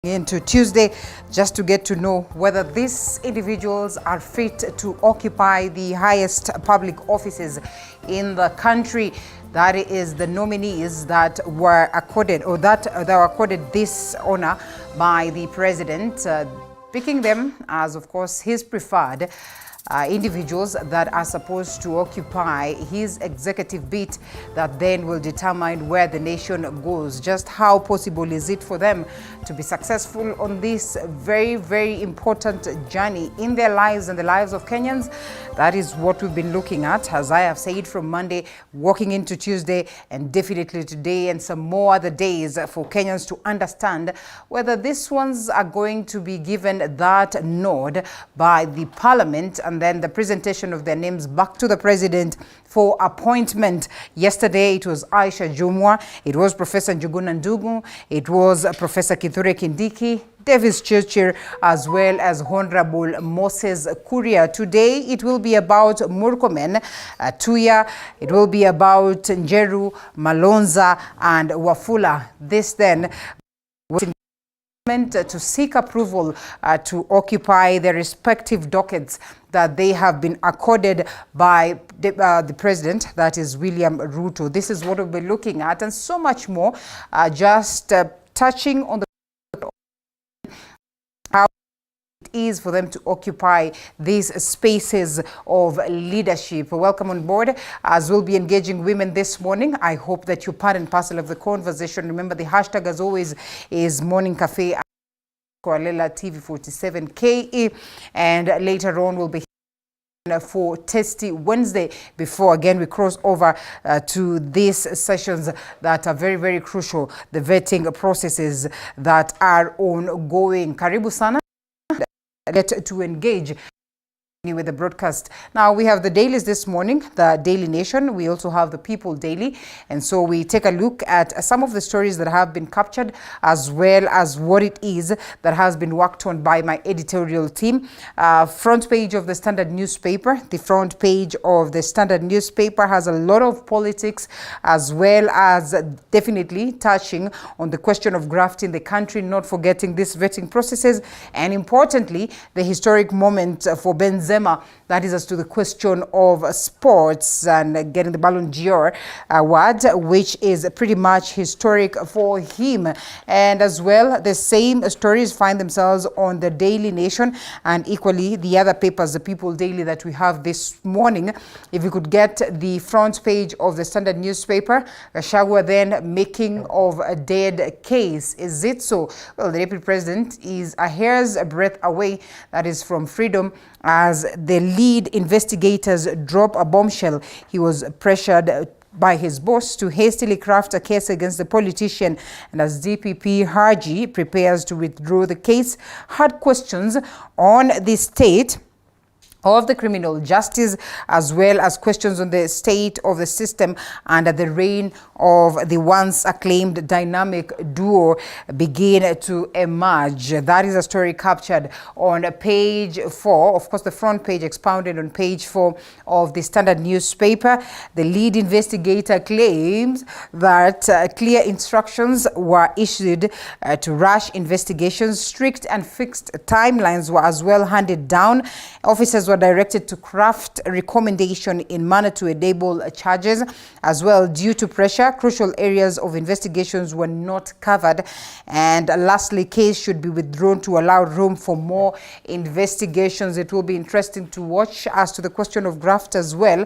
Into Tuesday, just to get to know whether these individuals are fit to occupy the highest public offices in the country. That is the nominees that were accorded, or that were accorded this honor by the president, picking them as, of course, his preferred individuals that are supposed to occupy his executive beat that then will determine where the nation goes. Just how possible is it for them to be successful on this very, very important journey in their lives and the lives of Kenyans? That is what we've been looking at, as I have said, from Monday, walking into Tuesday, and definitely today and some more other days for Kenyans to understand whether these ones are going to be given that nod by the parliament and then the presentation of their names back to the president for appointment. Yesterday, it was Aisha Jumwa, it was Professor Njuguna Ndugu, it was Professor Kithure Kindiki, Davis Chirchir, as well as Honorable Moses Kuria. Today, it will be about Murkomen, Tuya, it will be about Njeru, Malonza, and Wafula. This then to seek approval to occupy their respective dockets that they have been accorded by the president, that is William Ruto. This is what we'll be looking at, and so much more, just touching on the how it is for them to occupy these spaces of leadership. Welcome on board as we'll be engaging women this morning. I hope that you're part and parcel of the conversation. Remember, the hashtag as always is Morning Cafe Koalela TV 47 KE, and later on we'll be for Testy Wednesday before again we cross over to these sessions that are very, very crucial, the vetting processes that are ongoing. Karibu sana, get to engage with the broadcast. Now we have the dailies this morning, the Daily Nation. We also have the People Daily, and so we take a look at some of the stories that have been captured, as well as what it is that has been worked on by my editorial team. Front page of the Standard newspaper. The front page of the Standard newspaper has a lot of politics, as well as definitely touching on the question of graft in the country, not forgetting these vetting processes, and importantly, the historic moment for Benzema. That is as to the question of sports and getting the Ballon d'Or award, which is pretty much historic for him. And as well, the same stories find themselves on the Daily Nation, and equally the other papers, the People Daily that we have this morning. If you could get the front page of the Standard newspaper, Gachagua then making of a dead case. Is it so? Well, the Deputy President is a hair's breadth away, that is from freedom, as the lead investigators drop a bombshell. He was pressured by his boss to hastily craft a case against the politician, and as DPP Haji prepares to withdraw the case, had questions on the state of the criminal justice, as well as questions on the state of the system under the reign of the once acclaimed dynamic duo begin to emerge. That is a story captured on page 4. Of course, the front page expounded on page 4 of the Standard newspaper. The lead investigator claims that clear instructions were issued to rush investigations. Strict and fixed timelines were as well handed down. Officers were directed to craft a recommendation in manner to enable charges. As well, due to pressure, crucial areas of investigations were not covered. And lastly, case should be withdrawn to allow room for more investigations. It will be interesting to watch as to the question of graft as well.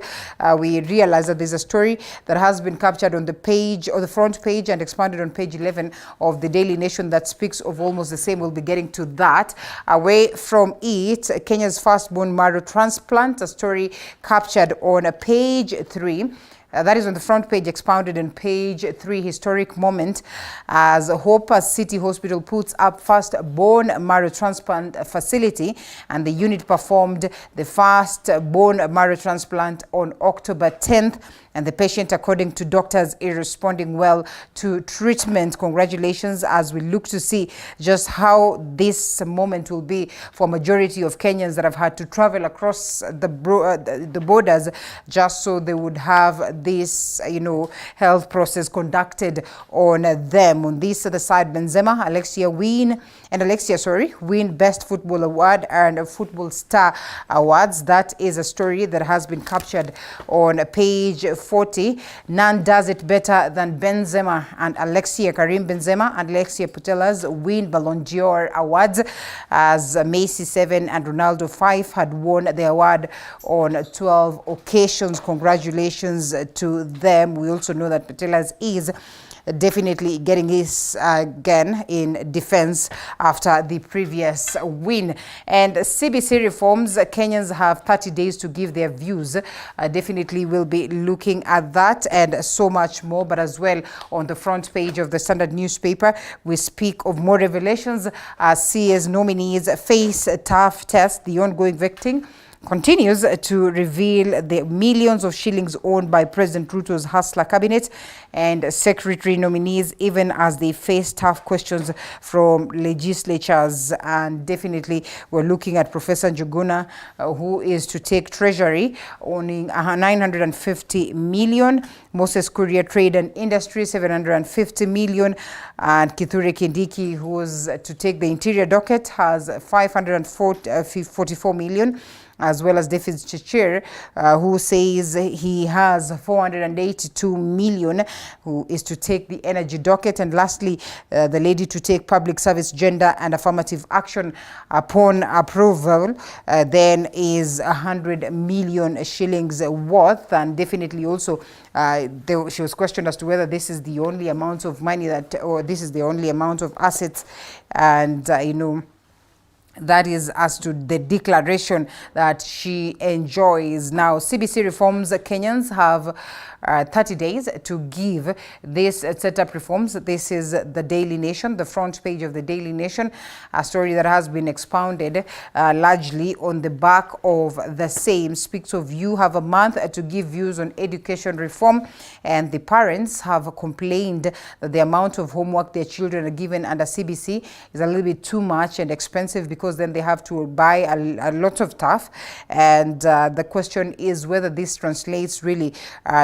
We realize that there's a story that has been captured on the page, or the front page, and expanded on page 11 of the Daily Nation that speaks of almost the same. We'll be getting to that. Away from it, Kenya's first bone marrow transplant, a story captured on page 3. That is on the front page, expounded on page 3. Historic moment as Hope City Hospital puts up first bone marrow transplant facility, and the unit performed the first bone marrow transplant on October 10th. And the patient, according to doctors, is responding well to treatment. Congratulations, as we look to see just how this moment will be for a majority of Kenyans that have had to travel across the borders just so they would have this, health process conducted on them. On this other side, Benzema, Alexia Wien, and Alexia, win Best Football Award and Football Star Awards. That is a story that has been captured on page 40. None does it better than Benzema and Alexia. Karim Benzema and Alexia Putellas win Ballon d'Or awards, as Messi 7 and Ronaldo 5 had won the award on 12 occasions. Congratulations to them. We also know that Putellas is definitely getting his again in defense after the previous win. And CBC reforms, Kenyans have 30 days to give their views. Definitely will be looking at that and so much more. But as well, on the front page of the Standard newspaper, we speak of more revelations as CS nominees face a tough test. The ongoing vetting continues to reveal the millions of shillings owned by President Ruto's hustler cabinet and secretary nominees, even as they face tough questions from legislatures. And definitely we're looking at Professor Njuguna, who is to take treasury, owning 950 million. Moses Kuria, trade and industry, 750 million. And Kithure Kindiki, who is to take the interior docket, has 544 million. As well as David Chichir, who says he has 482 million, who is to take the energy docket. And lastly, the lady to take public service, gender and affirmative action upon approval, then is 100 million shillings worth. And definitely also, she was questioned as to whether this is the only amount of money that, or this is the only amount of assets. And, that is as to the declaration that she enjoys. Now, CBC reforms, Kenyans have 30 days to give this setup reforms. This is the Daily Nation, the front page of the Daily Nation, a story that has been expounded largely on the back of the same. Speaks of you have a month to give views on education reform, and the parents have complained that the amount of homework their children are given under CBC is a little bit too much and expensive, because then they have to buy a lot of stuff. And the question is whether this translates really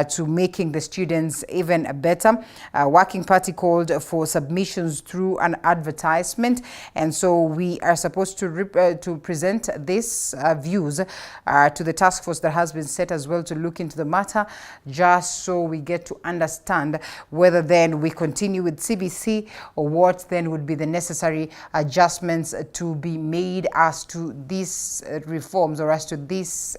to making the students even better. Working Party called for submissions through an advertisement, and so we are supposed to present these views to the task force that has been set as well to look into the matter, just so we get to understand whether then we continue with CBC or what then would be the necessary adjustments to be made as to these reforms, or as to this,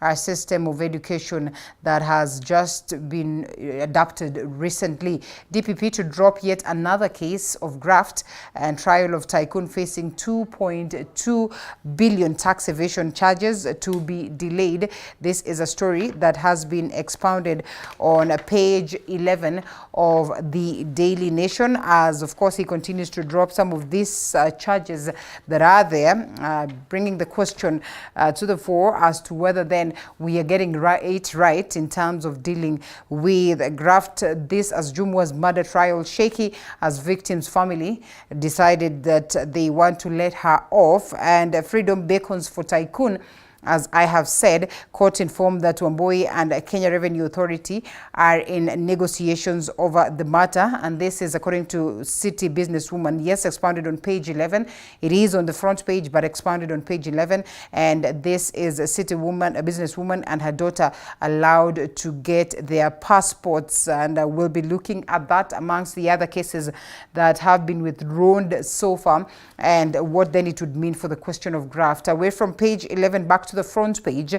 our system of education that has just been adopted recently. DPP to drop yet another case of graft, and trial of tycoon facing 2.2 billion tax evasion charges to be delayed. This is a story that has been expounded on page 11 of the Daily Nation, as of course he continues to drop some of these charges that are there, bringing the question to the fore as to whether then we are getting it right in terms of dealing with graft. This as Jumua's murder trial shaky, as victim's family decided that they want to let her off, and freedom beckons for tycoon. As I have said, court informed that Wamboi and Kenya Revenue Authority are in negotiations over the matter, and this is according to City Businesswoman. Yes, expounded on page 11. It is on the front page, but expounded on page 11. And this is a City woman, a businesswoman, and her daughter allowed to get their passports, and we'll be looking at that amongst the other cases that have been withdrawn so far, and what then it would mean for the question of graft. Away from page 11, back to the front page,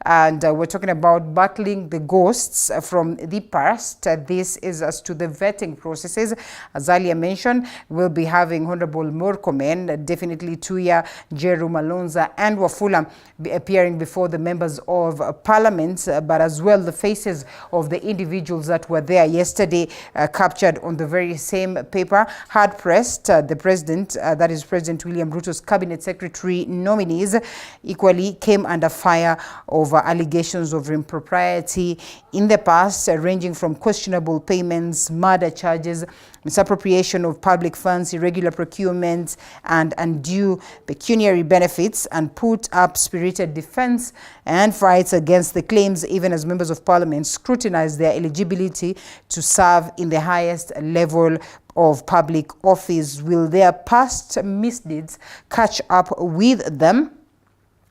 and we're talking about battling the ghosts from the past. This is as to the vetting processes. As earlier mentioned, we'll be having Honorable Murkomen, definitely Tuya, Jeru Malonza, and Wafula appearing before the members of Parliament, but as well the faces of the individuals that were there yesterday, captured on the very same paper. Hard pressed, the president, that is President William Ruto's cabinet secretary nominees, equally came came under fire over allegations of impropriety in the past, ranging from questionable payments, murder charges, misappropriation of public funds, irregular procurement, and undue pecuniary benefits, and put up spirited defense and fights against the claims, even as members of parliament scrutinized their eligibility to serve in the highest level of public office. Will their past misdeeds catch up with them?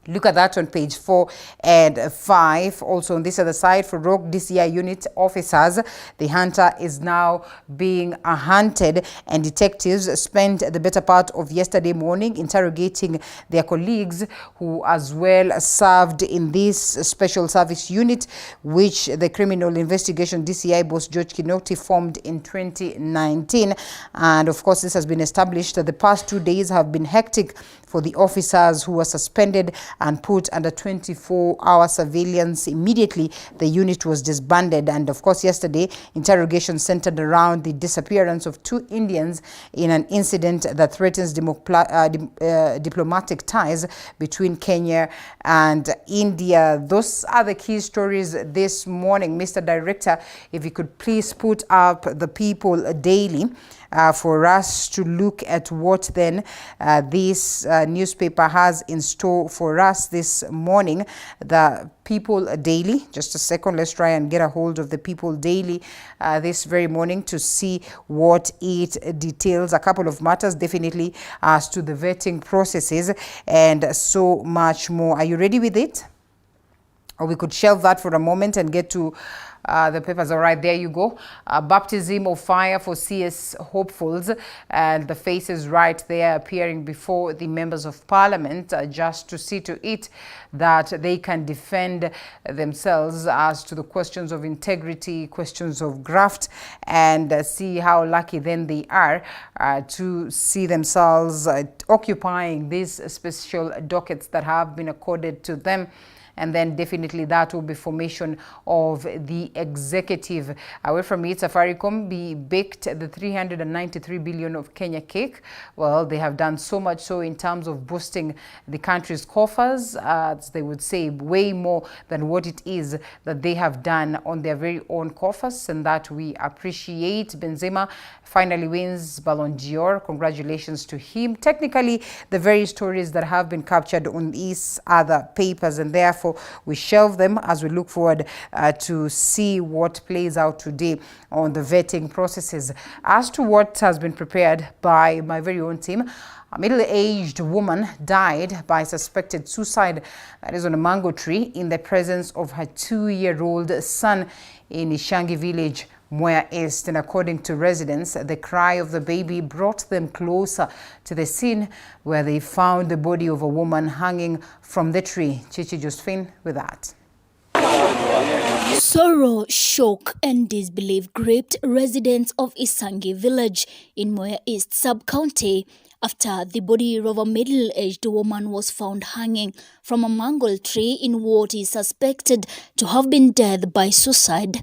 Look at that on page 4 and 5. Also on this other side, for rogue DCI unit officers, the hunter is now being hunted, and detectives spent the better part of yesterday morning interrogating their colleagues who as well served in this special service unit, which the Criminal Investigation DCI boss George Kinoti formed in 2019. And of course, this has been established that the past 2 days have been hectic for the officers who were suspended and put under 24-hour surveillance. Immediately, the unit was disbanded. And of course, yesterday, interrogation centered around the disappearance of 2 Indians in an incident that threatens diplomatic ties between Kenya and India. Those are the key stories this morning. Mr. Director, if you could please put up the People Daily for us to look at what then this newspaper has in store for us this morning. The People Daily, just a second, let's try and get a hold of the People Daily this very morning to see what it details. A couple of matters definitely as to the vetting processes and so much more. Are you ready with it? Or we could shelve that for a moment and get to the papers. All right, there you go. Baptism of fire for CS hopefuls, and the faces right there appearing before the members of parliament just to see to it that they can defend themselves as to the questions of integrity, questions of graft, and see how lucky then they are to see themselves occupying these special dockets that have been accorded to them. And then definitely that will be formation of the executive. Away from it, Safaricom be baked the 393 billion of Kenya cake. Well, they have done so much so in terms of boosting the country's coffers, as they would say, way more than what it is that they have done on their very own coffers, and that we appreciate. Benzema finally wins Ballon d'Or. Congratulations to him. Technically, the very stories that have been captured on these other papers, and therefore we shelve them as we look forward to see what plays out today on the vetting processes. As to what has been prepared by my very own team, a middle-aged woman died by suspected suicide, that is on a mango tree, in the presence of her 2-year-old son in Ishangi village, Mwea East. And according to residents, the cry of the baby brought them closer to the scene where they found the body of a woman hanging from the tree. Chichi Josephine with that. Sorrow, shock and disbelief gripped residents of Isangi village in Mwea East sub-county after the body of a middle-aged woman was found hanging from a mango tree in what is suspected to have been dead by suicide.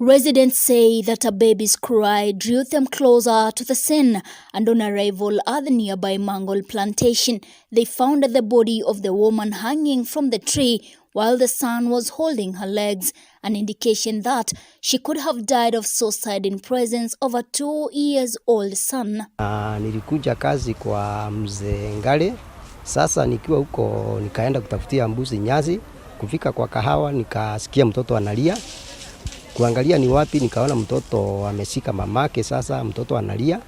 Residents say that a baby's cry drew them closer to the scene, and on arrival at the nearby mango plantation, they found the body of the woman hanging from the tree while the son was holding her legs, an indication that she could have died of suicide in presence of a 2-year-old son. Nilikuja kazi kwa mzee Ngale. Sasa nikiwa huko nikaenda kutafutia mbuzi nyasi. Kufika kwa kahawa nikasikia mtoto analia. Kuangalia ni wapi, nikaona mtoto ameshika mamake. Sasa mtoto analia.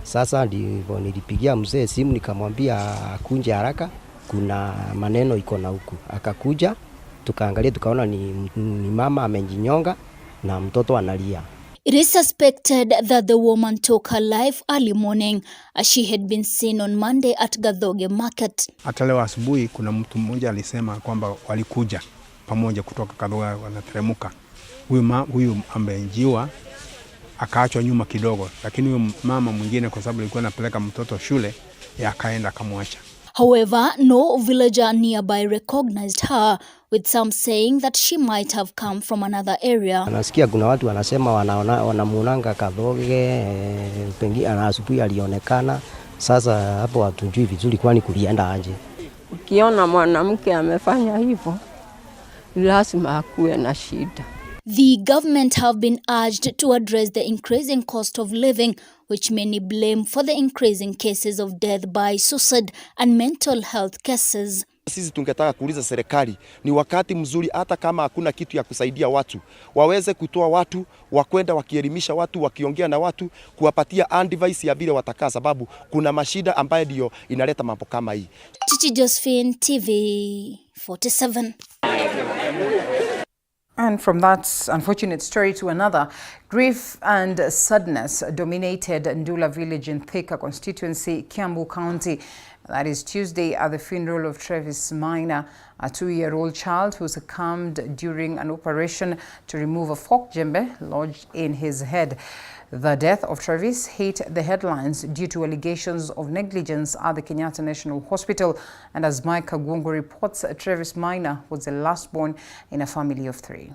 Sasa ndivyo nilipigia mzee simu nikamwambia kunje haraka, kuna maneno iko na huku. Akakuja, tukaangalia tukaona ni mama amenjinyonga na mtoto analia. It is suspected that the woman took her life early morning as she had been seen on Monday at Gathoge Market. Hata leo asubuhi kuna mtu mmoja alisema kwamba walikuja pamoja kutoka Gathoge wanateremka. Huyu amenjiwa akaachwa nyuma kidogo, lakini huyu mama mwingine kwa sababu alikuwa anapeleka mtoto shule akaenda akamwacha. However, no villager nearby recognized her, with some saying that she might have come from another area. Nasikia kuna watu wanasema wanamuonanga Gathoge, pengine asubuhi alionekana. Sasa hapo hatujui vizuri kwani kulienda aje. Ukiona mwanamke amefanya hivyo, lazima akuwe na shida. The government have been urged to address the increasing cost of living, which many blame for the increasing cases of death by suicide and mental health cases. Sisi tungetaka kuuliza serikali, ni wakati mzuri hata kama hakuna kitu ya kusaidia watu, waweze kutoa watu, wakwenda wakielimisha watu, wakiongea na watu, kuwapatia advice ya vile watakaa, sababu kuna mashida ambayo ndio inaleta mambo kama hii. Chichi Josephine, TV 47. And from that unfortunate story to another, grief and sadness dominated Ndula village in Thika constituency, Kiambu County. That is Tuesday at the funeral of Travis Minor, a 2-year-old child who succumbed during an operation to remove a fork jembe lodged in his head. The death of Travis hit the headlines due to allegations of negligence at the Kenyatta National Hospital. And as Mike Kagwongo reports, Travis Minor was the last born in a family of 3.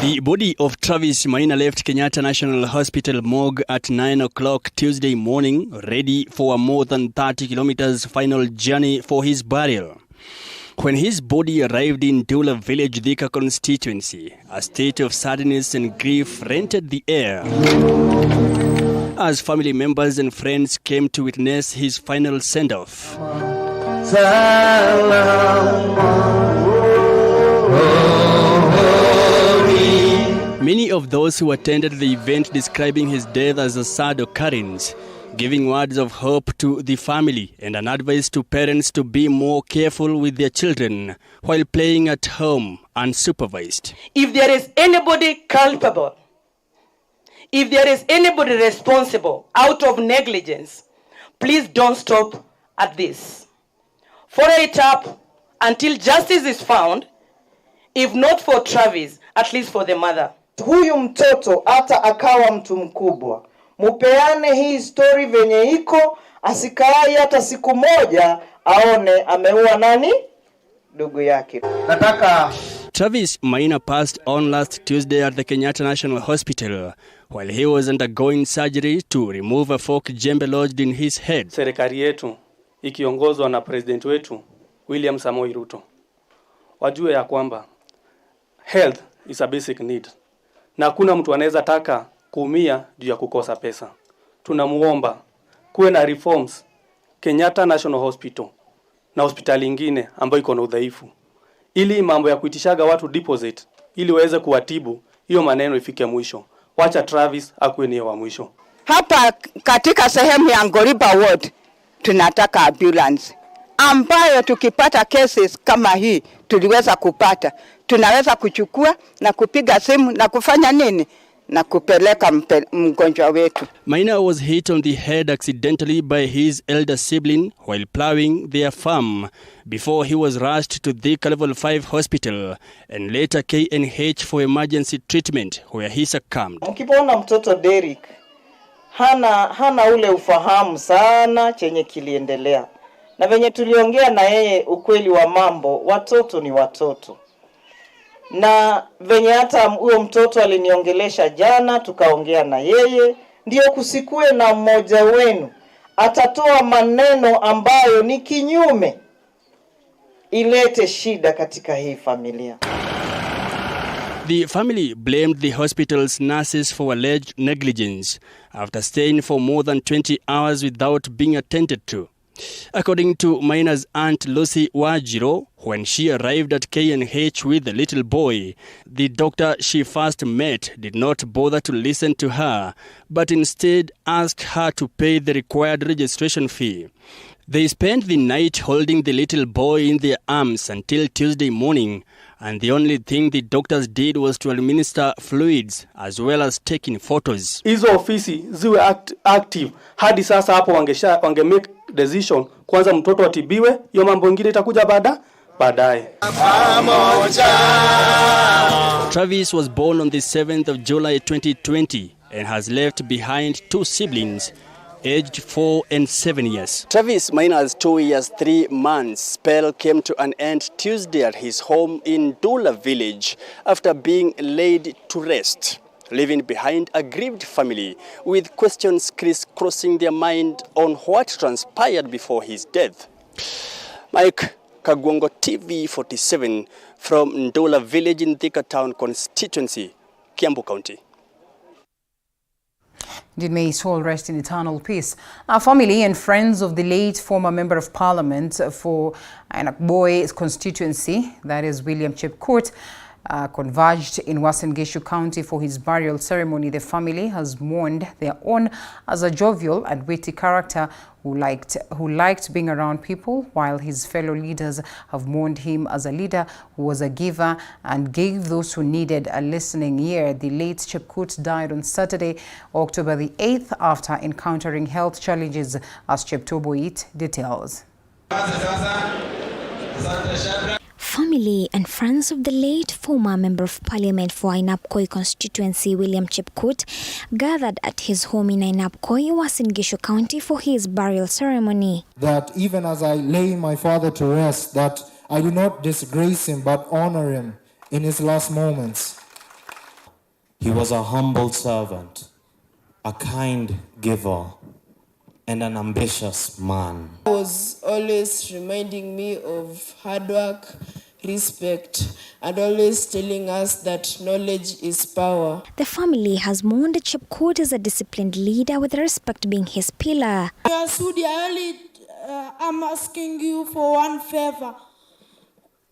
The body of Travis Minor left Kenyatta National Hospital morgue at 9 o'clock Tuesday morning, ready for a more than 30 kilometers final journey for his burial. When his body arrived in Ndula village, Thika constituency, a state of sadness and grief rented the air, as family members and friends came to witness his final send-off. Many of those who attended the event describing his death as a sad occurrence, giving words of hope to the family and an advice to parents to be more careful with their children while playing at home unsupervised. If there is anybody culpable, if there is anybody responsible out of negligence, please don't stop at this. Follow it up until justice is found, if not for Travis, at least for the mother. Huyu mtoto hata akawa mtu mkubwa, mupeane hii story venye iko, asikai hata siku moja aone ameua nani? Ndugu yake. Travis Minor passed on last Tuesday at the Kenyatta National Hospital while he was undergoing surgery to remove a fork jembe lodged in his head. Serikali yetu ikiongozwa na president wetu William Samoei Ruto wajue ya kwamba health is a basic need. Na hakuna mtu anaweza taka kuumia juu ya kukosa pesa. Tunamuomba kuwe na reforms Kenyatta National Hospital na hospitali ingine ambayo iko na udhaifu, ili mambo ya kuitishaga watu deposit ili waweze kuwatibu, hiyo maneno ifike mwisho. Wacha Travis akuwe ni wa mwisho. Hapa katika sehemu ya Ngoriba ward tunataka ambulance ambayo tukipata cases kama hii tuliweza kupata, tunaweza kuchukua na kupiga simu na kufanya nini na kupeleka mgonjwa wetu. Minor was hit on the head accidentally by his elder sibling while plowing their farm before he was rushed to the Level 5 hospital and later KNH for emergency treatment where he succumbed. Ukiona mtoto Derek hana ule ufahamu sana chenye kiliendelea. Na venye tuliongea na yeye ukweli wa mambo, watoto ni watoto. Na venye hata huyo mtoto aliniongelesha jana, tukaongea na yeye, ndio kusikue na mmoja wenu atatoa maneno ambayo ni kinyume, ilete shida katika hii familia. The family blamed the hospital's nurses for alleged negligence after staying for more than 20 hours without being attended to. According to Minor's aunt Lucy Wajiro, when she arrived at KNH with the little boy, the doctor she first met did not bother to listen to her, but instead asked her to pay the required registration fee. They spent the night holding the little boy in their arms until Tuesday morning, and the only thing the doctors did was to administer fluids as well as taking photos. Hizo ofisi ziwe active hadi sasa hapo wange make decision kwanza mtoto atibiwe, hiyo mambo mengine itakuja baadaye. Travis was born on the 7th of July 2020 and has left behind 2 siblings aged 4 and 7 years. Travis Minor's 2 years 3 months spell came to an end Tuesday at his home in Ndula village after being laid to rest. leaving behind a grieved family with questions crisscrossing their mind on what transpired before his death. Mike GOtv 47 from Ndola village in Thika Town constituency, Kiambu County. Indeed, may his soul rest in eternal peace. Our family and friends of the late former Member of Parliament for Ainabkoi constituency, that is William Chepkut, converged in Uasin Gishu County for his burial ceremony. The family has mourned their own as a jovial and witty character who liked being around people, while his fellow leaders have mourned him as a leader who was a giver and gave those who needed a listening ear. The late Chepkut died on Saturday, October the 8th, after encountering health challenges, as Cheptoboit details. Family and friends of the late former Member of Parliament for Ainabkoi constituency, William Chepkut, gathered at his home in Ainabkoi, Uasin Gishu County for his burial ceremony. That even as I lay my father to rest, that I do not disgrace him but honor him in his last moments. He was a humble servant, a kind giver, and an ambitious man. He was always reminding me of hard work, respect, and always telling us that knowledge is power. The family has mourned Chepkut as a disciplined leader, with respect being his pillar. Sudi, I'm asking you for one favor.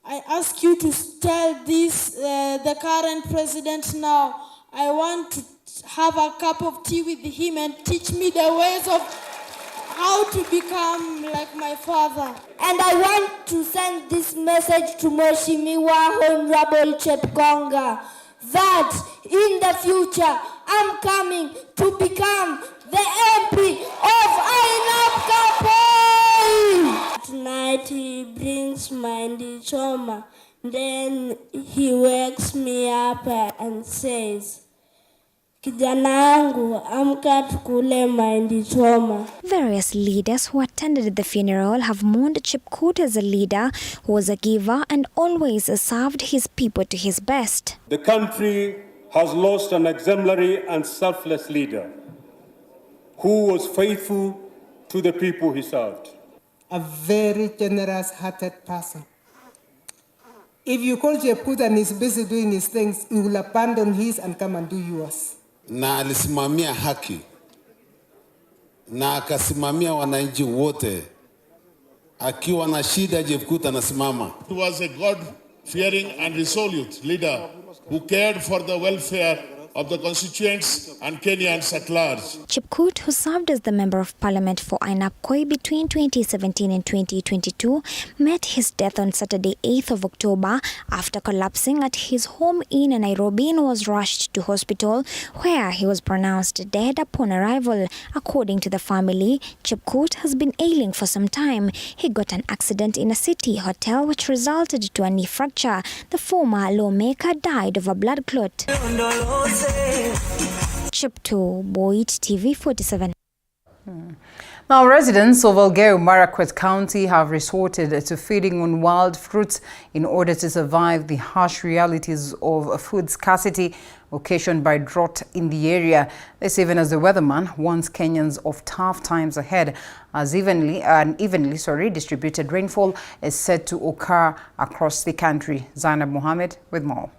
I ask you to tell the current president now. I want to have a cup of tea with him and teach me the ways of how to become like my father. And I want to send this message to Mheshimiwa Honorable Chepkonga that in the future I'm coming to become the MP of Ainabkoi. Tonight he brings my ndichoma, then he wakes me up and says, Various leaders who attended the funeral have mourned Chepkut as a leader who was a giver and always served his people to his best. The country has lost an exemplary and selfless leader who was faithful to the people he served. A very generous-hearted person. If you call Chepkut and he's busy doing his things, he will abandon his and come and do yours. Na alisimamia haki na akasimamia wananchi wote. Akiwa na shida Chepkut anasimama. He was a God-fearing and resolute leader who cared for the welfare of the constituents and Kenyans at large. Chepkut, who served as the Member of Parliament for Ainabkoi between 2017 and 2022, met his death on Saturday, 8th of October, after collapsing at his home in Nairobi and was rushed to hospital, where he was pronounced dead upon arrival. According to the family, Chepkut has been ailing for some time. He got an accident in a city hotel which resulted to a knee fracture. The former lawmaker died of a blood clot. Cheptoboit TV 47. Now, residents of Elgeyo Marakwet County have resorted to feeding on wild fruits in order to survive the harsh realities of food scarcity occasioned by drought in the area. This even as the weatherman warns Kenyans of tough times ahead, as unevenly distributed rainfall is said to occur across the country. Zainab Mohammed with more.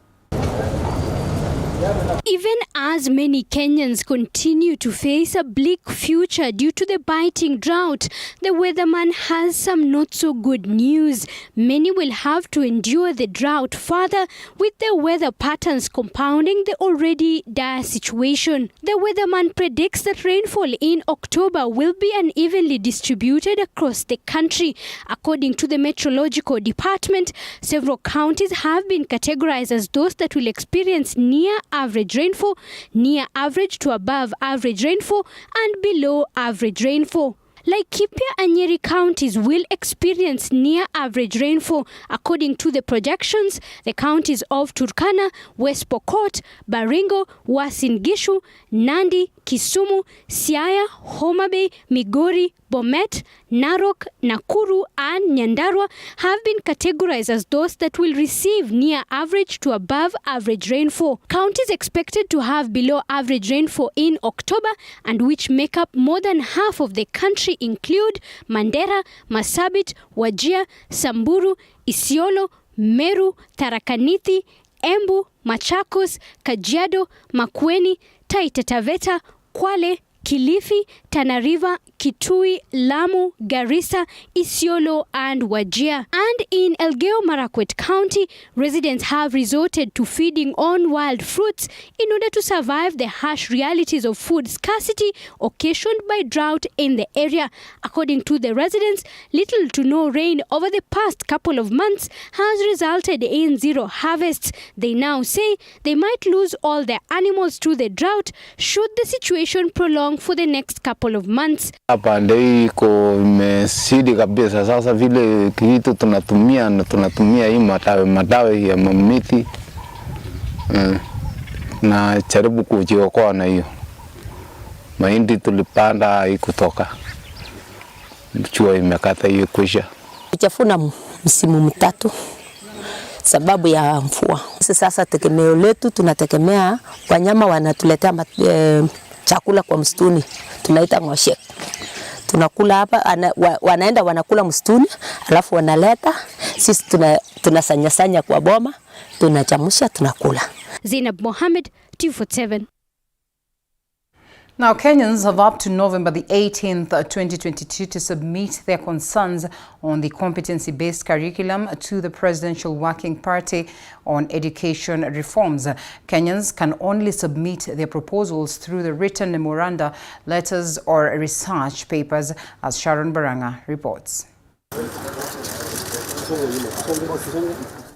Even as many Kenyans continue to face a bleak future due to the biting drought, the weatherman has some not so good news. Many will have to endure the drought further, with the weather patterns compounding the already dire situation. The weatherman predicts that rainfall in October will be unevenly distributed across the country. According to the Meteorological Department, several counties have been categorized as those that will experience near average rainfall, near average to above average rainfall, and below average rainfall. Laikipia and Nyeri counties will experience near average rainfall. According to the projections, the counties of Turkana, West Pokot, Baringo, Uasin Gishu, Nandi, Kisumu, Siaya, Homa Bay, Migori, Bomet, Narok, Nakuru and Nyandarua have been categorized as those that will receive near average to above average rainfall. Counties expected to have below average rainfall in October and which make up more than half of the country include Mandera, Marsabit, Wajir, Samburu, Isiolo, Meru, Tharaka Nithi, Embu, Machakos, Kajiado, Makueni, Taita Taveta, Kwale, Kilifi, Tana River, Kitui, Lamu, Garissa, Isiolo and Wajir. And in Elgeyo Marakwet County, residents have resorted to feeding on wild fruits in order to survive the harsh realities of food scarcity occasioned by drought in the area. According to the residents, little to no rain over the past couple of months has resulted in zero harvests. They now say they might lose all their animals to the drought should the situation prolong for the next couple of months. Hapa ndio iko imesidi kabisa. Sasa vile kitu tunatumia hii madawa ya mamiti na jaribu kujiokoa na hiyo. Mahindi tulipanda haikutoka. Jua imekata hiyo kwisha. Chafuna msimu mtatu sababu ya mvua. Sasa tegemeo letu tunategemea wanyama wanatuletea chakula kwa msituni, tunaita ng'oshe. Tunakula hapa, wanaenda wanakula msituni, alafu wanaleta, sisi tunasanya kwa boma, tunachamusha, tunakula. Zainab Mohammed, 247. Now, Kenyans have up to November the 18th, 2022 to submit their concerns on the competency-based curriculum to the Presidential Working Party on Education Reforms. Kenyans can only submit their proposals through the written memoranda, letters or research papers, as Sharon Baranga reports.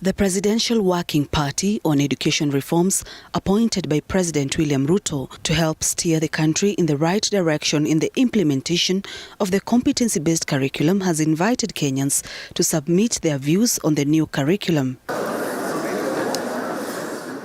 The Presidential Working Party on Education Reforms, appointed by President William Ruto to help steer the country in the right direction in the implementation of the competency-based curriculum, has invited Kenyans to submit their views on the new curriculum.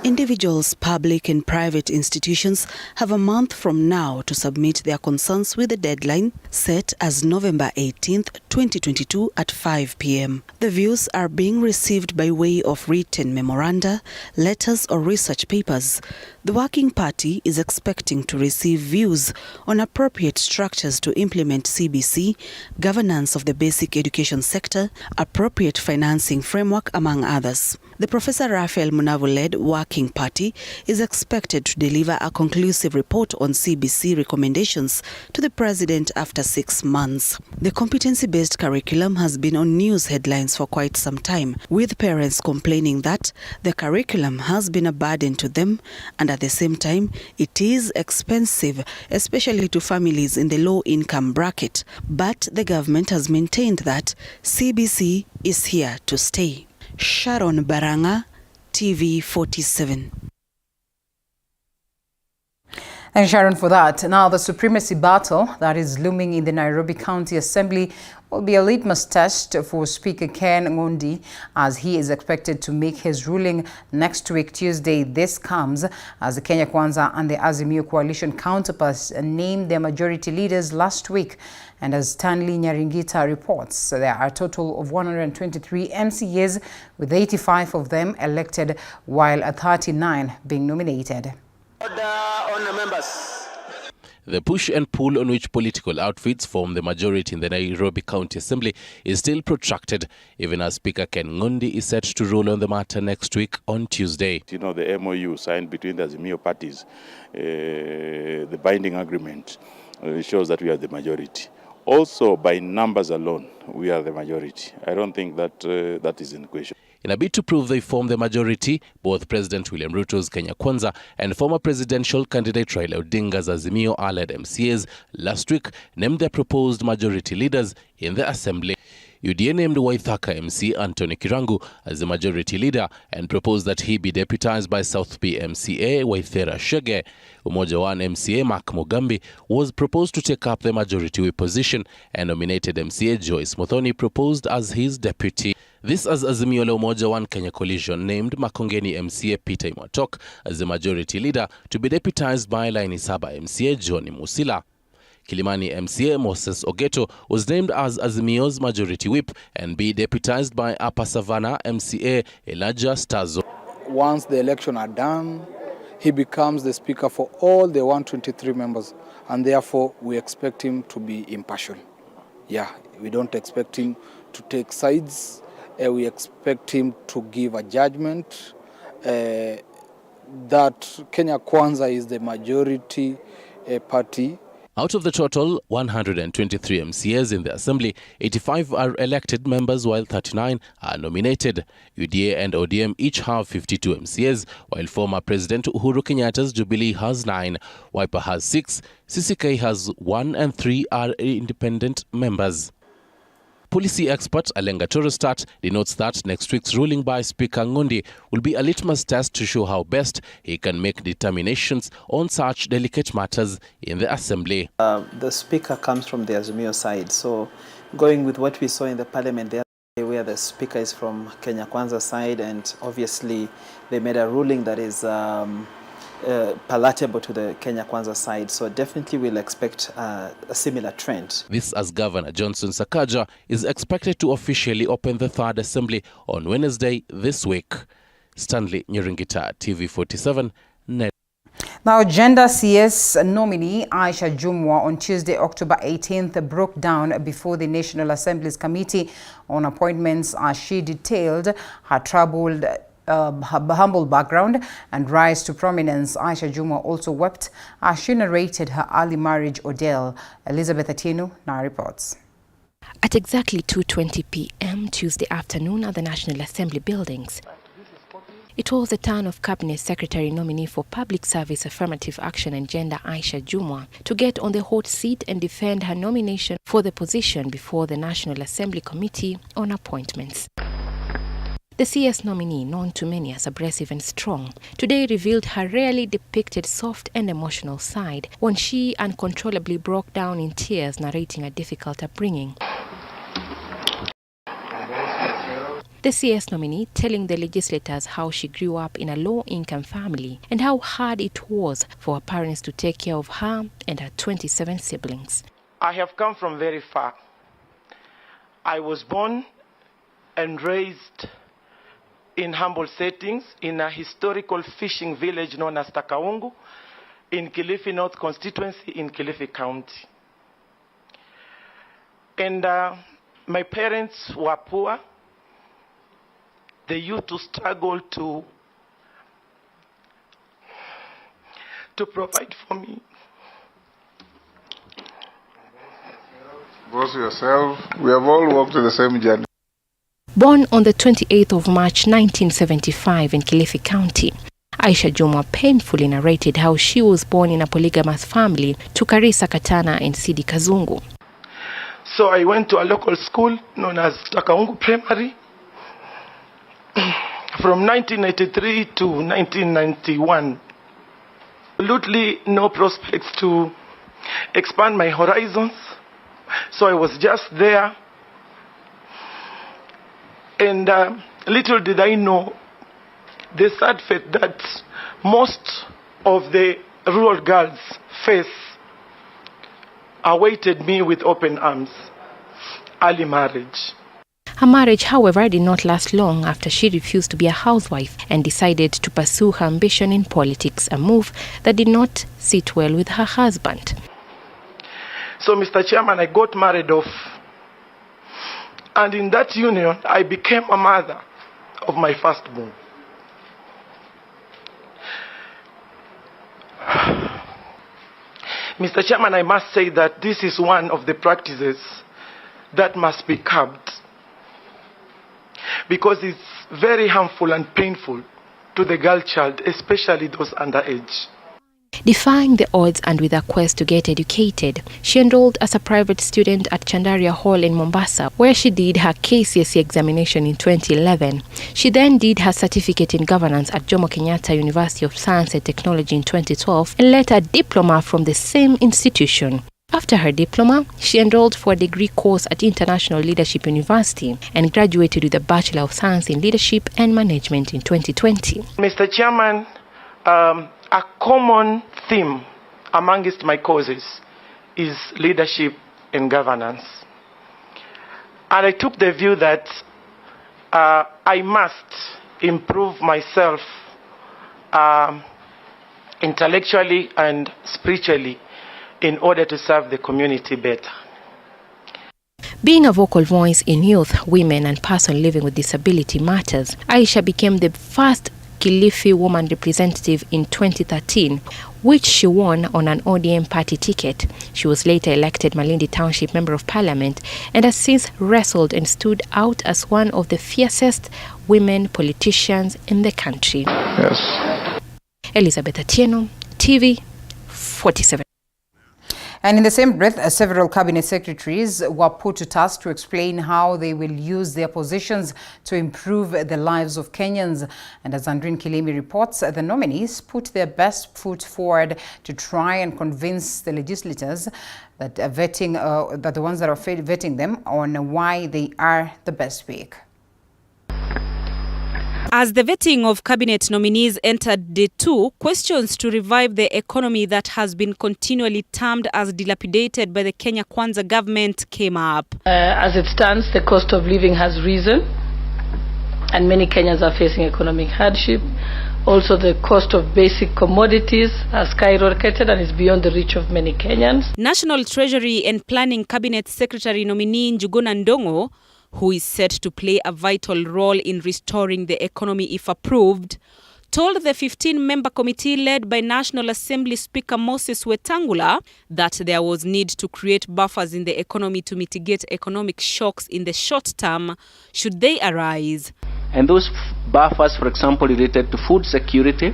Individuals, public and private institutions have a month from now to submit their concerns with the deadline set as November 18th, 2022 at 5 p.m. The views are being received by way of written memoranda, letters or research papers. The Working Party is expecting to receive views on appropriate structures to implement CBC, governance of the basic education sector, appropriate financing framework, among others. The Professor Raphael Munavu-led Working Party is expected to deliver a conclusive report on CBC recommendations to the President after 6 months. The competency-based curriculum has been on news headlines for quite some time, with parents complaining that the curriculum has been a burden to them and at the same time it is expensive, especially to families in the low-income bracket. But the government has maintained that CBC is here to stay. Sharon Baranga, TV 47. Thanks, Sharon, for that. Now, the supremacy battle that is looming in the Nairobi County Assembly will be a litmus test for Speaker Ken Ngondi, as he is expected to make his ruling next week, Tuesday. This comes as the Kenya Kwanza and the Azimio coalition counterparts named their majority leaders last week. And as Stanley Nyaringita reports, there are a total of 123 MCAs, with 85 of them elected, while 39 being nominated. Order, members. The push and pull on which political outfits form the majority in the Nairobi County Assembly is still protracted, even as Speaker Ken Ngondi is set to rule on the matter next week on Tuesday. You know, the MOU signed between the Azimio parties, the binding agreement, shows that we are the majority. Also, by numbers alone, we are the majority. I don't think that that is in question. In a bid to prove they form the majority, both President William Ruto's Kenya Kwanza and former presidential candidate Raila Odinga's Azimio allied MCAs last week named their proposed majority leaders in the assembly. UDA named Waithaka MC Anthony Kirangu as the majority leader and proposed that he be deputized by South P MCA Waithera Shege. Umoja One MCA Mark Mugambi was proposed to take up the majority whip position, and nominated MCA Joyce Muthoni proposed as his deputy. This as Azimio la Umoja One Kenya Coalition named Makongeni MCA Peter Imwatok as the majority leader to be deputized by Laini Saba MCA Johnny Musila. Kilimani MCA Moses Ogeto was named as Azimio's majority whip and be deputized by Upper Savannah MCA Elijah Stazo. Once the election are done, he becomes the speaker for all the 123 members, and therefore we expect him to be impartial. Yeah, we don't expect him to take sides. We expect him to give a judgment that Kenya Kwanza is the majority party. Out of the total 123 MCAs in the Assembly, 85 are elected members while 39 are nominated. UDA and ODM each have 52 MCAs, while former President Uhuru Kenyatta's Jubilee has 9, Wiper has 6, CCK has 1 and 3 are independent members. Policy expert Alenga Torostat denotes that next week's ruling by Speaker Ngundi will be a litmus test to show how best he can make determinations on such delicate matters in the Assembly. The Speaker comes from the Azimio side, so going with what we saw in the Parliament the other day, where the Speaker is from Kenya Kwanza side, and obviously they made a ruling that is palatable to the Kenya Kwanza side, so definitely we'll expect a similar trend. This as Governor Johnson Sakaja is expected to officially open the third assembly on Wednesday this week. Stanley Nyuringita, TV47, Net. Now, Gender CS nominee Aisha Jumwa on Tuesday, October 18th, broke down before the National Assembly's Committee on Appointments as she detailed her troubled her humble background and rise to prominence. Aisha Jumwa also wept as she narrated her early marriage ordeal. Elizabeth Atieno now reports. At exactly 2:20 p.m. Tuesday afternoon at the National Assembly buildings, it was the turn of Cabinet Secretary nominee for Public Service, Affirmative Action and Gender Aisha Jumwa to get on the hot seat and defend her nomination for the position before the National Assembly Committee on Appointments. The CS nominee, known to many as aggressive and strong, today revealed her rarely depicted soft and emotional side when she uncontrollably broke down in tears, narrating a difficult upbringing. The CS nominee telling the legislators how she grew up in a low-income family and how hard it was for her parents to take care of her and her 27 siblings. I have come from very far. I was born and raised in humble settings in a historical fishing village known as Takaungu in Kilifi North constituency in Kilifi County. And my parents were poor. They used to struggle to provide for me. Boss yourself, we have all walked the same journey. Born on the 28th of March 1975 in Kilifi County, Aisha Jumwa painfully narrated how she was born in a polygamous family to Karisa Katana and Sidi Kazungu. So I went to a local school known as Takaungu Primary from 1983 to 1991. Absolutely no prospects to expand my horizons, so I was just there. And little did I know the sad fate that most of the rural girls face awaited me with open arms: early marriage. Her marriage, however, did not last long after she refused to be a housewife and decided to pursue her ambition in politics, a move that did not sit well with her husband. So, Mr. Chairman, I got married off. And in that union, I became a mother of my firstborn. Mr. Chairman, I must say that this is one of the practices that must be curbed, because it's very harmful and painful to the girl child, especially those underage. Defying the odds and with a quest to get educated, she enrolled as a private student at Chandaria Hall in Mombasa, where she did her KCSE examination in 2011. She then did her certificate in governance at Jomo Kenyatta University of Science and Technology in 2012 and later a diploma from the same institution. After her diploma, she enrolled for a degree course at International Leadership University and graduated with a Bachelor of Science in Leadership and Management in 2020. Mr. Chairman, a common theme amongst my courses is leadership and governance. And I took the view that I must improve myself intellectually and spiritually in order to serve the community better. Being a vocal voice in youth, women and persons living with disability matters, Aisha became the first Kilifi woman representative in 2013, which she won on an ODM party ticket. She was later elected Malindi Township Member of Parliament and has since wrestled and stood out as one of the fiercest women politicians in the country. Yes. Elizabeth Atieno, TV 47. And in the same breath, several cabinet secretaries were put to task to explain how they will use their positions to improve the lives of Kenyans. And as Andrin Kilemi reports, the nominees put their best foot forward to try and convince the legislators that that the ones that are vetting them on why they are the best pick. As the vetting of cabinet nominees entered day 2, questions to revive the economy that has been continually termed as dilapidated by the Kenya Kwanza government came up. As it stands, the cost of living has risen and many Kenyans are facing economic hardship. Also, the cost of basic commodities has skyrocketed and is beyond the reach of many Kenyans. National Treasury and Planning Cabinet Secretary nominee Njuguna Ndong'o, who is set to play a vital role in restoring the economy if approved, told the 15-member committee led by National Assembly Speaker Moses Wetangula that there was need to create buffers in the economy to mitigate economic shocks in the short term should they arise. And those buffers, for example, related to food security.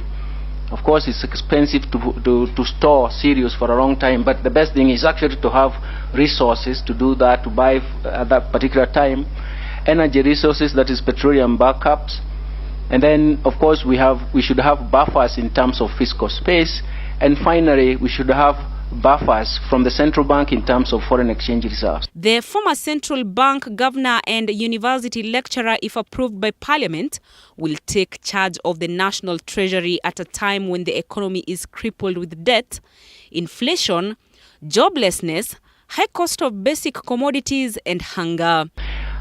Of course, it's expensive to store cereals for a long time, but the best thing is actually to have resources to do that, to buy at that particular time. Energy resources, that is petroleum backups. And then, of course, we should have buffers in terms of fiscal space. And finally, we should have buffers from the central bank in terms of foreign exchange reserves. The former central bank governor and university lecturer, if approved by parliament, will take charge of the national treasury at a time when the economy is crippled with debt, inflation, joblessness, high cost of basic commodities and hunger.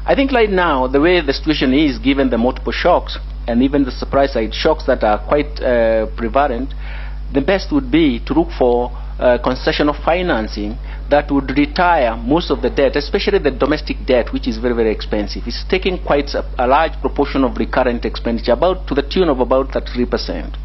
I think right now, the way the situation is, given the multiple shocks and even the surprise side shocks that are quite prevalent, the best would be to look for concession of financing that would retire most of the debt, especially the domestic debt, which is very, very expensive. It's taking quite a large proportion of recurrent expenditure, about to the tune of about 3%.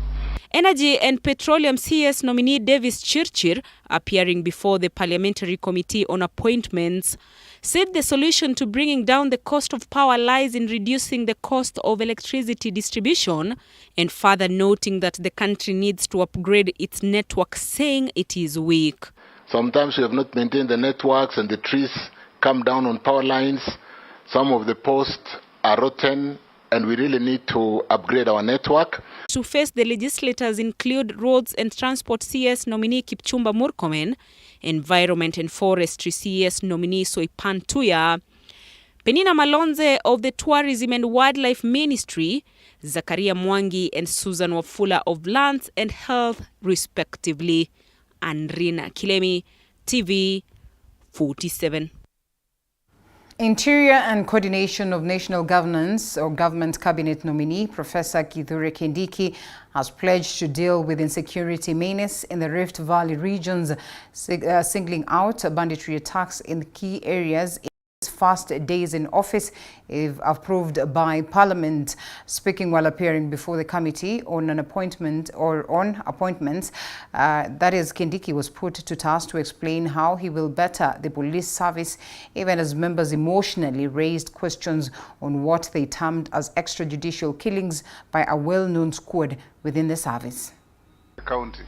Energy and Petroleum CS nominee Davis Chirchir, appearing before the Parliamentary Committee on Appointments, said the solution to bringing down the cost of power lies in reducing the cost of electricity distribution, and further noting that the country needs to upgrade its network, saying it is weak. Sometimes we have not maintained the networks and the trees come down on power lines. Some of the posts are rotten and we really need to upgrade our network. To face the legislators include Roads and Transport CS nominee Kipchumba Murkomen, Environment and Forestry CS nominee Soipan Tuya, Penina Malonze of the Tourism and Wildlife Ministry, Zakaria Mwangi and Susan Wafula of Lands and Health, respectively. Andrina Kilemi, TV 47. Interior and Coordination of National Governance or Government Cabinet nominee Professor Kithure Kindiki has pledged to deal with insecurity menace in the Rift Valley regions, singling out banditry attacks in key areas in his first days in office, if approved by Parliament. Speaking while appearing before the committee on appointments, that is, Kindiki was put to task to explain how he will better the police service, even as members emotionally raised questions on what they termed as extrajudicial killings by a well-known squad within the service. The county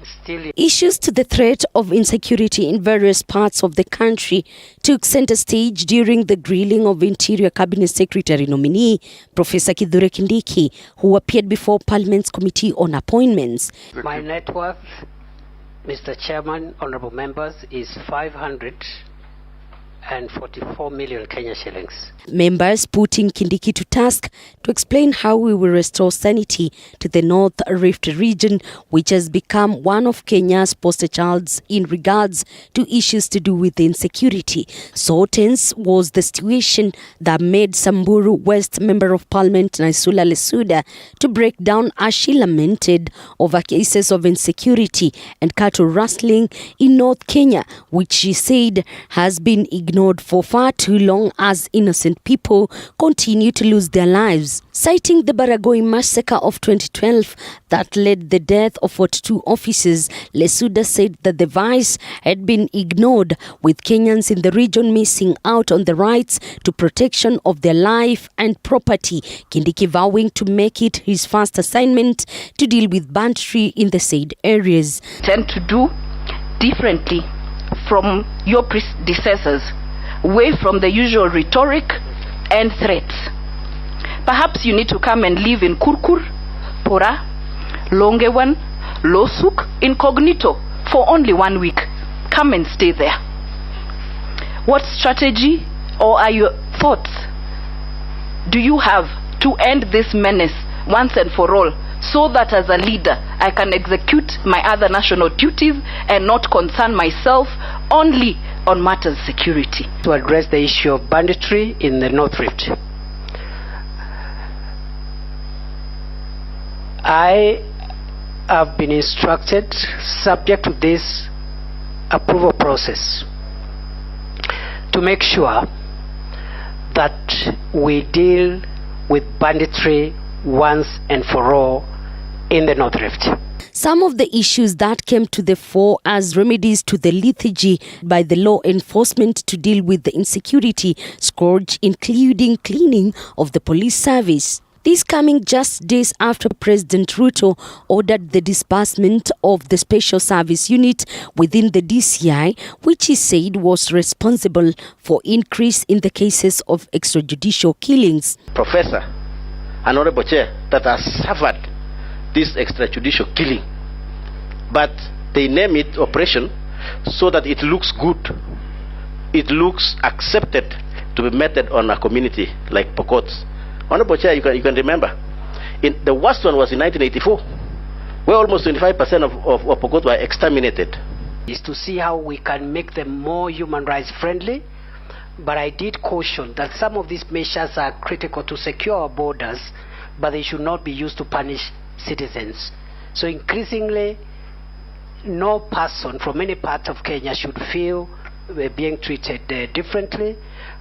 still. Issues to the threat of insecurity in various parts of the country took center stage during the grilling of Interior Cabinet Secretary nominee Professor Kithure Kindiki, who appeared before Parliament's Committee on Appointments. My net worth, Mr. Chairman, honorable members, is 544 million Kenya shillings. Members putting Kindiki to task to explain how we will restore sanity to the North Rift region, which has become one of Kenya's poster childs in regards to issues to do with insecurity. So tense was the situation that made Samburu West Member of Parliament Naisula Lesuda to break down as she lamented over cases of insecurity and cattle rustling in North Kenya, which she said has been ignored for far too long as innocent people continue to lose their lives. Citing the Baragoi massacre of 2012 that led the death of 42 officers, Lesuda said that the vice had been ignored, with Kenyans in the region missing out on the rights to protection of their life and property. Kindiki vowing to make it his first assignment to deal with banditry in the said areas. Tend to do differently from your predecessors, away from the usual rhetoric and threats. Perhaps you need to come and live in Kurkur, Pora, Longewan, Losuk, incognito for only 1 week. Come and stay there. What strategy or are your thoughts do you have to end this menace once and for all, so that as a leader I can execute my other national duties and not concern myself only on matters security? To address the issue of banditry in the North Rift, I have been instructed, subject to this approval process, to make sure that we deal with banditry once and for all in the North Rift. Some of the issues that came to the fore as remedies to the lethargy by the law enforcement to deal with the insecurity scourge, including cleaning of the police service. This coming just days after President Ruto ordered the disbursement of the Special Service Unit within the DCI, which he said was responsible for increase in the cases of extrajudicial killings. Professor, Honorable Chair, that has suffered this extrajudicial killing, but they name it operation so that it looks good, it looks accepted to be meted on a community like Pokot. Honorable Chair, you can remember, the worst one was in 1984, where almost 25% of Pokot were exterminated. Is to see how we can make them more human rights friendly, but I did caution that some of these measures are critical to secure our borders, but they should not be used to punish citizens. So increasingly, no person from any part of Kenya should feel being treated differently,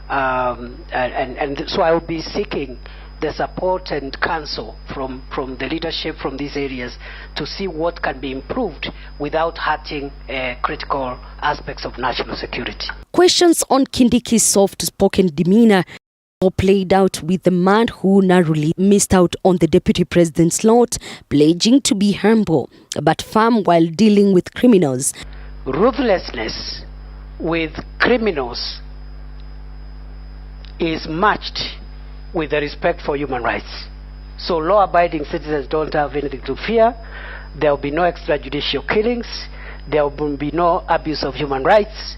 and so I will be seeking the support and counsel from the leadership from these areas to see what can be improved without hurting critical aspects of national security. Questions on Kindiki's soft-spoken demeanor played out with the man who narrowly missed out on the deputy president's slot, pledging to be humble but firm while dealing with criminals. Ruthlessness with criminals is matched with the respect for human rights. So law-abiding citizens don't have anything to fear. There will be no extrajudicial killings. There will be no abuse of human rights.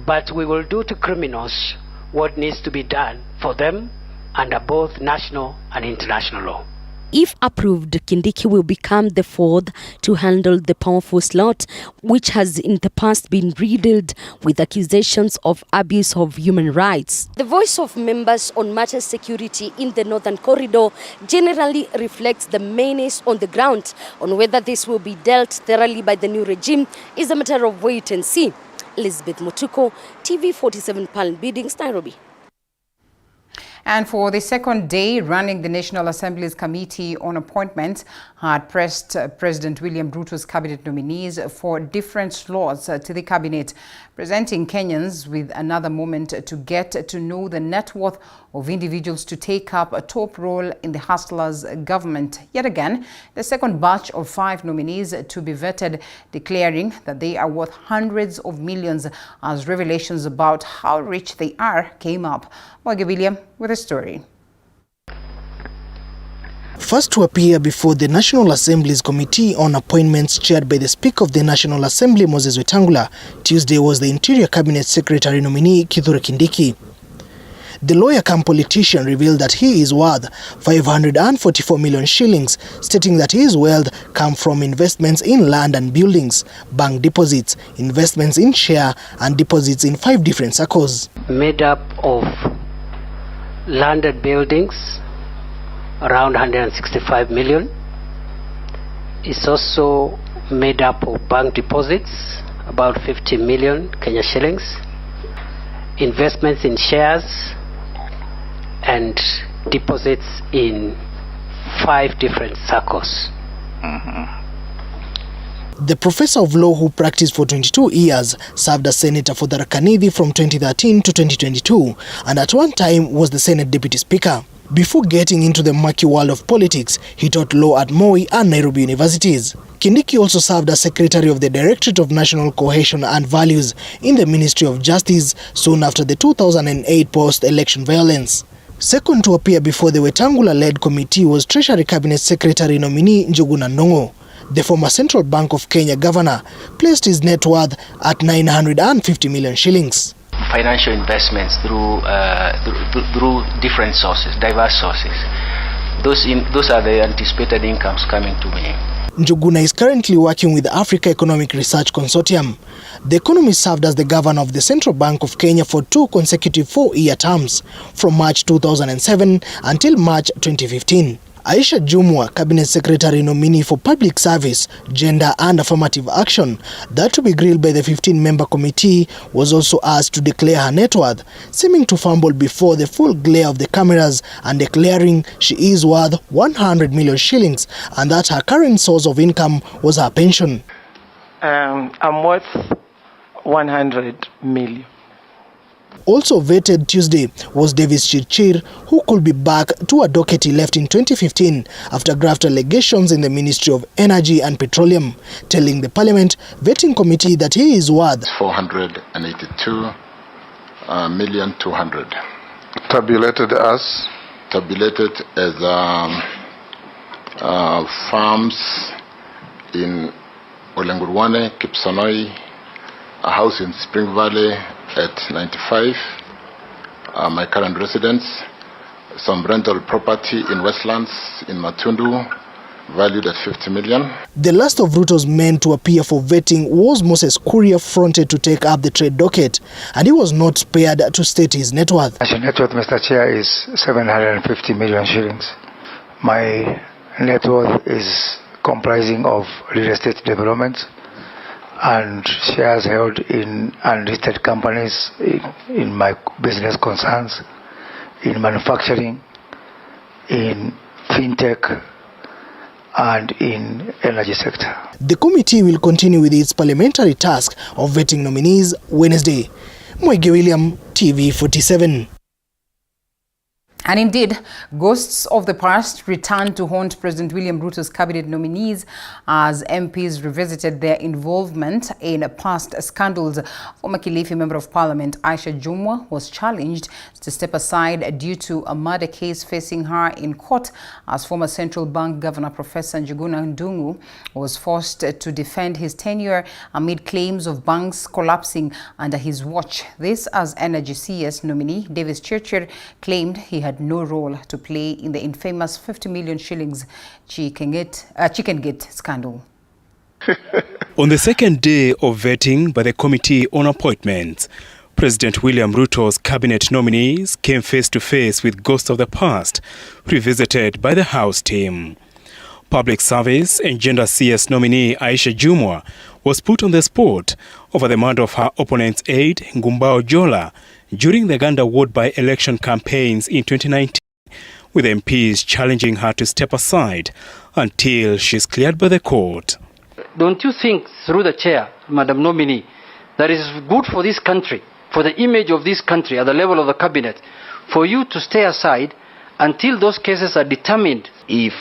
But we will do to criminals what needs to be done for them under both national and international law. If approved, Kindiki will become the fourth to handle the powerful slot, which has in the past been riddled with accusations of abuse of human rights. The voice of members on matters security in the Northern Corridor generally reflects the menace on the ground. On whether this will be dealt thoroughly by the new regime is a matter of wait and see. Elizabeth Mutuko, TV 47 Palm Biddings, Nairobi. And for the second day running, the National Assembly's Committee on Appointments had pressed President William Ruto's cabinet nominees for different slots to the cabinet, presenting Kenyans with another moment to get to know the net worth of individuals to take up a top role in the hustlers' government. Yet again, the second batch of 5 nominees to be vetted, declaring that they are worth hundreds of millions as revelations about how rich they are came up. Morgan William with a story. First to appear before the National Assembly's Committee on Appointments chaired by the Speaker of the National Assembly, Moses Wetangula, Tuesday was the Interior Cabinet Secretary nominee Kithure Kindiki. The lawyer-cum-politician revealed that he is worth 544 million shillings, stating that his wealth comes from investments in land and buildings, bank deposits, investments in share, and deposits in 5 different circles. Made up of landed buildings, around 165 million. It's also made up of bank deposits, about 50 million Kenya shillings, investments in shares, and deposits in 5 different circles. The professor of law, who practiced for 22 years, served as senator for Tharaka Nithi from 2013 to 2022, and at one time was the Senate Deputy Speaker. Before getting into the murky world of politics, he taught law at Moi and Nairobi universities. Kindiki also served as Secretary of the Directorate of National Cohesion and Values in the Ministry of Justice soon after the 2008 post-election violence. Second to appear before the Wetangula-led committee was Treasury Cabinet Secretary nominee Njuguna Ndung'u. The former Central Bank of Kenya governor placed his net worth at 950 million shillings. Financial investments through different sources, diverse sources. Those are the anticipated incomes coming to me. Njuguna is currently working with the Africa Economic Research Consortium. The economist served as the governor of the Central Bank of Kenya for 2 consecutive 4-year terms, from March 2007 until March 2015. Aisha Jumwa, Cabinet Secretary nominee for Public Service, Gender and Affirmative Action, that to be grilled by the 15-member committee, was also asked to declare her net worth, seeming to fumble before the full glare of the cameras and declaring she is worth 100 million shillings and that her current source of income was her pension. I'm worth 100 million. Also vetted Tuesday was Davis Chirchir, who could be back to a docket he left in 2015 after graft allegations in the Ministry of Energy and Petroleum, telling the Parliament vetting committee that he is worth 482,200,000. Tabulated as? Tabulated as farms in Olengurwane, Kipsonoi, a house in Spring Valley at 95, my current residence, some rental property in Westlands, in Matundu, valued at 50 million. The last of Ruto's men to appear for vetting was Moses Kuria, fronted to take up the trade docket, and he was not spared to state his net worth. My net worth, Mr. Chair, is 750 million shillings. My net worth is comprising of real estate development and shares held in unlisted companies in my business concerns, in manufacturing, in fintech, and in energy sector. The committee will continue with its parliamentary task of vetting nominees Wednesday. Mwege William, TV 47. And indeed, ghosts of the past returned to haunt President William Ruto's cabinet nominees as MPs revisited their involvement in past scandals. Former Kilifi Member of Parliament Aisha Jumwa was challenged to step aside due to a murder case facing her in court, as former Central Bank Governor Professor Njuguna Ndung'u was forced to defend his tenure amid claims of banks collapsing under his watch. This as Energy CS nominee Davis Chirchir claimed he had no role to play in the infamous 50 million shillings chicken gate scandal. On the second day of vetting by the Committee on Appointments, President William Ruto's cabinet nominees came face to face with ghosts of the past, revisited by the House team. Public Service and Gender CS nominee Aisha Jumwa was put on the spot over the murder of her opponent's aide, Ngumbao Jola, during the Uganda ward by-election campaigns in 2019, with MPs challenging her to step aside until she's cleared by the court. Don't you think, through the chair, Madam Nominee, that it is good for this country, for the image of this country at the level of the cabinet, for you to stay aside until those cases are determined? If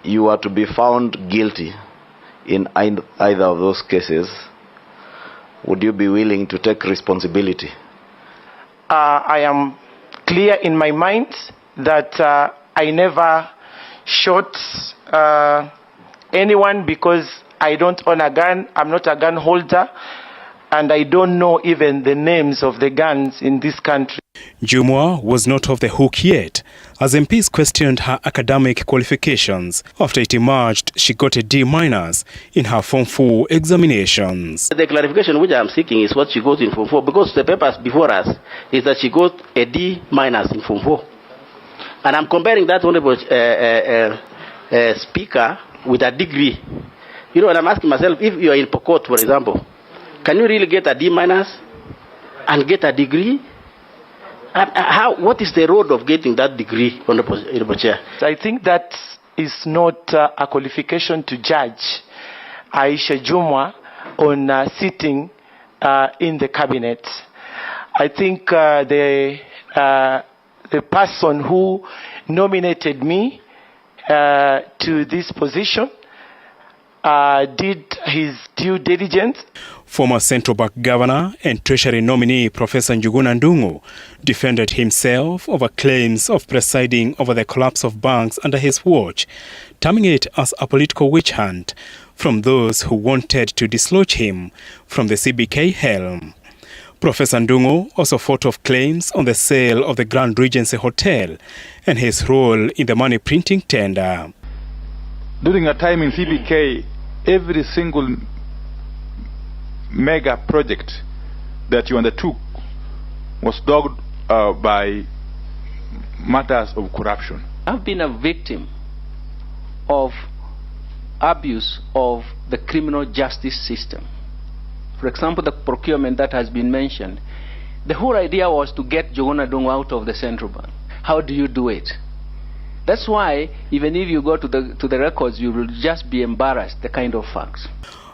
you are to be found guilty in either of those cases, would you be willing to take responsibility? I am clear in my mind that I never shot anyone because I don't own a gun. I'm not a gun holder, and I don't know even the names of the guns in this country. Jumwa was not off the hook yet, as MPs questioned her academic qualifications. After it emerged, she got a D- in her Form 4 examinations. The clarification which I am seeking is what she got in Form 4, because the papers before us is that she got a D- in Form 4. And I'm comparing that honorable speaker with a degree. You know, and I'm asking myself, if you are in Pokot, for example, can you really get a D- and get a degree? What is the road of getting that degree, Honorable Chair? I think that is not a qualification to judge Aisha Jumwa on sitting in the cabinet. I think the person who nominated me to this position did his due diligence. Former Central Bank Governor and Treasury nominee Professor Njuguna Ndung'u defended himself over claims of presiding over the collapse of banks under his watch, terming it as a political witch hunt from those who wanted to dislodge him from the CBK helm. Professor Ndung'u also fought off claims on the sale of the Grand Regency Hotel and his role in the money printing tender. During a time in CBK, every single mega project that you undertook was dogged by matters of corruption. I've been a victim of abuse of the criminal justice system. For example, the procurement that has been mentioned. The whole idea was to get Njuguna Ndung'u out of the central bank. How do you do it? That's why even if you go to the records, you will just be embarrassed, the kind of facts.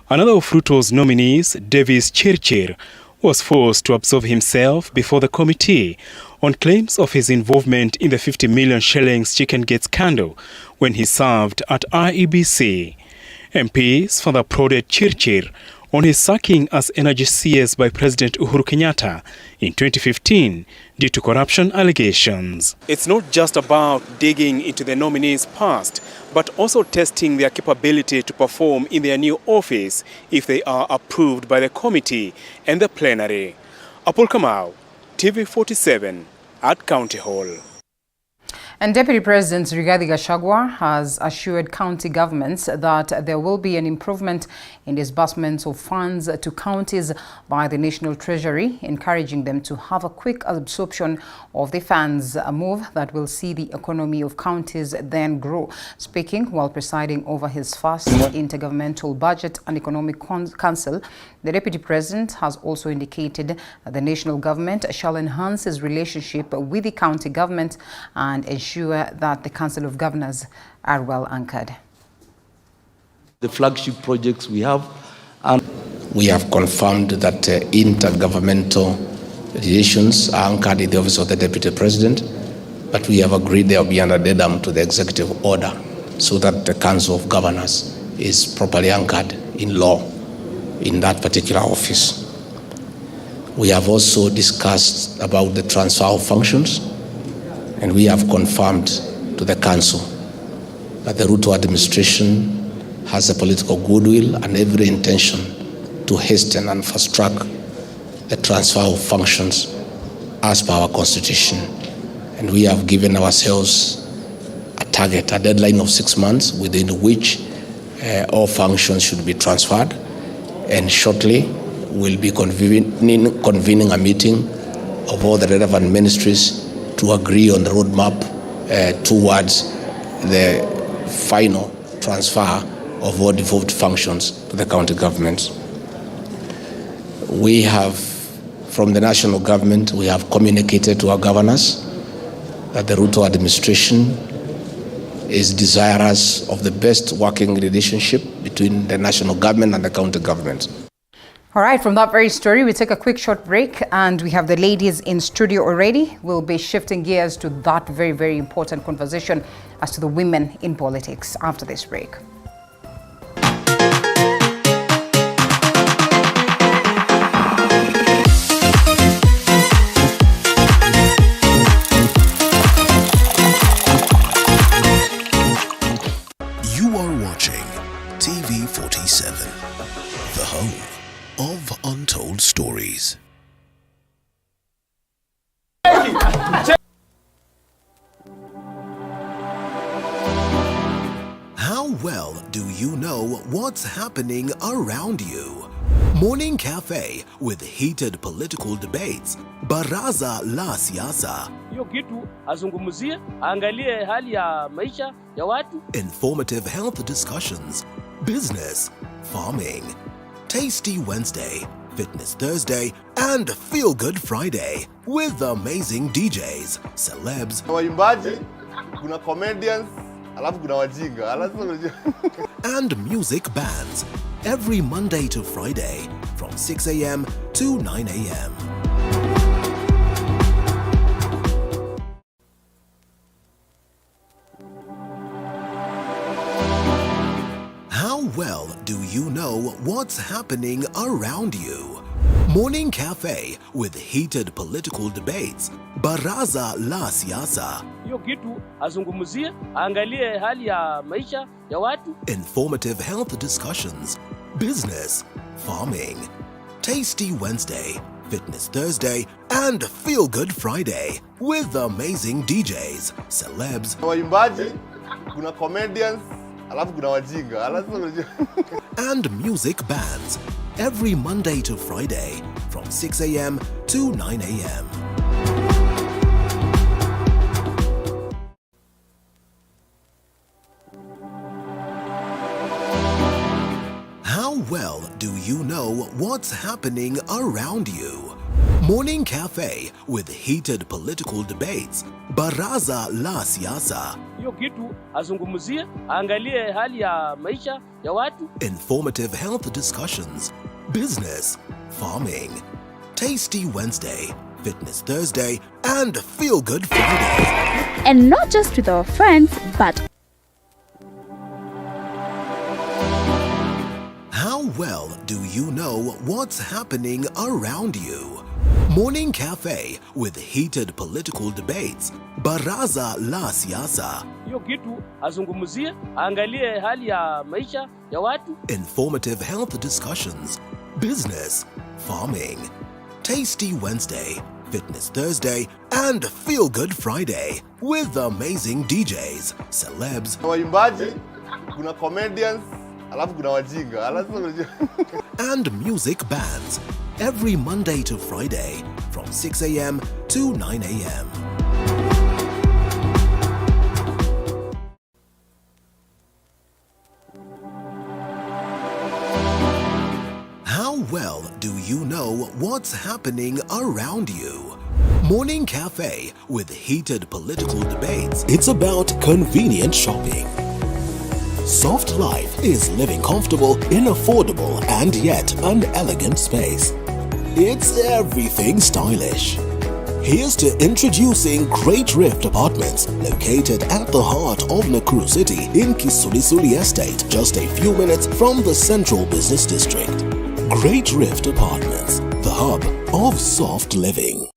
Another of Ruto's nominees, Davis Chirchir, was forced to absolve himself before the committee on claims of his involvement in the 50 million shillings chicken gate scandal when he served at IEBC. MPs further prodded Chirchir on his sacking as energy CS by President Uhuru Kenyatta in 2015 due to corruption allegations. It's not just about digging into the nominees' past, but also testing their capability to perform in their new office if they are approved by the committee and the plenary. Apol Kamau, TV47 at County Hall. And Deputy President Rigathi Gachagua has assured county governments that there will be an improvement in disbursements of funds to counties by the National Treasury, encouraging them to have a quick absorption of the funds, a move that will see the economy of counties then grow. Speaking while presiding over his first Intergovernmental Budget and Economic Council, the Deputy President has also indicated that the national government shall enhance its relationship with the county government and ensure that the Council of Governors are well anchored. The flagship projects we have, and we have confirmed that intergovernmental relations are anchored in the office of the Deputy President, but we have agreed there will be an addendum to the executive order so that the Council of Governors is properly anchored in law in that particular office. We have also discussed about the transfer of functions, and we have confirmed to the Council that the Ruto administration has a political goodwill and every intention to hasten and fast track the transfer of functions as per our Constitution. And we have given ourselves a target, a deadline of 6 months within which all functions should be transferred. And shortly we'll be convening a meeting of all the relevant ministries to agree on the roadmap towards the final transfer of all devolved functions to the county governments. We have from the national government, we have communicated to our governors that the Ruto administration is desirous of the best working relationship between the national government and the county government. All right, from that very story, we take a quick short break and we have the ladies in studio already. We'll be shifting gears to that very, very important conversation as to the women in politics after this break. You are watching TV 47, the home of untold stories. How well do you know what's happening around you? Morning Cafe with heated political debates. Baraza la Siasa. Hiyo kitu azungumzie, angalie hali ya maisha ya watu. Informative health discussions. Business, farming. Tasty Wednesday, Fitness Thursday, and Feel Good Friday with amazing DJs, celebs, waimbaji, kuna comedians, alafu kuna wajinga, and music bands every Monday to Friday from 6 a.m. to 9 a.m. How well do you know what's happening around you? Morning Cafe with heated political debates. Baraza la Siasa. Hiyo kitu azungumzie, angalie hali ya maisha ya watu. Informative health discussions. Business, farming. Tasty Wednesday, Fitness Thursday, and Feel Good Friday with amazing DJs, celebs, waimbaji, kuna comedians, alafu kuna wajinga, and music bands every Monday to Friday from 6 a.m. to 9 a.m. How well do you know what's happening around you? Morning Cafe with heated political debates. Baraza la Siasa. Hiyo kitu azungumzie, angalie hali ya maisha ya watu. Informative health discussions. Business, farming. Tasty Wednesday, Fitness Thursday, and Feel Good Friday. And not just with our friends, but how well do you know what's happening around you? Morning Cafe with heated political debates. Baraza la Siasa. Hiyo kitu azungumzie, angalie hali ya maisha ya watu. Informative health discussions. Business, farming. Tasty Wednesday, Fitness Thursday, and Feel Good Friday with amazing DJs, celebs, waimbaji, kuna comedians, alafu kuna wajinga, and music bands every Monday to Friday from 6 a.m. to 9 a.m. How well do you know what's happening around you? Morning Cafe with heated political debates. It's about convenient shopping. Soft Life is living comfortable in affordable and yet an elegant space. It's everything stylish. Here's to introducing Great Rift Apartments, located at the heart of Nakuru City in Kisulisuli Estate, just a few minutes from the Central Business District. Great Rift Apartments, the hub of soft living.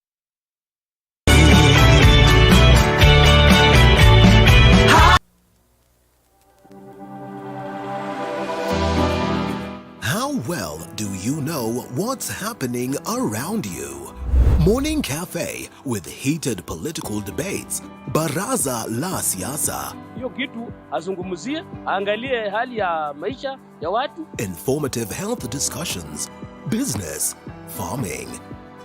How well do you know what's happening around you? Morning Cafe with heated political debates. Baraza la Siasa. Hiyo kitu azungumzie, angalie hali ya maisha ya watu. Informative health discussions. Business, farming.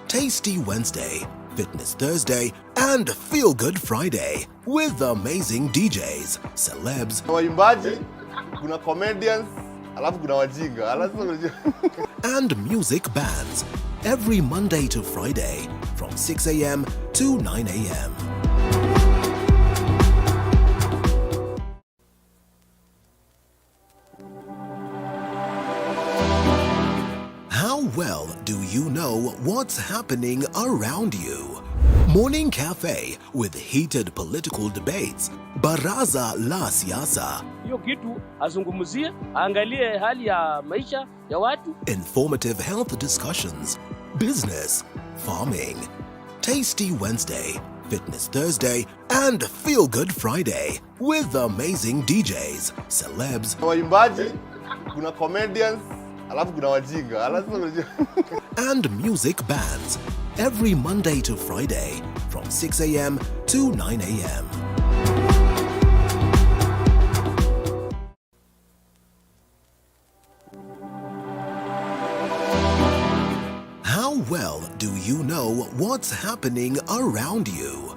Tasty Wednesday, Fitness Thursday, and Feel Good Friday with amazing DJs, celebs, waimbaji, kuna comedians, alafu kuna wajinga, and music bands every Monday to Friday from 6 a.m. to 9 a.m. How well do you know what's happening around you? Morning Cafe with heated political debates, Baraza la Siasa, Hiyo kitu azungumzie, angalie hali ya maisha ya watu. Informative health discussions, business, farming, Tasty Wednesday, Fitness Thursday, and Feel Good Friday with amazing DJs, celebs, waimbaji, kuna comedians, alafu kuna wajinga, and music bands every Monday to Friday from 6 a.m. to 9 a.m. How well do you know what's happening around you?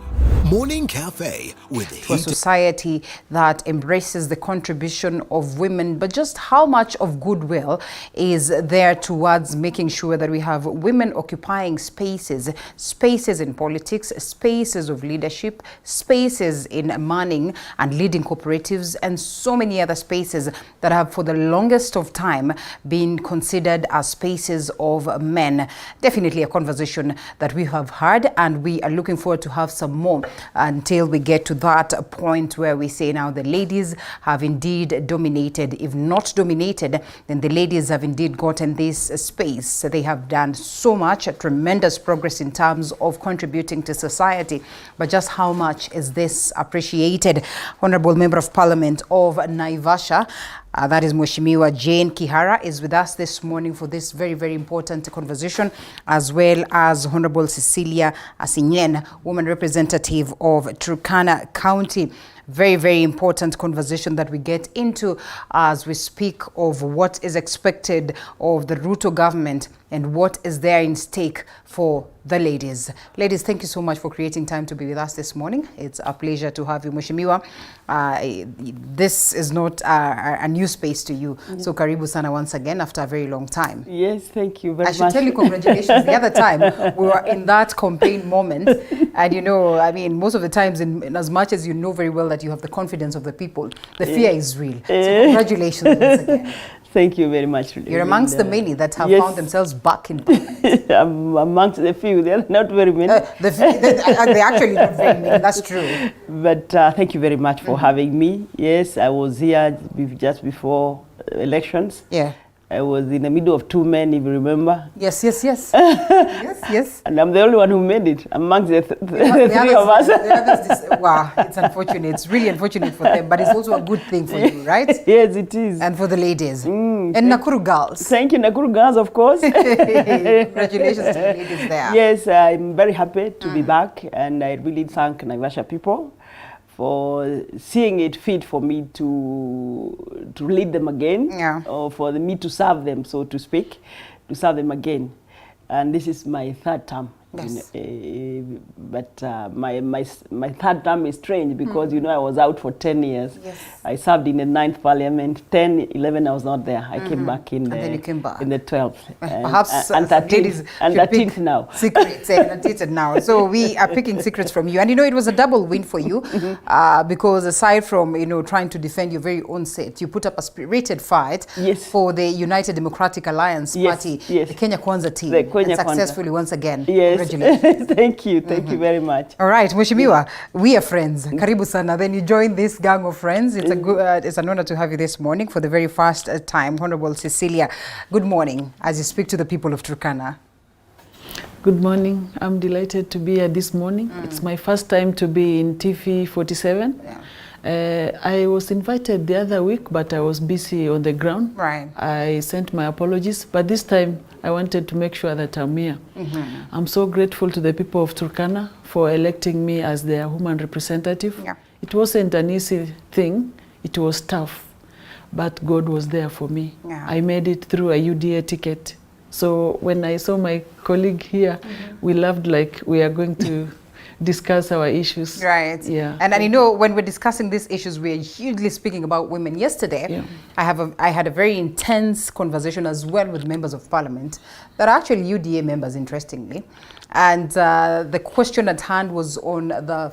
Morning Cafe with to a society that embraces the contribution of women, but just how much of goodwill is there towards making sure that we have women occupying spaces in politics, spaces of leadership, spaces in manning and leading cooperatives, and so many other spaces that have for the longest of time been considered as spaces of men. Definitely a conversation that we have had, and we are looking forward to have some more until we get to that point where we say now the ladies have indeed dominated. If not dominated, then the ladies have indeed gotten this space. They have done so much, tremendous progress in terms of contributing to society. But just how much is this appreciated? Honorable Member of Parliament of Naivasha, that is Mheshimiwa Jane Kihara, is with us this morning for this very, very important conversation, as well as Honorable Cecilia SIGNET, woman representative of Turkana County. Very, very important conversation that we get into as we speak of what is expected of the Ruto government and what is there in stake for the ladies. Ladies, thank you so much for creating time to be with us this morning. It's a pleasure to have you, Mheshimiwa. This is not a new space to you. So karibu sana once again after a very long time. Yes, thank you very much. I should tell you congratulations. The other time we were in that campaign moment, and you know, I mean, most of the times in as much as you know very well that you have the confidence of the people, the fear is real. So congratulations once again. Thank you very much. You're amongst the many that have found themselves back in Parliament. I'm amongst the few. They're not very many. They're actually not very many. That's true. But thank you very much for having me. Yes, I was here just before elections. Yeah. I was in the middle of two men, if you remember. Yes. yes. And I'm the only one who made it amongst the three of us. Wow, it's unfortunate. It's really unfortunate for them, but it's also a good thing for you, right? Yes, it is. And for the ladies. And Nakuru girls. Thank you, Nakuru girls, of course. Congratulations to the ladies there. Yes, I'm very happy to be back, and I really thank Naivasha people for seeing it fit for me to lead them again, or for me to serve them, so to speak, to serve them again. And this is my third term. Yes. But my third term is strange because, you know, I was out for 10 years. Yes. I served in the 9th Parliament. 10, 11, I was not there. I came back in then you came back. In the 12th. Perhaps and 13th now. Secrets and now. So we are picking secrets from you. And, you know, it was a double win for you because aside from, you know, trying to defend your very own seat, you put up a spirited fight for the United Democratic Alliance Party, the Kenya Kwanza team, and successfully once again. Yes. Congratulations. Thank you very much. All right, Mheshimiwa, we are friends. Karibu sana. Then you join this gang of friends. It's a good, it's an honor to have you this morning for the very first time. Honorable Cecilia, good morning as you speak to the people of Turkana. Good morning. I'm delighted to be here this morning. It's my first time to be in TV 47. I was invited the other week, but I was busy on the ground. Right. I sent my apologies, but this time I wanted to make sure that I'm here. I'm so grateful to the people of Turkana for electing me as their woman representative. It wasn't an easy thing. It was tough, but God was there for me. I made it through a UDA ticket. So when I saw my colleague here, we laughed like we are going to discuss our issues. Right. Yeah. And you know, when we're discussing these issues, we're hugely speaking about women. Yesterday, I had a very intense conversation as well with members of parliament that are actually UDA members, interestingly. And the question at hand was on the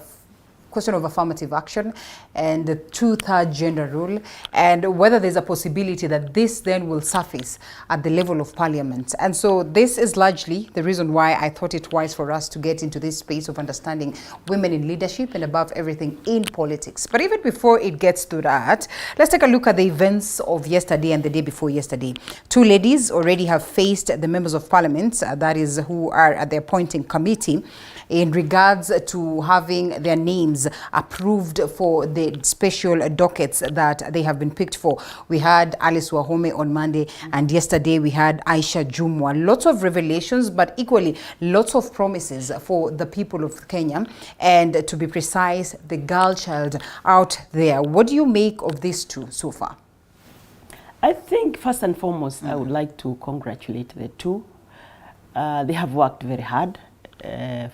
question of affirmative action and the 2/3 gender rule, and whether there's a possibility that this then will surface at the level of parliament. And so this is largely the reason why I thought it wise for us to get into this space of understanding women in leadership and above everything in politics. But even before it gets to that, let's take a look at the events of yesterday and the day before yesterday. Two ladies already have faced the members of parliament, that is who are at the appointing committee, in regards to having their names approved for the special dockets that they have been picked for. We had Alice Wahome on Monday, and yesterday we had Aisha Jumwa. Lots of revelations, but equally lots of promises for the people of Kenya, and to be precise, the girl child out there. What do you make of these two so far? I think first and foremost, I would like to congratulate the two. They have worked very hard.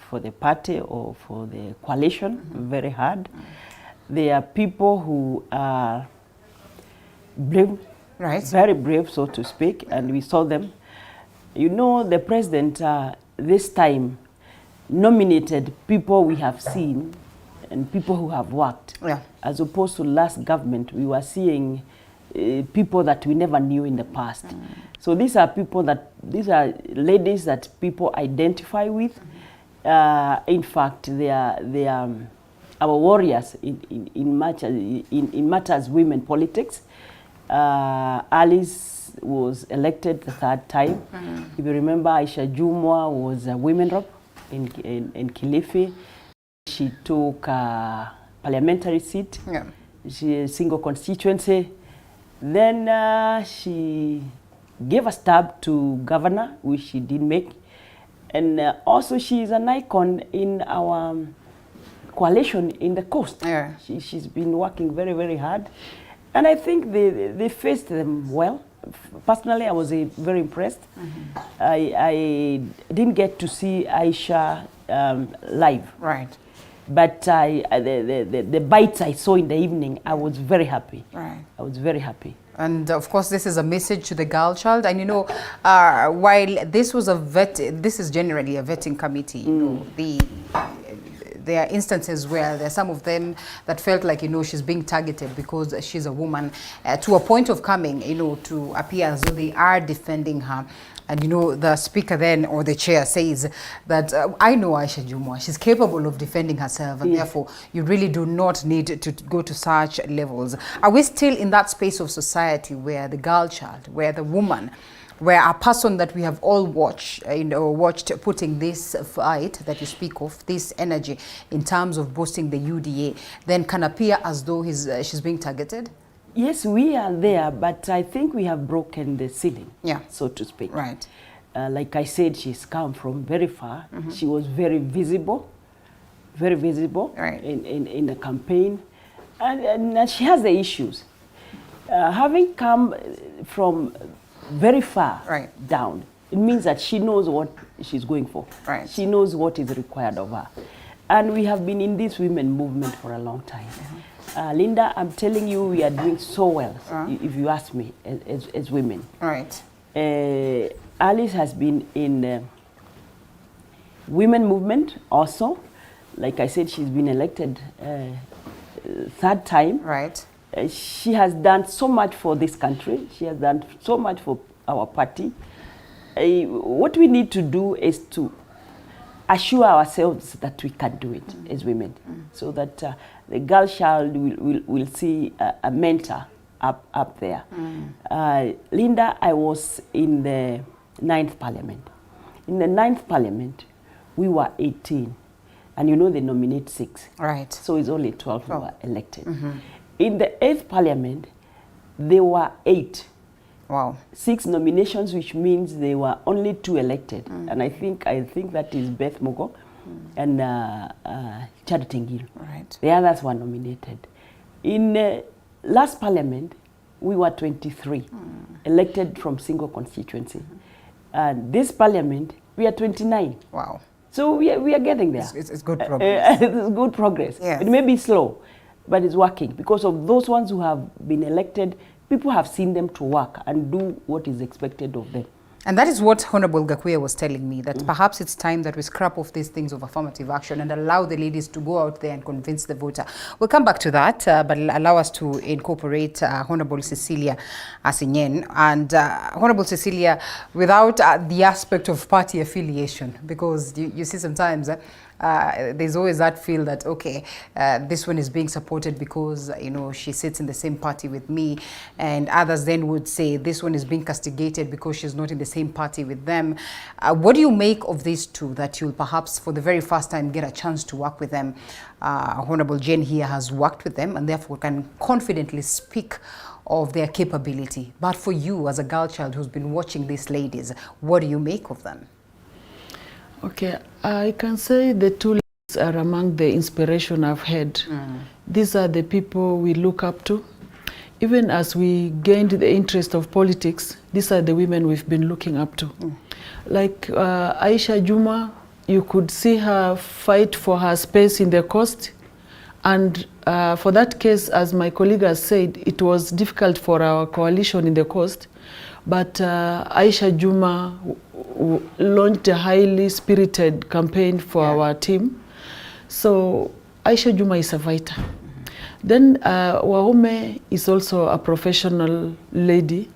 For the party or for the coalition, very hard. They are people who are brave, very brave, so to speak, and we saw them. You know, the president this time nominated people we have seen and people who have worked. As opposed to last government, we were seeing people that we never knew in the past. So these are people these are ladies that people identify with. In fact, they are our warriors in matters women politics. Alice was elected the 3rd time. If you remember, Aisha Jumwa was a women rep in Kilifi. She took a parliamentary seat. She a single constituency. Then she gave a stab to governor, which she didn't make. And also she is an icon in our coalition in the coast. She's been working very, very hard. And I think they faced them well. Personally, I was very impressed. I didn't get to see Aisha live. But the bites I saw in the evening, I was very happy. I was very happy. And of course, this is a message to the girl child. And you know, while this was this is generally a vetting committee. You know, there are instances where there are some of them that felt like, you know, she's being targeted because she's a woman, to a point of coming, you know, to appear as though they are defending her. And you know, the speaker then, or the chair, says that I know Aisha Jumwa, she's capable of defending herself, and therefore you really do not need to go to such levels. Are we still in that space of society where the girl child, where the woman, where a person that we have all watched putting this fight that you speak of, this energy in terms of boosting the UDA, then can appear as though she's being targeted? Yes, we are there, but I think we have broken the ceiling, so to speak. Like I said, she's come from very far. She was very visible in the campaign, and she has the issues. Having come from very far down, it means that she knows what she's going for. She knows what is required of her. And we have been in this women movement for a long time. Linda, I'm telling you, we are doing so well, if you ask me, as women. Alice has been in the women movement also. Like I said, she's been elected 3rd time. She has done so much for this country. She has done so much for our party. What we need to do is to assure ourselves that we can do it as women, so that the girl child will see a mentor up there. Linda, I was in the 9th parliament. In the 9th parliament, we were 18, and you know they nominate 6. So it's only 12 who were elected. In the 8th parliament, there were 8. 6 nominations, which means there were only 2 elected. And I think that is Beth Mogo and Charity Ngil. The others were nominated. In last parliament, we were 23 elected from single constituency. And this parliament, we are 29. So we are getting there. It's good progress. It's good progress. Yes. It may be slow, but it's working because of those ones who have been elected. People have seen them to work and do what is expected of them. And that is what Honorable Gakuya was telling me, that perhaps it's time that we scrap off these things of affirmative action and allow the ladies to go out there and convince the voter. We'll come back to that, but allow us to incorporate Honorable Cecilia Asinyen. And Honorable Cecilia, without the aspect of party affiliation, because you see sometimes there's always that feel that, okay, this one is being supported because, you know, she sits in the same party with me, and others then would say this one is being castigated because she's not in the same party with them. What do you make of these two, that you'll perhaps for the very first time get a chance to work with them? Honorable Jane here has worked with them and therefore can confidently speak of their capability. But for you as a girl child who's been watching these ladies, what do you make of them? Okay, I can say the two ladies are among the inspiration I've had. These are the people we look up to. Even as we gained the interest of politics, these are the women we've been looking up to. Like Aisha Juma, you could see her fight for her space in the coast. And for that case, as my colleague has said, it was difficult for our coalition in the coast. But Aisha Juma launched a highly spirited campaign for our team. So Aisha Juma is a fighter. Then Waume is also a professional lady,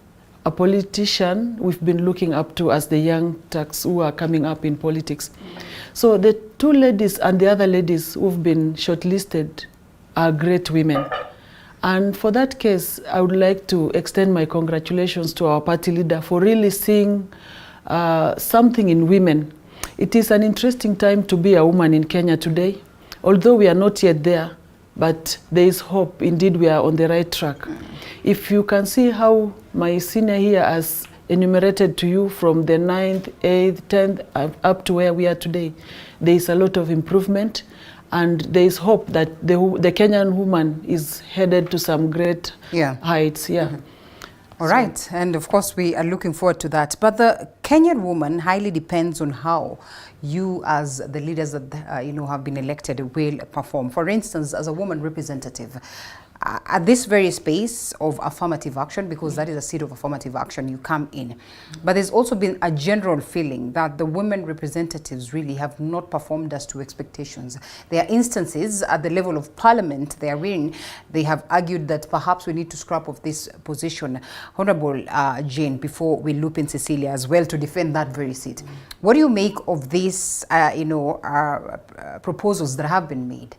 a politician we've been looking up to as the young turks who are coming up in politics. So the two ladies and the other ladies who've been shortlisted are great women. And for that case, I would like to extend my congratulations to our party leader for really seeing something in women. It is an interesting time to be a woman in Kenya today. Although we are not yet there, but there is hope. Indeed, we are on the right track. If you can see how my senior here has enumerated to you from the 9th, 8th, 10th, up to where we are today, there is a lot of improvement. And there is hope that the Kenyan woman is headed to some great heights. All right, and of course we are looking forward to that. But the Kenyan woman highly depends on how you, as the leaders that you know have been elected, will perform. For instance, as a woman representative, at this very space of affirmative action, because that is a seat of affirmative action, you come in. But there's also been a general feeling that the women representatives really have not performed as to expectations. There are instances at the level of parliament therein they have argued that perhaps we need to scrap off this position. Honorable Jane, before we loop in Cecilia as well to defend that very seat, what do you make of these proposals that have been made?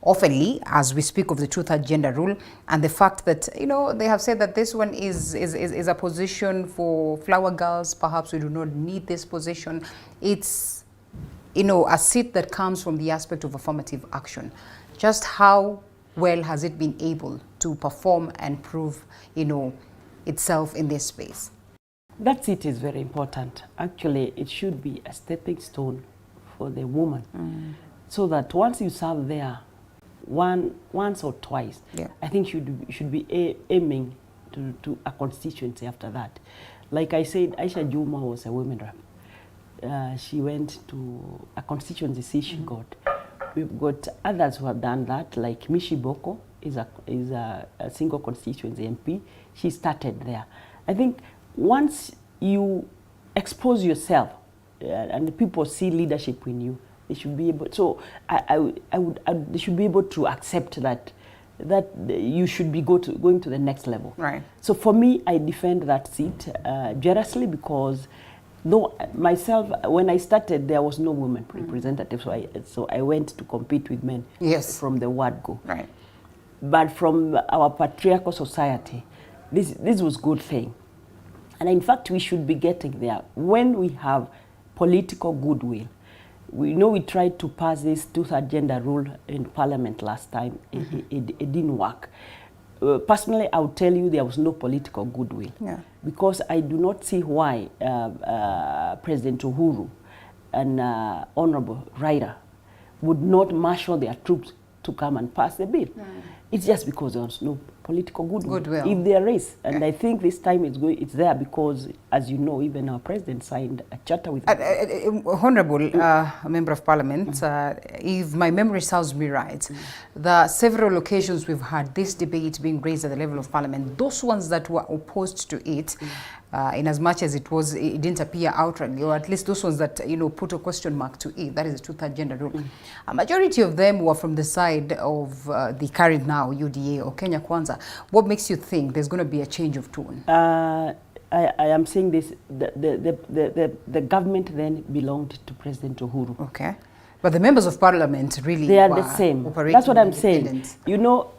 Oftenly, as we speak of the two-third gender rule and the fact that, you know, they have said that this one is a position for flower girls, perhaps we do not need this position. It's, you know, a seat that comes from the aspect of affirmative action. Just how well has it been able to perform and prove, you know, itself in this space? That seat is very important. Actually, it should be a stepping stone for the woman, so that once you serve there, once or twice, I think you should be aiming to a constituency after that. Like I said, Aisha Juma was a women rep. She went to a constituency she got. We've got others who have done that, like Mishi Boko is a single constituency MP. She started there. I think once you expose yourself and the people see leadership in you, they should be able. So they should be able to accept that you should be going to the next level. Right. So for me, I defend that seat jealously, because though myself, when I started, there was no women representative, so I went to compete with men. Yes. From the word go. Right. But from our patriarchal society, this was good thing, and in fact we should be getting there when we have political goodwill. We know we tried to pass this two-third gender rule in Parliament last time. It didn't work. Personally, I would tell you there was no political goodwill. Because I do not see why President Uhuru and Honorable Raila would not marshal their troops to come and pass the bill. It's just because there was no political goodwill. Goodwill. If there is, and I think this time it's there because, as you know, even our president signed a charter with Honorable Member of Parliament, if my memory serves me right, the several occasions we've had this debate being raised at the level of Parliament, those ones that were opposed to it, in as much as it didn't appear outrightly, or at least those ones that put a question mark to it, that is the two-thirds gender rule. A majority of them were from the side of the current now UDA or Kenya Kwanza. What makes you think there's going to be a change of tone? I am saying this, the government then belonged to President Uhuru. Okay. But the members of Parliament really they are the same. That's what I'm saying. You know,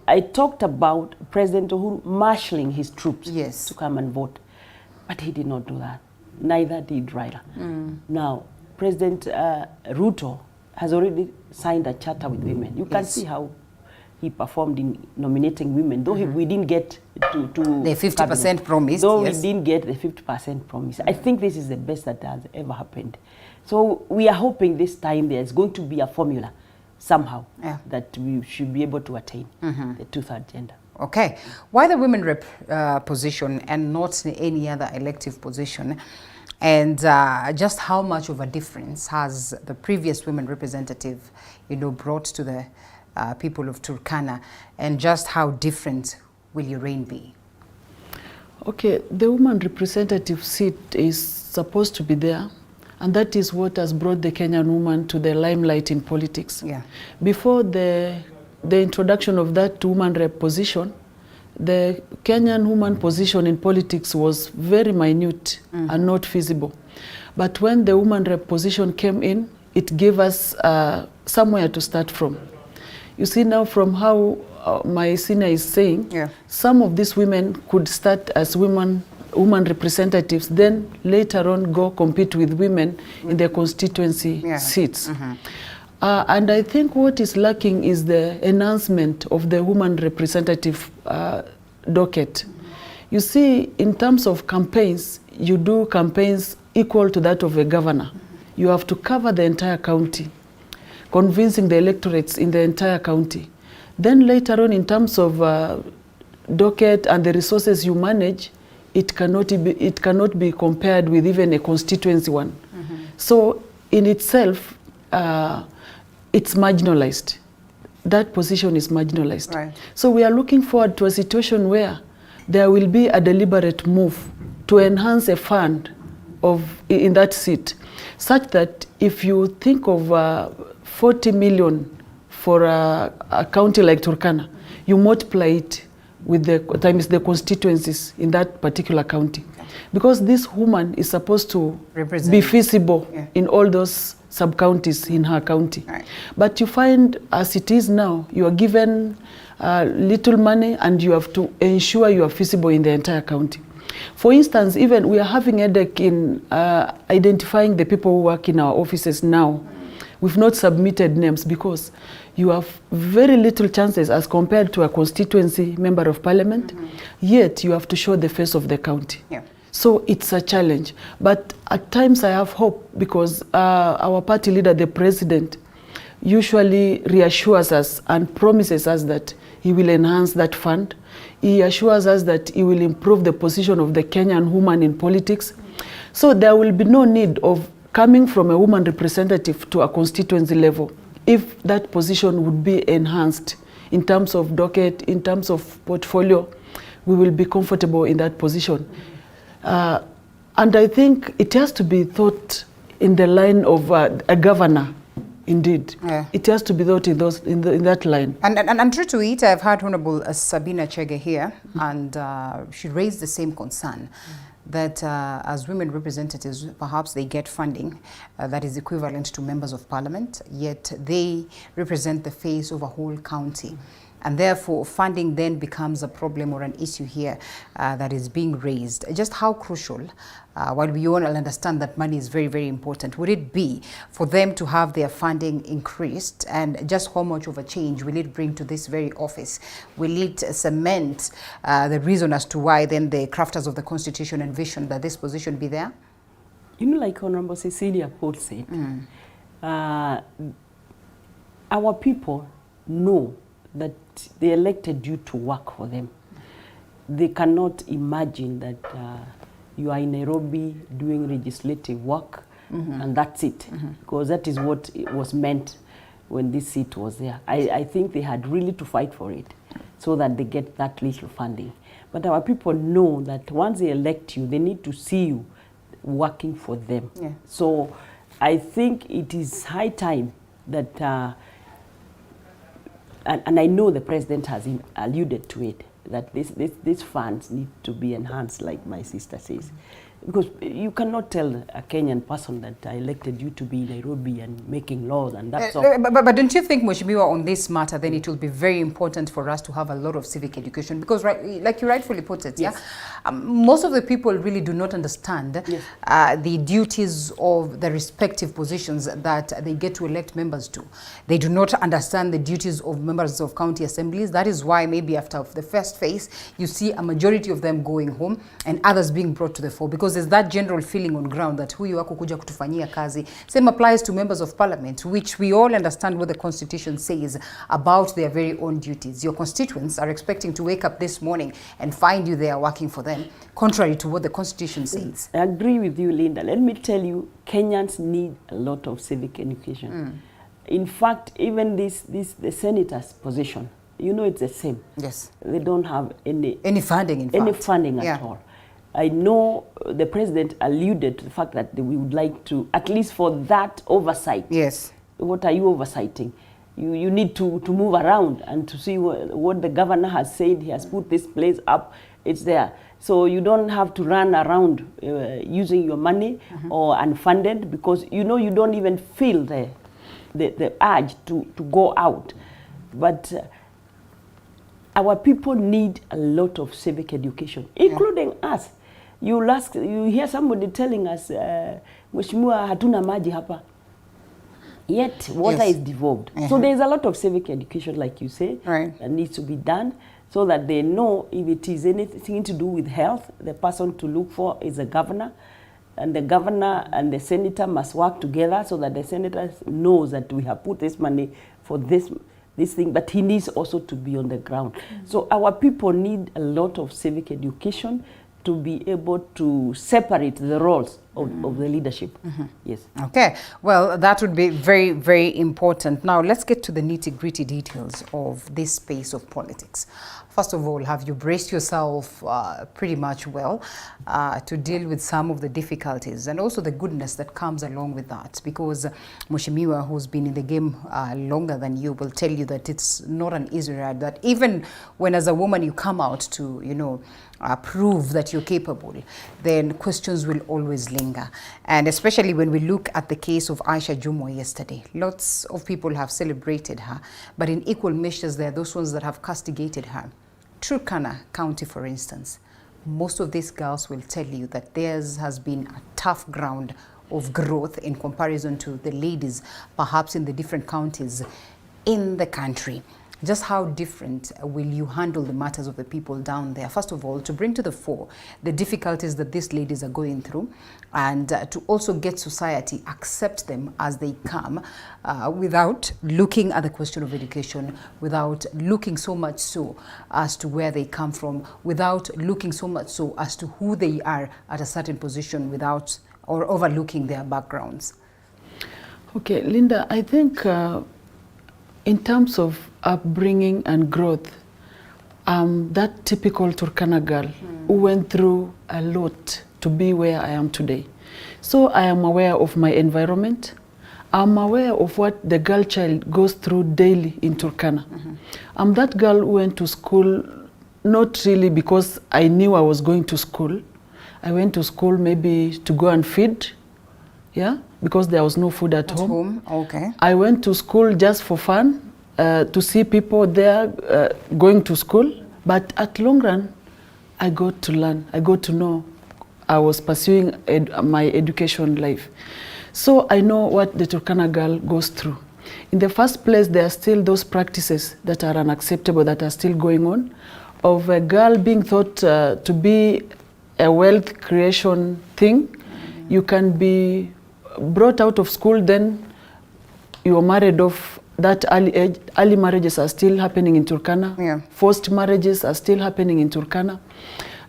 I talked about President Uhuru marshalling his troops to come and vote, but he did not do that. Neither did Raila. Now, President Ruto has already signed a charter with women. You can see how he performed in nominating women, though we didn't get to the 50% promise. Though we didn't get the 50% promise. I think this is the best that has ever happened. So we are hoping this time there's going to be a formula somehow that we should be able to attain the two-thirds gender. Okay. Why the women rep position and not any other elective position? And just how much of a difference has the previous women representative, brought to the people of Turkana, and just how different will your reign be? Okay, the woman representative seat is supposed to be there, and that is what has brought the Kenyan woman to the limelight in politics. Before the introduction of that woman rep position, the Kenyan woman position in politics was very minute and not feasible. But when the woman rep position came in, it gave us somewhere to start from. You see now from how my senior is saying, some of these women could start as women representatives, then later on go compete with women in their constituency seats. And I think what is lacking is the enhancement of the woman representative docket. You see, in terms of campaigns, you do campaigns equal to that of a governor. You have to cover the entire county, convincing the electorates in the entire county. Then later on, in terms of docket and the resources you manage, it cannot be compared with even a constituency one. So in itself, it's marginalized. That position is marginalized. So we are looking forward to a situation where there will be a deliberate move to enhance a fund in that seat, such that if you think of 40 million for a county like Turkana, you multiply it with times the constituencies in that particular county. Because this woman is supposed to be feasible in all those sub-counties in her county. But you find, as it is now, you are given little money and you have to ensure you are feasible in the entire county. For instance, even we are having a headache in identifying the people who work in our offices now. We've not submitted names because you have very little chances as compared to a constituency member of parliament, yet you have to show the face of the county. So it's a challenge. But at times I have hope because our party leader, the president, usually reassures us and promises us that he will enhance that fund. He assures us that he will improve the position of the Kenyan woman in politics. So there will be no need of coming from a woman representative to a constituency level if that position would be enhanced in terms of docket, in terms of portfolio. We will be comfortable in that position. And I think it has to be thought in the line of a governor. Indeed, it has to be thought in that line. And true to it, I've heard Honorable Sabina Chege here, and she raised the same concern that as women representatives, perhaps they get funding that is equivalent to members of parliament, yet they represent the face of a whole county. And therefore, funding then becomes a problem or an issue here that is being raised. Just how crucial, while we all understand that money is very, very important, would it be for them to have their funding increased? And just how much of a change will it bring to this very office? Will it cement the reason as to why then the crafters of the Constitution envisioned that this position be there? You know, like Honorable Cecilia Paul said, our people know that they elected you to work for them. They cannot imagine that you are in Nairobi doing legislative work and that's it, because that is what it was meant when this seat was there. I think they had really to fight for it so that they get that little funding. But our people know that once they elect you, they need to see you working for them. Yeah. So I think it is high time that, and I know the president has alluded to it, that these funds need to be enhanced, like my sister says. Because you cannot tell a Kenyan person that I elected you to be in Nairobi and making laws and that's all. But don't you think, Mheshimiwa, on this matter, then it will be very important for us to have a lot of civic education? Because, like you rightfully put it, yes. Most of the people really do not understand the duties of the respective positions that they get to elect members to. They do not understand the duties of members of county assemblies. That is why maybe after the first phase, you see a majority of them going home and others being brought to the fore. Because there's that general feeling on ground that huyu wako kuja kutufanyia kazi. Same applies to members of parliament, which we all understand what the constitution says about their very own duties. Your constituents are expecting to wake up this morning and find you there working for them, contrary to what the constitution says. I agree with you, Linda. Let me tell you, Kenyans need a lot of civic education. In fact, even the senator's position, you know, it's the same. Yes. They don't have any funding, in fact. Any funding at all. I know the president alluded to the fact that we would like to, at least for that oversight. Yes. What are you oversighting? You need to move around and to see what the governor has said. He has put this place up. It's there. So you don't have to run around using your money or unfunded, because you know you don't even feel the urge to go out. But our people need a lot of civic education, including us. You hear somebody telling us, Mheshimiwa, hatuna maji hapa. Yet water is devolved. So there's a lot of civic education, like you say, that needs to be done, so that they know if it is anything to do with health, the person to look for is a governor, and the governor and the senator must work together so that the senator knows that we have put this money for this thing, but he needs also to be on the ground. So our people need a lot of civic education to be able to separate the roles of the leadership. Yes. Okay. Well, that would be very, very important. Now, let's get to the nitty-gritty details of this space of politics. First of all, have you braced yourself pretty much well to deal with some of the difficulties and also the goodness that comes along with that? Because Mheshimiwa, who's been in the game longer than you, will tell you that it's not an easy ride, that even when as a woman you come out to, you know, prove that you're capable, then questions will always linger. And especially when we look at the case of Aisha Jumwa yesterday, lots of people have celebrated her, but in equal measures there are those ones that have castigated her. Turkana County, for instance, most of these girls will tell you that theirs has been a tough ground of growth in comparison to the ladies, perhaps in the different counties in the country. Just how different will you handle the matters of the people down there? First of all, to bring to the fore the difficulties that these ladies are going through, and to also get society accept them as they come, without looking at the question of education, without looking so much so as to where they come from, without looking so much so as to who they are at a certain position, without or overlooking their backgrounds. Okay, Linda, I think in terms of upbringing and growth, that typical Turkana girl who went through a lot to be where I am today. So I am aware of my environment. I'm aware of what the girl child goes through daily in Turkana. I'm that girl who went to school, not really because I knew I was going to school. I went to school maybe to go and feed, because there was no food at home. Okay. I went to school just for fun, to see people there going to school. But at long run, I got to learn. I got to know. I was pursuing my education life. So I know what the Turkana girl goes through. In the first place, there are still those practices that are unacceptable, that are still going on, of a girl being thought to be a wealth creation thing. You can be brought out of school, then you are married off that early marriages are still happening in Turkana. Yeah. Forced marriages are still happening in Turkana.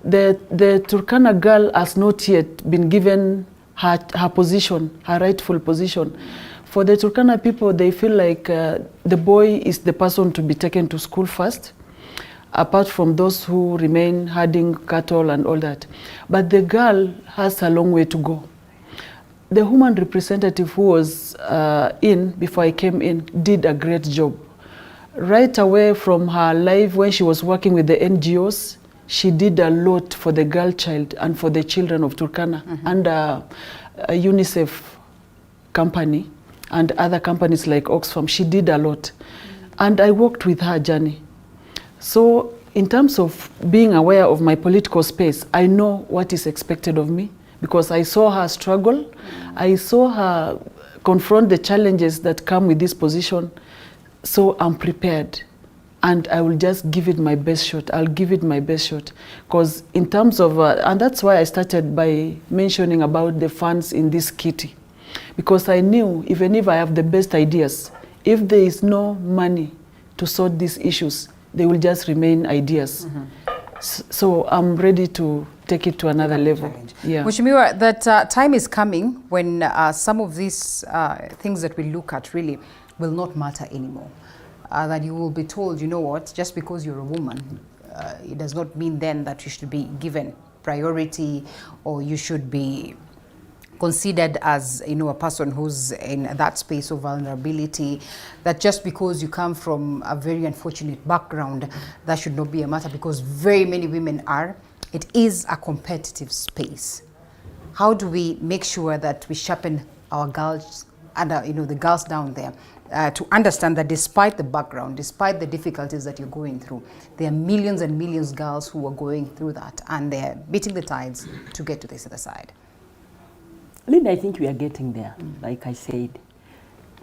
The Turkana girl has not yet been given her position, her rightful position. For the Turkana people, they feel like the boy is the person to be taken to school first, apart from those who remain herding cattle and all that. But the girl has a long way to go. The woman representative who was in before I came in did a great job. Right away from her life when she was working with the NGOs, she did a lot for the girl child and for the children of Turkana under a UNICEF company and other companies like Oxfam. She did a lot. And I worked with her journey. So in terms of being aware of my political space, I know what is expected of me because I saw her struggle. I saw her confront the challenges that come with this position. So I'm prepared. And I will just give it my best shot. I'll give it my best shot. Because in terms of, and that's why I started by mentioning about the funds in this kitty. Because I knew even if I have the best ideas, if there is no money to sort these issues, they will just remain ideas. So I'm ready to take it to another level. Yeah. Mheshimiwa, that time is coming when some of these things that we look at really will not matter anymore. That you will be told, you know what, just because you're a woman, it does not mean then that you should be given priority or you should be considered as, you know, a person who's in that space of vulnerability, that just because you come from a very unfortunate background, that should not be a matter, because very many women are. It is a competitive space. How do we make sure that we sharpen our girls and, you know, the girls down there to understand that despite the background, despite the difficulties that you're going through, there are millions and millions of girls who are going through that and they're beating the tides to get to this other side? Linda, I think we are getting there. Like I said,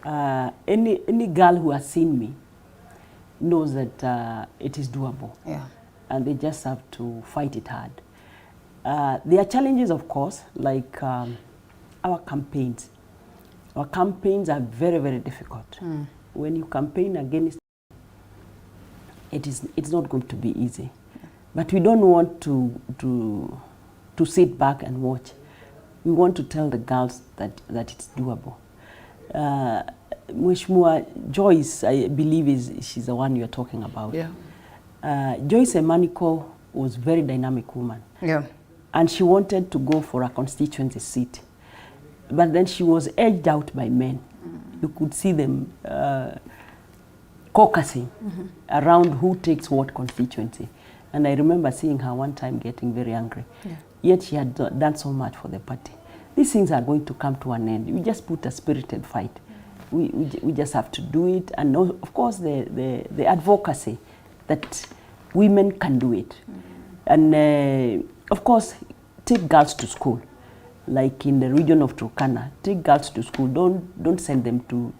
any girl who has seen me knows that it is doable. Yeah. And they just have to fight it hard. There are challenges, of course, like our campaigns. Our campaigns are very, very difficult. When you campaign against, it's not going to be easy. But we don't want to sit back and watch. We want to tell the girls that it's doable. Mheshimiwa Joyce, I believe she's the one you're talking about. Yeah. Joyce Emaniko was a very dynamic woman. Yeah. And she wanted to go for a constituency seat. But then she was edged out by men. You could see them caucusing around who takes what constituency. And I remember seeing her one time getting very angry. Yeah. Yet she had done so much for the party. These things are going to come to an end. We just put a spirited fight. We just have to do it. And of course the advocacy that women can do it. And of course, take girls to school. Like in the region of Turkana, take girls to school. Don't send them to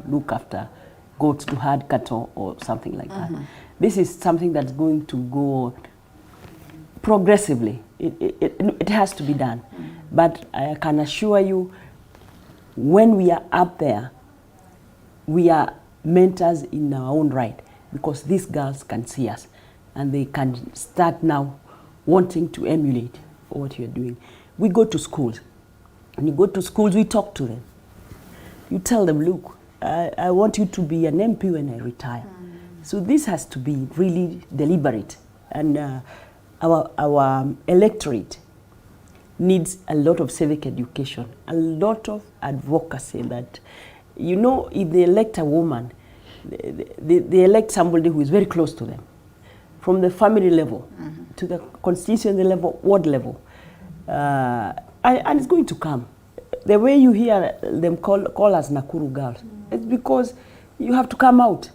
look after goats, to herd cattle or something like that. This is something that's going to go progressively. It has to be done. But I can assure you, when we are up there, we are mentors in our own right, because these girls can see us and they can start now wanting to emulate what you're doing. We go to schools. When you go to schools, we talk to them. You tell them, look, I want you to be an MP when I retire. So this has to be really deliberate. And our electorate needs a lot of civic education, a lot of advocacy that, you know, if they elect a woman, they elect somebody who is very close to them, from the family level to the constituency level, ward level. And it's going to come. The way you hear them call us Nakuru girls, it's because you have to come out.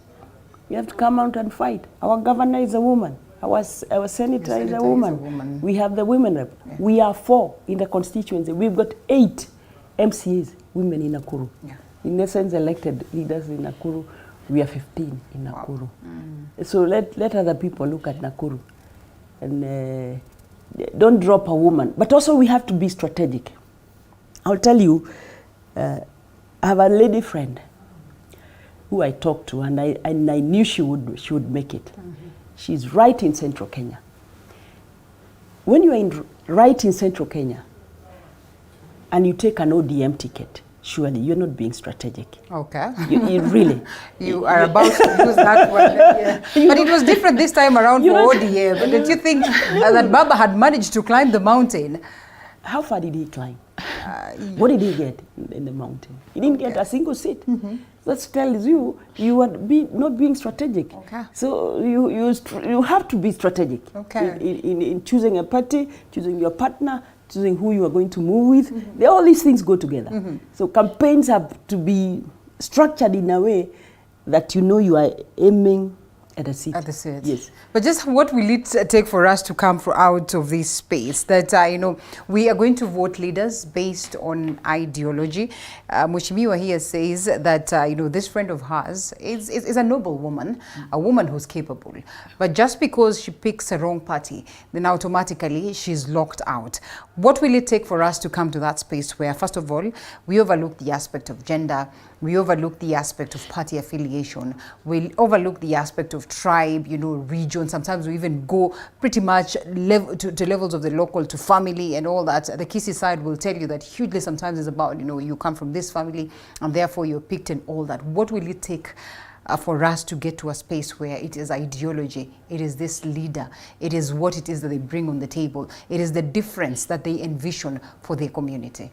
You have to come out and fight. Our governor is a woman. Our senator is a woman. We have the women rep. Yeah. We are 4 in the constituency. We've got 8 MCAs, women in Nakuru. Yeah. In essence, elected leaders in Nakuru, we are 15 in Nakuru. Wow. So let other people look at Nakuru. And don't drop a woman. But also we have to be strategic. I'll tell you, I have a lady friend. who I talked to, and I knew she would make it. She's right in central Kenya. When you are right in central Kenya, and you take an ODM ticket, surely you're not being strategic. Okay. You really. You are about to use that one. Yeah. But it was different this time around for ODM. But did you think that BAMBA had managed to climb the mountain? How far did he climb? What did he get in the mountain? He didn't get a single seat. That tells you are not being strategic. Okay. So you have to be strategic in choosing a party, choosing your partner, choosing who you are going to move with. All these things go together. So campaigns have to be structured in a way that you are aiming at a seat. At the seat. Yes. But just what will it take for us to come out of this space? That, we are going to vote leaders based on ideology. Mheshimiwa here says that, this friend of hers is a noble woman, a woman who's capable. But just because she picks a wrong party, then automatically she's locked out. What will it take for us to come to that space where, first of all, we overlook the aspect of gender, we overlook the aspect of party affiliation, we overlook the aspect of tribe, region. Sometimes we even go pretty much to levels of the local, to family and all that. The Kisii side will tell you that hugely sometimes is about, you come from this family and therefore you're picked and all that. What will it take for us to get to a space where it is ideology, it is this leader, it is what it is that they bring on the table, it is the difference that they envision for their community?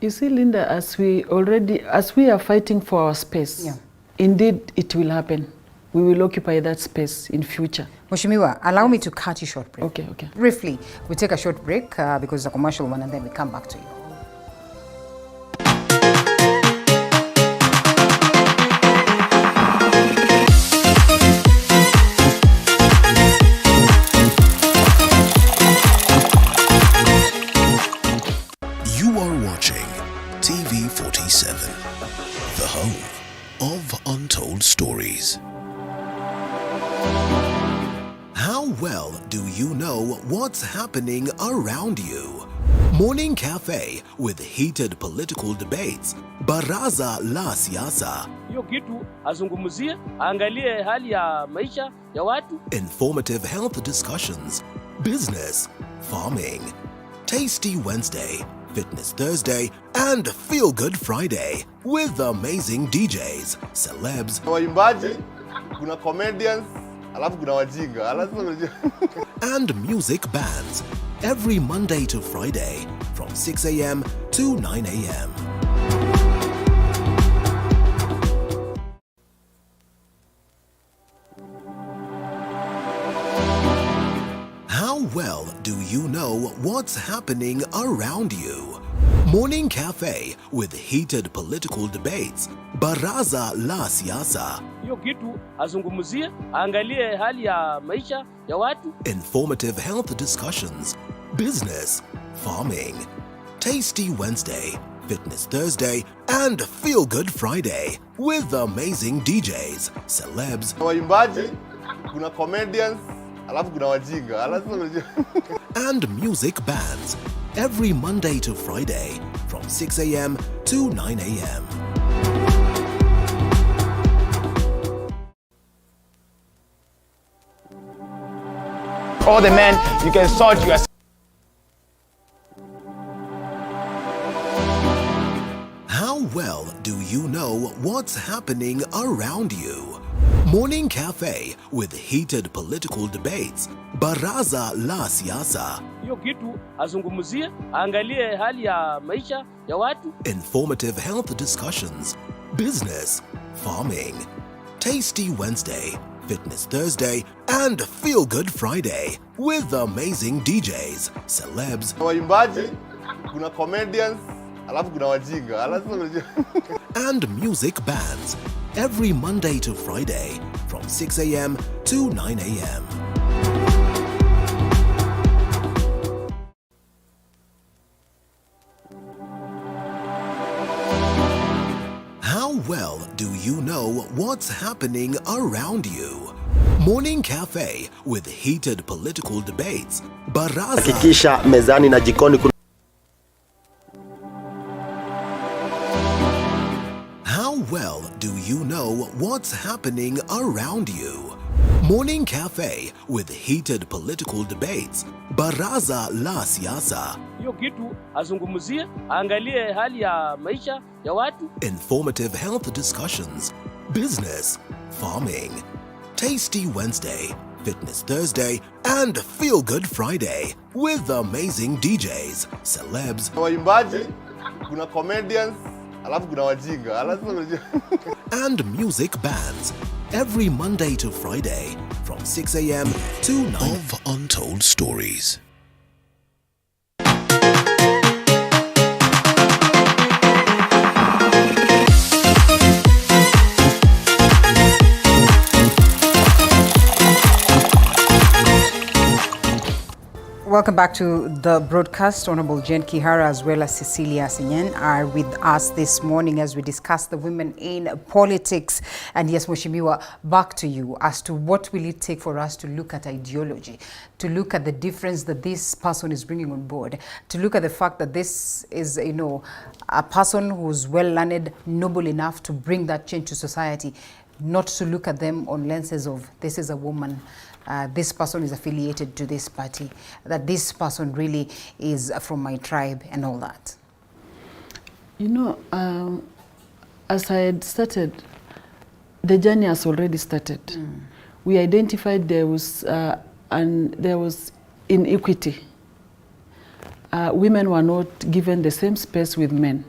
You see, Linda, as we are fighting for our space, indeed it will happen. We will occupy that space in future. Mheshimiwa, allow me to cut you short brief. Okay. Briefly, we take a short break because it's a commercial one, and then we come back to you. TV47, the home of untold stories. How well do you know what's happening around you? Morning Cafe with heated political debates. Baraza la Siasa. Hiyo kitu azungumzie, angalie hali ya maisha ya watu. Informative health discussions. Business, farming. Tasty Wednesday, Fitness Thursday, and Feel Good Friday with amazing DJs, celebs, waimbaji, kuna comedians, alafu kuna wajinga, and music bands every Monday to Friday from 6 a.m. to 9 a.m. How well do you know what's happening around you? Morning Cafe with heated political debates. Baraza la Siasa. Hiyo kitu azungumzie, angalie hali ya maisha ya watu. Informative health discussions. Business, farming. Tasty Wednesday, Fitness Thursday, and Feel Good Friday with amazing DJs, celebs, waimbaji, kuna comedians, alafu kuna wajinga, and music bands every Monday to Friday from 6 a.m. to 9 a.m. All the men, you can sort your. How well do you know what's happening around you? Morning Cafe with heated political debates. Baraza la Siasa. Hiyo kitu azungumzie, angalie hali ya maisha ya watu. Informative health discussions. Business, farming. Tasty Wednesday, Fitness Thursday, and Feel Good Friday with amazing DJs, celebs, waimbaji, kuna comedians, alafu kuna wajinga, and music bands every Monday to Friday from 6 a.m. to 9 a.m. How well do you know what's happening around you? Morning Cafe with heated political debates. Baraza. Hakikisha mezani na jikoni kuna. How well do you know what's happening around you? Morning Cafe with heated political debates. Baraza la Siasa. Hiyo kitu azungumzie, angalie hali ya maisha ya watu. Informative health discussions. Business, farming. Tasty Wednesday, Fitness Thursday, and Feel Good Friday with amazing DJs, celebs, waimbaji, kuna comedians, alafu kuna wajinga, and music bands. Every Monday to Friday from 6 a.m. to 9 of Untold Stories. Welcome back to the broadcast. Honorable Jane Kihara as well as Cecilia Sinyen are with us this morning as we discuss the women in politics. And yes, Mheshimiwa, back to you as to what will it take for us to look at ideology, to look at the difference that this person is bringing on board, to look at the fact that this is, you know, a person who's well-learned, noble enough to bring that change to society, not to look at them on lenses of this is a woman, this person is affiliated to this party, that this person really is from my tribe and all that? You know, as I had started, the journey has already started. We identified there was inequity. Women were not given the same space with men.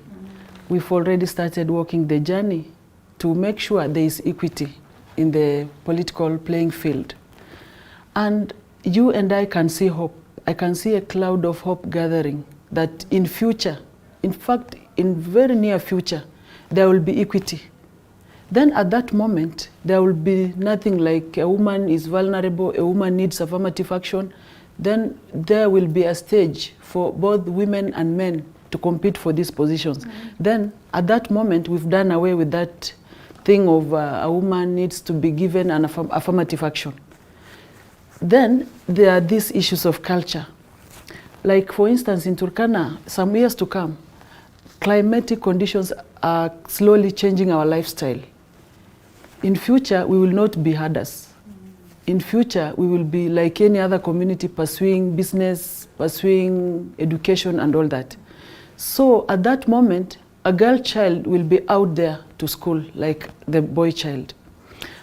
We've already started walking the journey to make sure there is equity in the political playing field. And you and I can see hope. I can see a cloud of hope gathering that in future, in fact, in very near future, there will be equity. Then at that moment, there will be nothing like a woman is vulnerable, a woman needs affirmative action. Then there will be a stage for both women and men to compete for these positions. Then at that moment, we've done away with that thing of a woman needs to be given an affirmative action. Then there are these issues of culture. Like for instance, in Turkana, some years to come, climatic conditions are slowly changing our lifestyle. In future, we will not be herders. In future, we will be like any other community pursuing business, pursuing education and all that. So at that moment, a girl child will be out there to school like the boy child.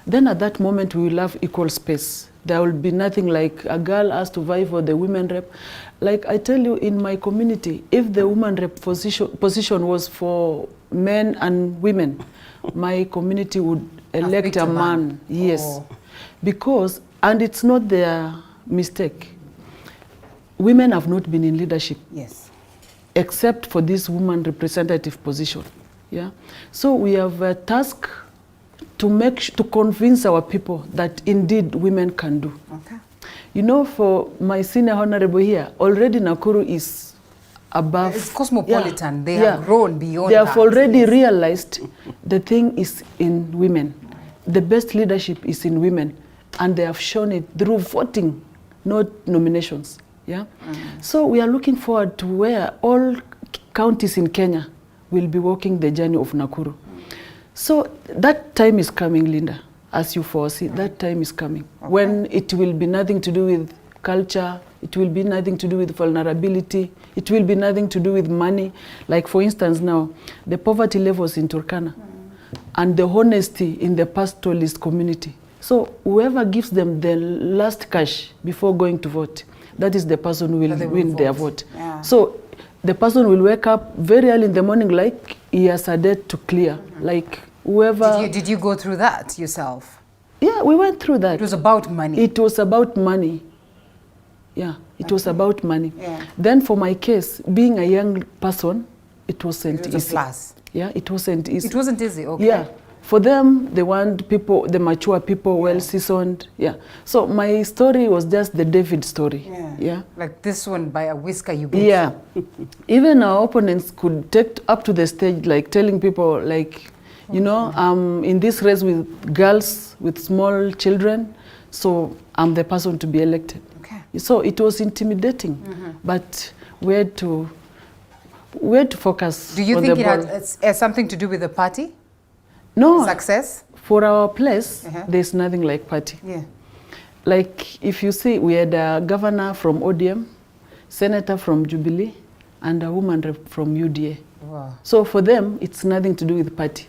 Then at that moment, we will have equal space. There will be nothing like a girl has to vie for the women rep. Like I tell you, in my community, if the woman rep position was for men and women, my community would elect a man. Yes. Oh. Because, and it's not their mistake, women have not been in leadership. Yes. Except for this woman representative position. Yeah. So we have a task to convince our people that indeed women can do. Okay. You know, for my senior honorable here, already Nakuru is above. It's cosmopolitan. Yeah. They have grown beyond that. They have that. already realized the thing is in women. The best leadership is in women. And they have shown it through voting, not nominations. Yeah. So we are looking forward to where all counties in Kenya will be walking the journey of Nakuru. So that time is coming, Linda, as you foresee, that time is coming. Okay. When it will be nothing to do with culture, it will be nothing to do with vulnerability, it will be nothing to do with money. Like for instance now, the poverty levels in Turkana and the honesty in the pastoralist community. So whoever gives them the last cash before going to vote, that is the person who will win their vote. Yeah. So the person will wake up very early in the morning like he has a debt to clear, like whoever... Did you go through that yourself? Yeah, we went through that. It was about money. It was about money. Yeah, it was about money. Yeah. Then for my case, being a young person, it wasn't easy. It was a plus. Yeah, it wasn't easy. It wasn't easy, okay. Yeah. For them, they want people, the mature people, well-seasoned. Yeah. So my story was just the David story. Yeah. Yeah. Like this one by a whisker you get. Yeah. Even our opponents could take up to the stage, like telling people, like, you know, I'm in this race with girls, with small children, so I'm the person to be elected. Okay. So it was intimidating, but we had to focus on the ball. Do you think it has something to do with the party? success? For our place, there's nothing like party. Yeah. Like if you see, we had a governor from ODM, senator from Jubilee, and a woman rep from UDA. Wow. So for them, it's nothing to do with party.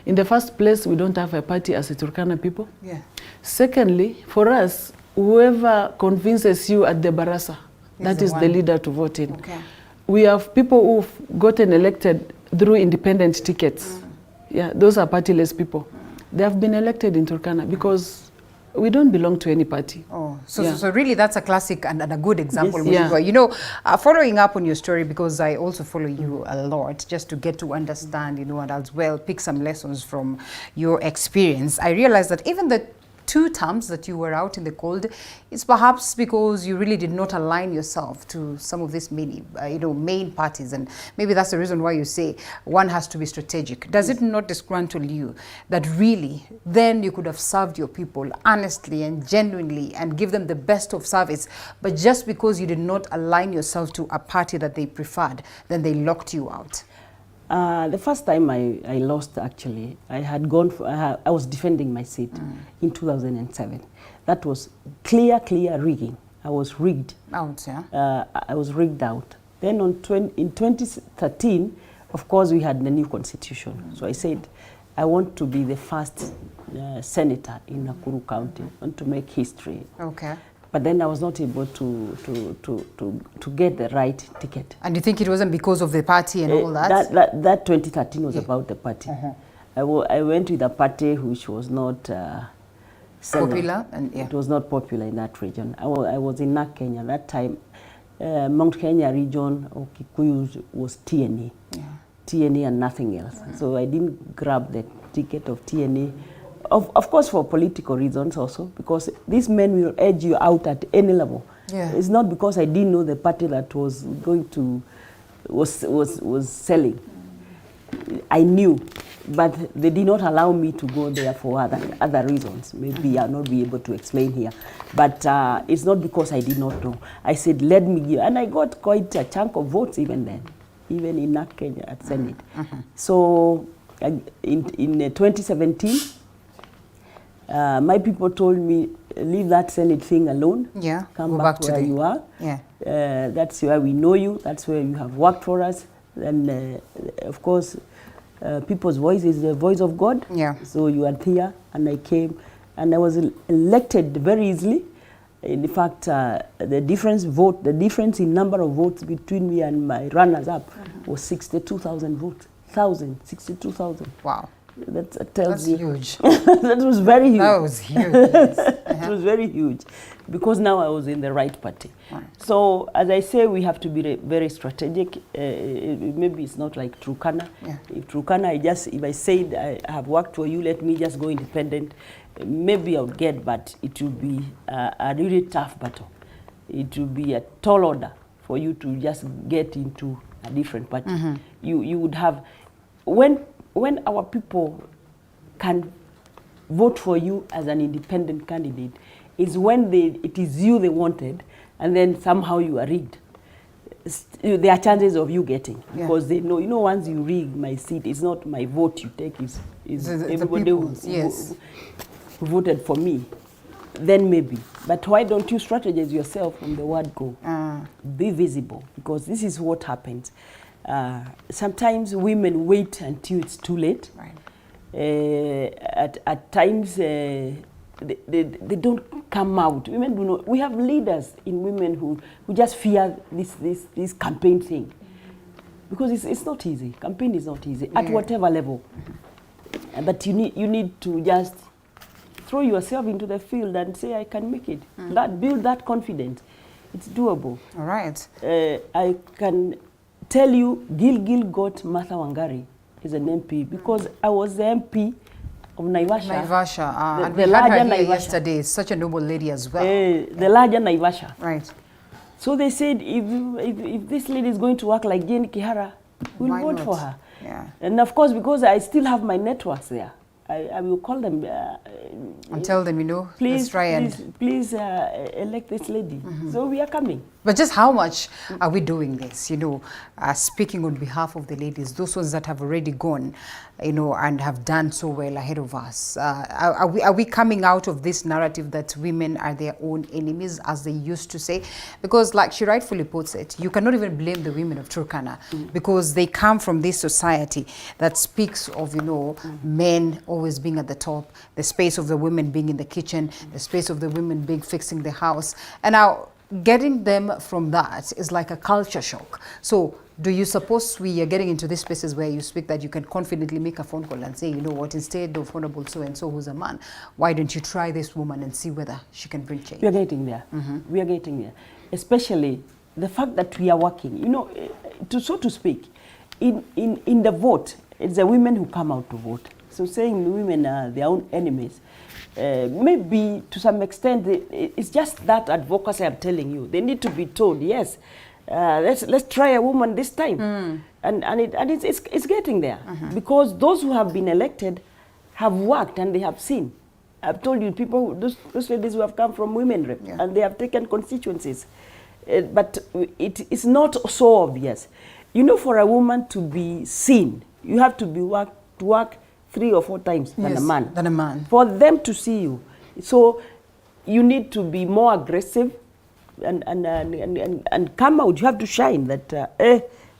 In the first place, we don't have a party as a Turkana people. Yeah. Secondly, for us, whoever convinces you at the Barasa, that is the leader to vote in. Okay. We have people who've gotten elected through independent tickets. Yeah, those are partyless people. They have been elected in Turkana because we don't belong to any party. Oh, so really that's a classic and a good example. Yes. Yeah. You know, following up on your story, because I also follow you a lot, just to get to understand, you know, and as well pick some lessons from your experience. I realized that even the 2 terms that you were out in the cold, it's perhaps because you really did not align yourself to some of these many, main parties, and maybe that's the reason why you say one has to be strategic. Does it not disgruntle you that really then you could have served your people honestly and genuinely and give them the best of service, but just because you did not align yourself to a party that they preferred, then they locked you out? The first time I lost, actually, I had gone for, I was defending my seat in 2007. That was clear rigging. I was rigged. Out, yeah? I was rigged out. Then in 2013, of course, we had the new constitution. So I said, I want to be the first senator in Nakuru County. I want to make history. Okay. But then I was not able to get the right ticket. And you think it wasn't because of the party and all that? That 2013 was about the party. I went with a party which was not popular, and it was not popular in that region. I was in North Kenya that time. Mount Kenya region of Kikuyu was TNA, TNA and nothing else. So I didn't grab the ticket of TNA. Of course, for political reasons also, because these men will edge you out at any level. Yeah. It's not because I didn't know the party that was going to was selling. I knew, but they did not allow me to go there for other reasons. Maybe I'll not be able to explain here. But it's not because I did not know. I said, let me give, and I got quite a chunk of votes even then, even in North Kenya at Senate. So in 2017. My people told me, leave that Senate thing alone. Yeah, come back where you are. Yeah. That's where we know you. That's where you have worked for us. And of course, people's voice is the voice of God. Yeah. So you are here, and I came, and I was elected very easily. In fact, the difference in number of votes between me and my runners-up was 62,000 votes. 62,000. Wow. That tells you. Huge. That was very huge. That was huge. Yes. It was very huge, because now I was in the right party. So, as I say, we have to be very strategic. Maybe it's not like Turkana. If Turkana, if I said I have worked for you, let me just go independent, maybe I would get, but it will be a really tough battle. It will be a tall order for you to just get into a different party. You would have, when our people can vote for you as an independent candidate, is when it is you they wanted, and then somehow you are rigged. There are chances of you getting, because they know, once you rig my seat, it's not my vote you take, is everybody who voted for me, then maybe. But why don't you strategize yourself from the word go? Be visible, because this is what happens. Sometimes women wait until it's too late. At times, they don't come out. Women do not. We have leaders in women who just fear this campaign thing, because it's not easy. Campaign is not easy at whatever level. But you need to just throw yourself into the field and say, I can make it. Build that confidence. It's doable. All right. I can tell you, Gil got Martha Wangari as an MP, because I was the MP of Naivasha. Naivasha. And we had her here yesterday. Such a noble lady as well. The larger Naivasha. Right. So they said, if this lady is going to work like Jane Kihara, we'll vote for her. Yeah. And of course, because I still have my networks there, I will call them and tell them, please try and please elect this lady. So we are coming. But just how much are we doing this? You know, speaking on behalf of the ladies, those ones that have already gone, you know, and have done so well ahead of us. Are we coming out of this narrative that women are their own enemies, as they used to say? Because like she rightfully puts it, you cannot even blame the women of Turkana because they come from this society that speaks of, you know, men always being at the top, the space of the women being in the kitchen, the space of the women being fixing the house. And now getting them from that is like a culture shock. So do you suppose we are getting into these spaces where you speak that you can confidently make a phone call and say, you know what, instead of honorable so-and-so who's a man, why don't you try this woman and see whether she can bring change? We are getting there. We are getting there. Especially the fact that we are working, you know, so to speak, in the vote, it's the women who come out to vote. So saying women are their own enemies, maybe to some extent, it's just that advocacy I'm telling you. They need to be told, yes, let's try a woman this time. And it's getting there. Because those who have been elected have worked and they have seen. I've told you, people, those ladies who have come from women rep, and they have taken constituencies. But it is not so obvious. You know, for a woman to be seen, you have to work 3 or 4 times than a man. For them to see you. So you need to be more aggressive and come out. You have to shine that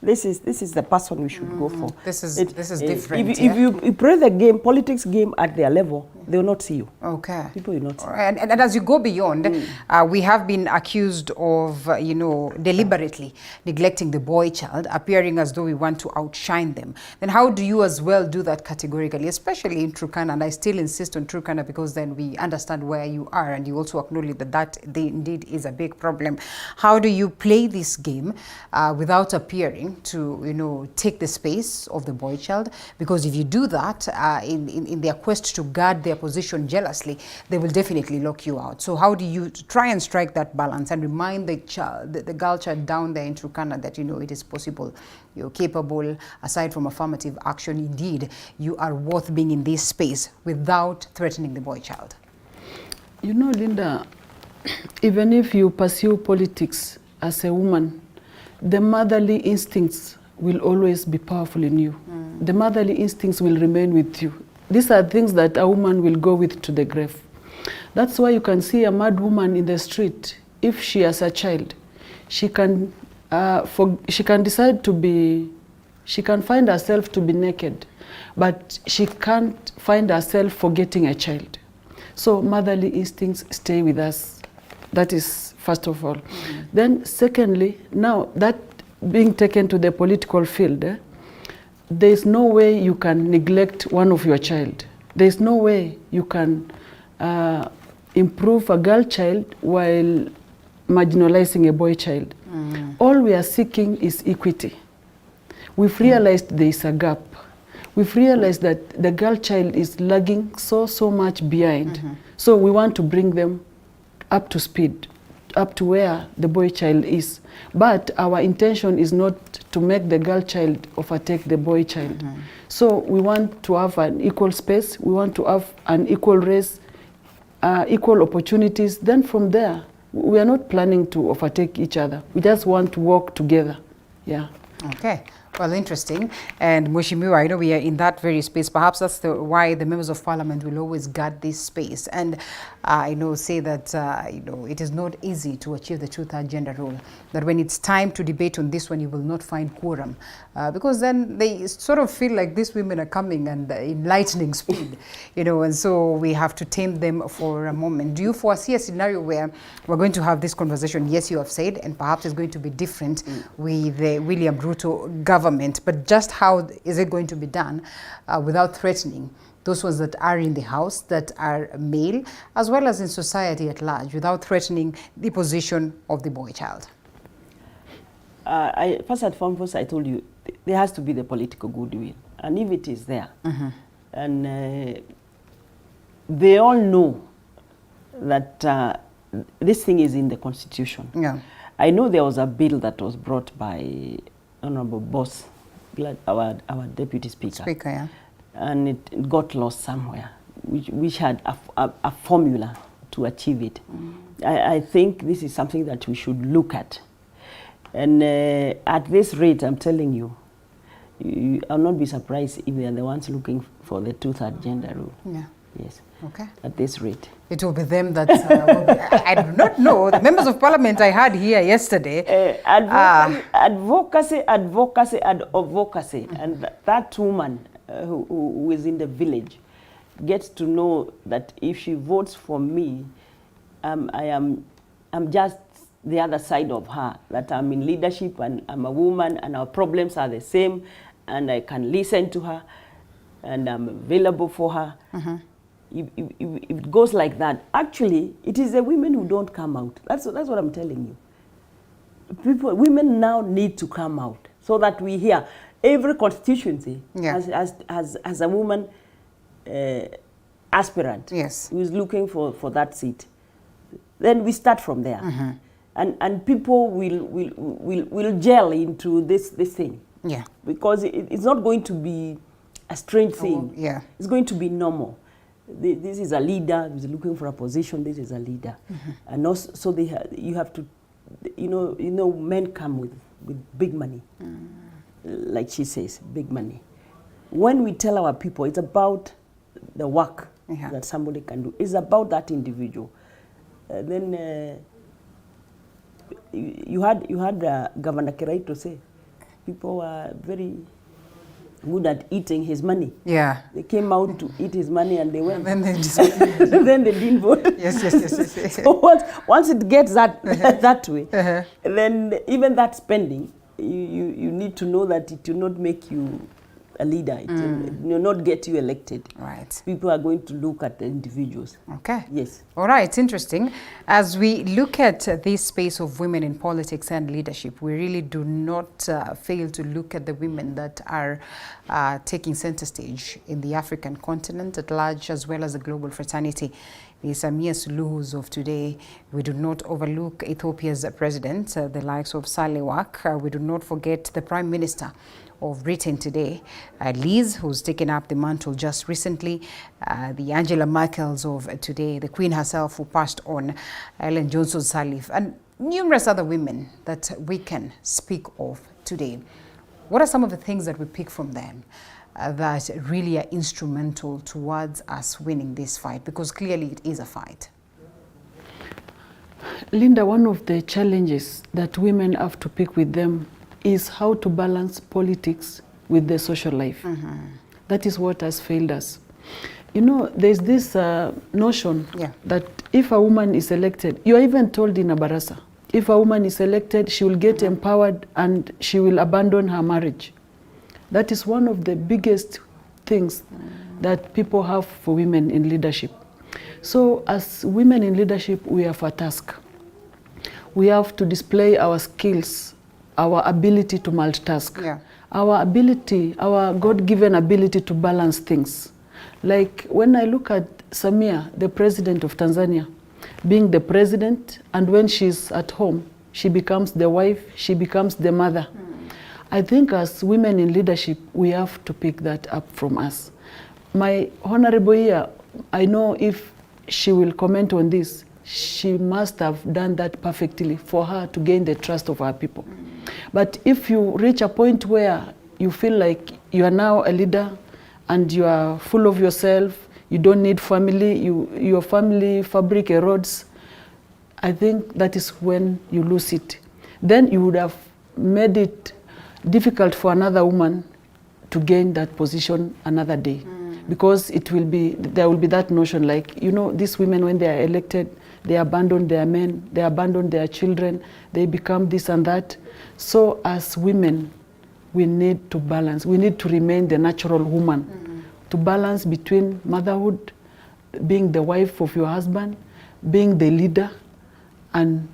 this is the person we should go for. This is different. If you play the game, politics game at their level, they will not see you. Okay. People will not see you. And as you go beyond, we have been accused of, you know, deliberately neglecting the boy child, appearing as though we want to outshine them. Then how do you as well do that categorically, especially in Turkana? And I still insist on Turkana because then we understand where you are, and you also acknowledge that indeed is a big problem. How do you play this game without appearing to, you know, take the space of the boy child? Because if you do that in their quest to guard their position jealously, they will definitely lock you out. So how do you try and strike that balance and remind the child, the girl child down there in Turkana, that, you know, it is possible, you're capable, aside from affirmative action, indeed you are worth being in this space without threatening the boy child? You know, Linda, even if you pursue politics as a woman, the motherly instincts will always be powerful in you. The motherly instincts will remain with you. These are things that a woman will go with to the grave. That's why you can see a mad woman in the street. If she has a child, she can decide to be, she can find herself to be naked, but she can't find herself forgetting a child. So motherly instincts stay with us. That is first of all. Then secondly, now that being taken to the political field, there is no way you can neglect one of your child. There is no way you can improve a girl child while marginalizing a boy child. All we are seeking is equity. We've realized there is a gap. We've realized that the girl child is lagging so much behind. So we want to bring them up to speed, up to where the boy child is. But our intention is not to make the girl child overtake the boy child. So we want to have an equal space, we want to have an equal race, equal opportunities. Then from there, we are not planning to overtake each other. We just want to work together. Yeah. Okay. Well, interesting. And Mheshimiwa, I know we are in that very space. Perhaps that's why the members of parliament will always guard this space. And I know, say that, you know, it is not easy to achieve the 2/3 gender rule. That when it's time to debate on this one, you will not find quorum. Because then they sort of feel like these women are coming and in lightning speed, you know, and so we have to tame them for a moment. Do you foresee a scenario where we're going to have this conversation? Yes, you have said, and perhaps it's going to be different with the William Ruto government, but just how is it going to be done without threatening those ones that are in the house, that are male, as well as in society at large, without threatening the position of the boy child? First and foremost, I told you, there has to be the political goodwill. And if it is there, and they all know that this thing is in the Constitution. Yeah. I know there was a bill that was brought by Honorable Boss, our Deputy Speaker. Speaker, yeah. And it got lost somewhere, which had a formula to achieve it. I think this is something that we should look at And at this rate, I'm telling you, I'll not be surprised if they are the ones looking for the two-third gender rule. Yeah. Yes. Okay. At this rate. It will be them that will be, I do not know. The members of parliament I had here yesterday. Advocacy. And that woman who is in the village gets to know that if she votes for me, I'm just the other side of her, that I'm in leadership and I'm a woman and our problems are the same and I can listen to her and I'm available for her. If it goes like that, actually, it is the women who don't come out. That's what I'm telling you. Women now need to come out so that we hear. Every constituency has a woman aspirant who is looking for that seat. Then we start from there. And people will gel into this thing. Yeah. Because it's not going to be a strange thing. Yeah. It's going to be normal. This is a leader who's looking for a position. This is a leader. And also, so you have to, you know, men come with big money. Like she says, big money. When we tell our people, it's about the work that somebody can do. It's about that individual. Then you had Governor Kiraito say, people were very good at eating his money. Yeah. They came out to eat his money and they went. And then they then they didn't vote. Yes. So once it gets that way, then even that spending, you need to know that it will not make you a leader. It will not get you elected. Right. People are going to look at the individuals. Okay. Yes. All right. It's interesting. As we look at this space of women in politics and leadership, we really do not fail to look at the women that are taking center stage in the African continent at large, as well as the global fraternity. The Samia Suluhus of today. We do not overlook Ethiopia's president, the likes of Saleh. We do not forget the Prime Minister of Britain today, Liz, who's taken up the mantle just recently, the Angela Merkels of today, the Queen herself who passed on, Ellen Johnson-Sirleaf, and numerous other women that we can speak of today. What are some of the things that we pick from them that really are instrumental towards us winning this fight? Because clearly it is a fight. Linda, one of the challenges that women have to pick with them is how to balance politics with the social life. That is what has failed us. You know, there's this notion that if a woman is elected, you're even told in a barasa, if a woman is elected, she will get empowered and she will abandon her marriage. That is one of the biggest things that people have for women in leadership. So as women in leadership, we have a task. We have to display our skills, our ability to multitask, our ability, our God-given ability to balance things. Like when I look at Samia, the president of Tanzania, being the president, and when she's at home, she becomes the wife, she becomes the mother. I think as women in leadership, we have to pick that up from us. My honorable here, I know if she will comment on this, she must have done that perfectly for her to gain the trust of our people. But if you reach a point where you feel like you are now a leader and you are full of yourself, you don't need family, your family fabric erodes, I think that is when you lose it. Then you would have made it difficult for another woman to gain that position another day. Because there will be that notion like, you know, these women when they are elected, they abandon their men, they abandon their children, they become this and that. So as women, we need to balance. We need to remain the natural woman, to balance between motherhood, being the wife of your husband, being the leader, and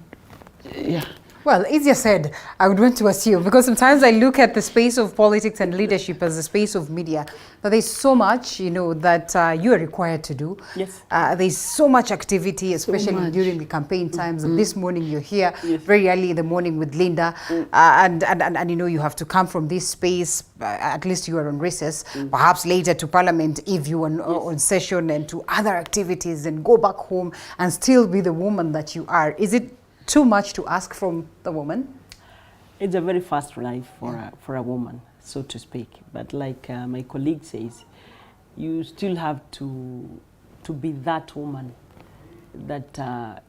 Well, easier said, I would want to assume, because sometimes I look at the space of politics and leadership as the space of media, but there's so much, you know, that you are required to do. Yes. There's so much activity, especially during the campaign times. And this morning you're here very early in the morning with Linda, and you know, you have to come from this space, at least you are on recess, perhaps later to Parliament if you are on session, and to other activities, and go back home and still be the woman that you are. Is it too much to ask from the woman? It's a very fast life for a woman, so to speak. But like my colleague says, you still have to be that woman that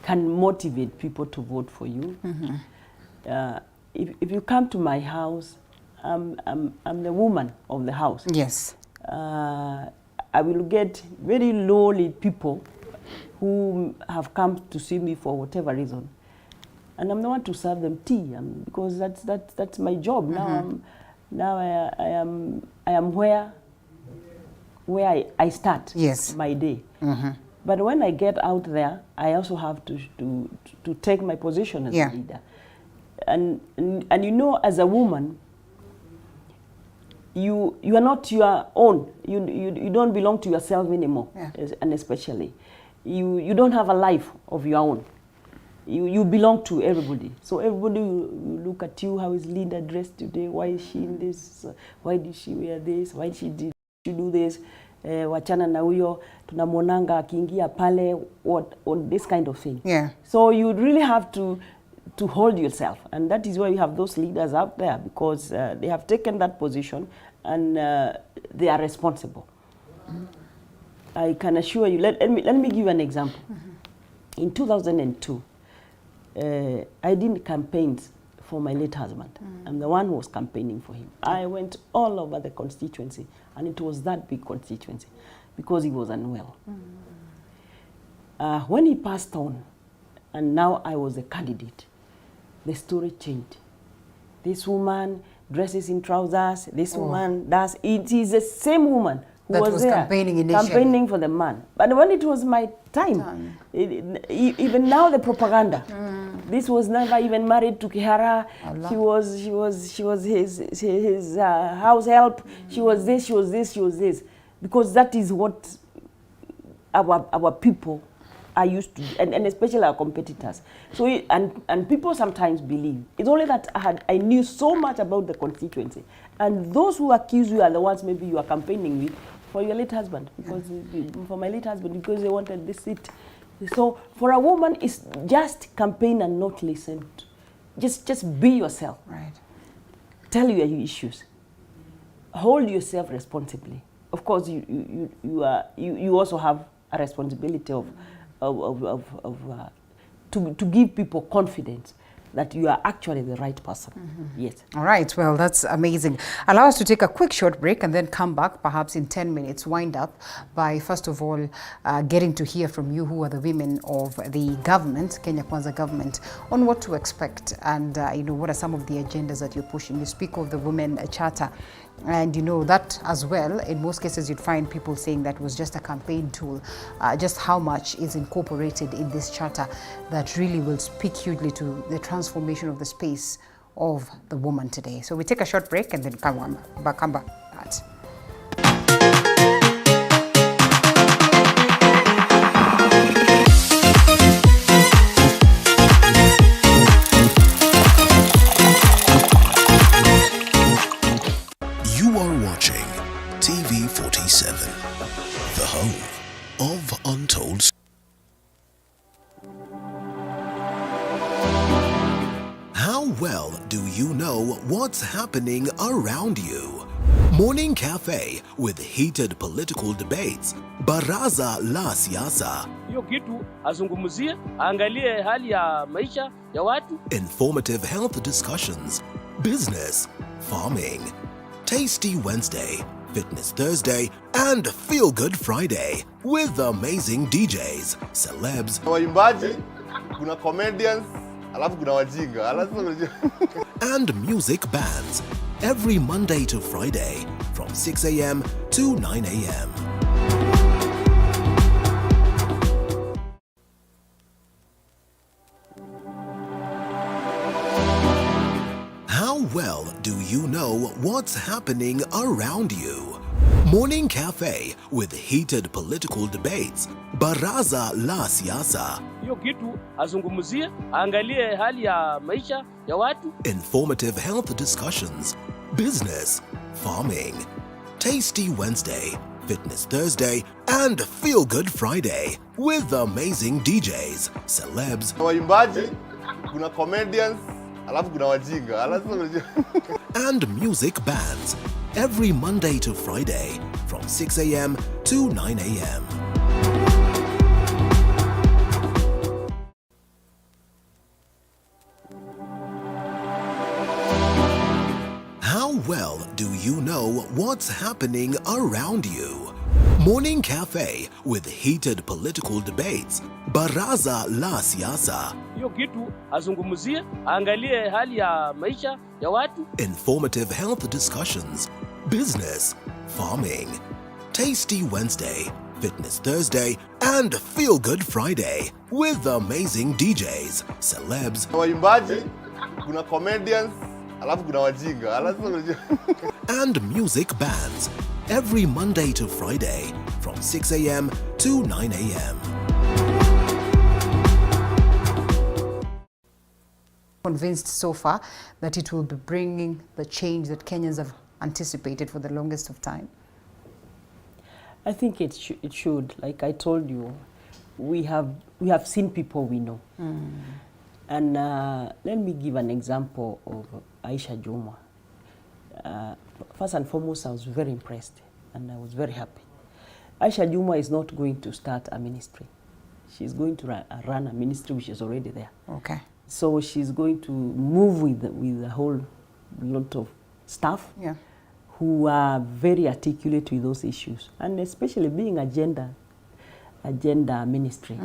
can motivate people to vote for you. If you come to my house, I'm the woman of the house. Yes. I will get very lowly people who have come to see me for whatever reason, and I'm the one to serve them tea, because that's my job. Now I am where I start my day. But when I get out there, I also have to take my position as a leader. And you know, as a woman, you are not your own. You don't belong to yourself anymore, and especially you don't have a life of your own. You belong to everybody. So everybody will look at you. How is Linda dressed today? Why is she in this? Why did she wear this? Why did she do this? Wachana na huyo, tunamwonanga akiingia pale, what this kind of thing. So you really have to hold yourself, and that is why you have those leaders out there, because they have taken that position and they are responsible. I can assure you. Let me give you an example. In 2002, I didn't campaign for my late husband. I'm the one who was campaigning for him. I went all over the constituency, and it was that big constituency because he was unwell. When he passed on, and now I was a candidate, the story changed. This woman dresses in trousers. This woman does. It is the same woman who was there campaigning for the man. But when it was my time, even now the propaganda. This was never even married to Kihara. She was his house help. She was this. She was this. She was this. Because that is what our people are used to, and especially our competitors. So and people sometimes believe it's only that I knew so much about the constituency, and those who accuse you are the ones maybe you are campaigning with for your late husband, because for my late husband, because they wanted this seat. So for a woman, it's just campaign and not listen. Just be yourself. Right. Tell your issues. Hold yourself responsibly. Of course, you also have a responsibility to give people confidence that you are actually the right person. Yes. All right. Well, that's amazing. Allow us to take a quick short break and then come back, perhaps in 10 minutes, wind up by, first of all, getting to hear from you, who are the women of the government, Kenya Kwanza government, on what to expect and, what are some of the agendas that you're pushing. You speak of the Women Charter. And that as well, in most cases you'd find people saying that was just a campaign tool. Just how much is incorporated in this charter that really will speak hugely to the transformation of the space of the woman today. So we take a short break and then come back. The home of untold. How well do you know what's happening around you? Morning Cafe with heated political debates. Baraza la Siasa. Hiyo kitu azungumzie, angalie hali ya maisha ya watu. Informative health discussions. Business, farming. Tasty Wednesday. Fitness Thursday, and Feel Good Friday with amazing DJs, celebs, waimbaji, kuna comedians, alafu kuna wajinga, and music bands every Monday to Friday from 6 a.m. to 9 a.m. How well do you know what's happening around you? Morning Cafe with heated political debates. Baraza la Siasa. Hiyo kitu azungumzie, angalie hali ya maisha ya watu. Informative health discussions. Business, farming. Tasty Wednesday, Fitness Thursday, and Feel Good Friday with amazing DJs, celebs, waimbaji, kuna comedians, alafu kuna wajinga. And music bands every Monday to Friday from 6 a.m. to 9 a.m. How well do you know what's happening around you? Morning Cafe with heated political debates. Baraza la Siasa. Hiyo kitu azungumzie, angalie hali ya maisha ya watu. Informative health discussions. Business, farming. Tasty Wednesday, Fitness Thursday, and Feel Good Friday with amazing DJs, celebs, waimbaji, kuna comedians, alafu kuna wajinga. and music bands every Monday to Friday from 6 a.m. to 9 a.m. Convinced so far that it will be bringing the change that Kenyans have anticipated for the longest of time? I think it should. Like I told you, we have seen people we know. And let me give an example of Aisha Juma. First and foremost, I was very impressed and I was very happy. Aisha Juma is not going to start a ministry. She's going to run a ministry which is already there. Okay. So she's going to move with a whole lot of staff who are very articulate with those issues, and especially being a gender ministry.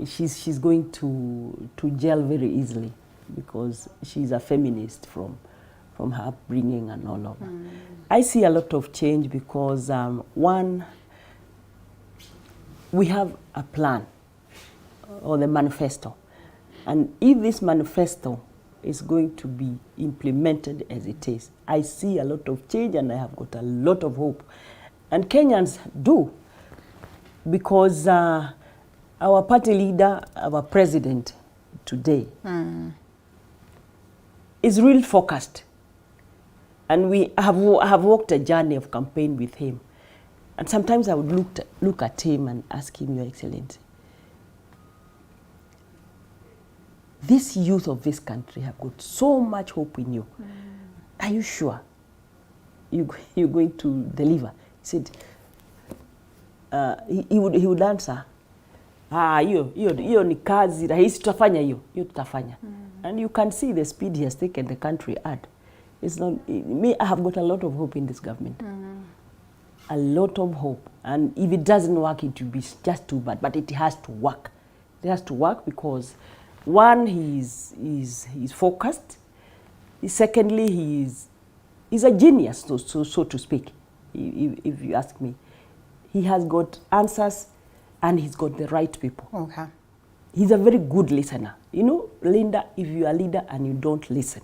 She's going to gel very easily because she's a feminist from her upbringing and all of that. I see a lot of change because one, we have a plan or the manifesto, and if this manifesto is going to be implemented as it is, I see a lot of change and I have got a lot of hope. And Kenyans do, because our party leader, our president today, is really focused. And I have walked a journey of campaign with him. And sometimes I would look at him and ask him, Your Excellency, this youth of this country have got so much hope in you. Are you sure you're going to deliver? He said, he would answer, hiyo ni kazi rahisi, tutafanya hiyo tutafanya. And you can see the speed he has taken the country at. It's not me. I have got a lot of hope in this government. A lot of hope. And if it doesn't work, it will be just too bad. But it has to work. It has to work because, one, he's focused. Secondly, he's a genius, so to speak, if you ask me. He has got answers and he's got the right people. Okay. He's a very good listener. You know, Linda, if you are a leader and you don't listen,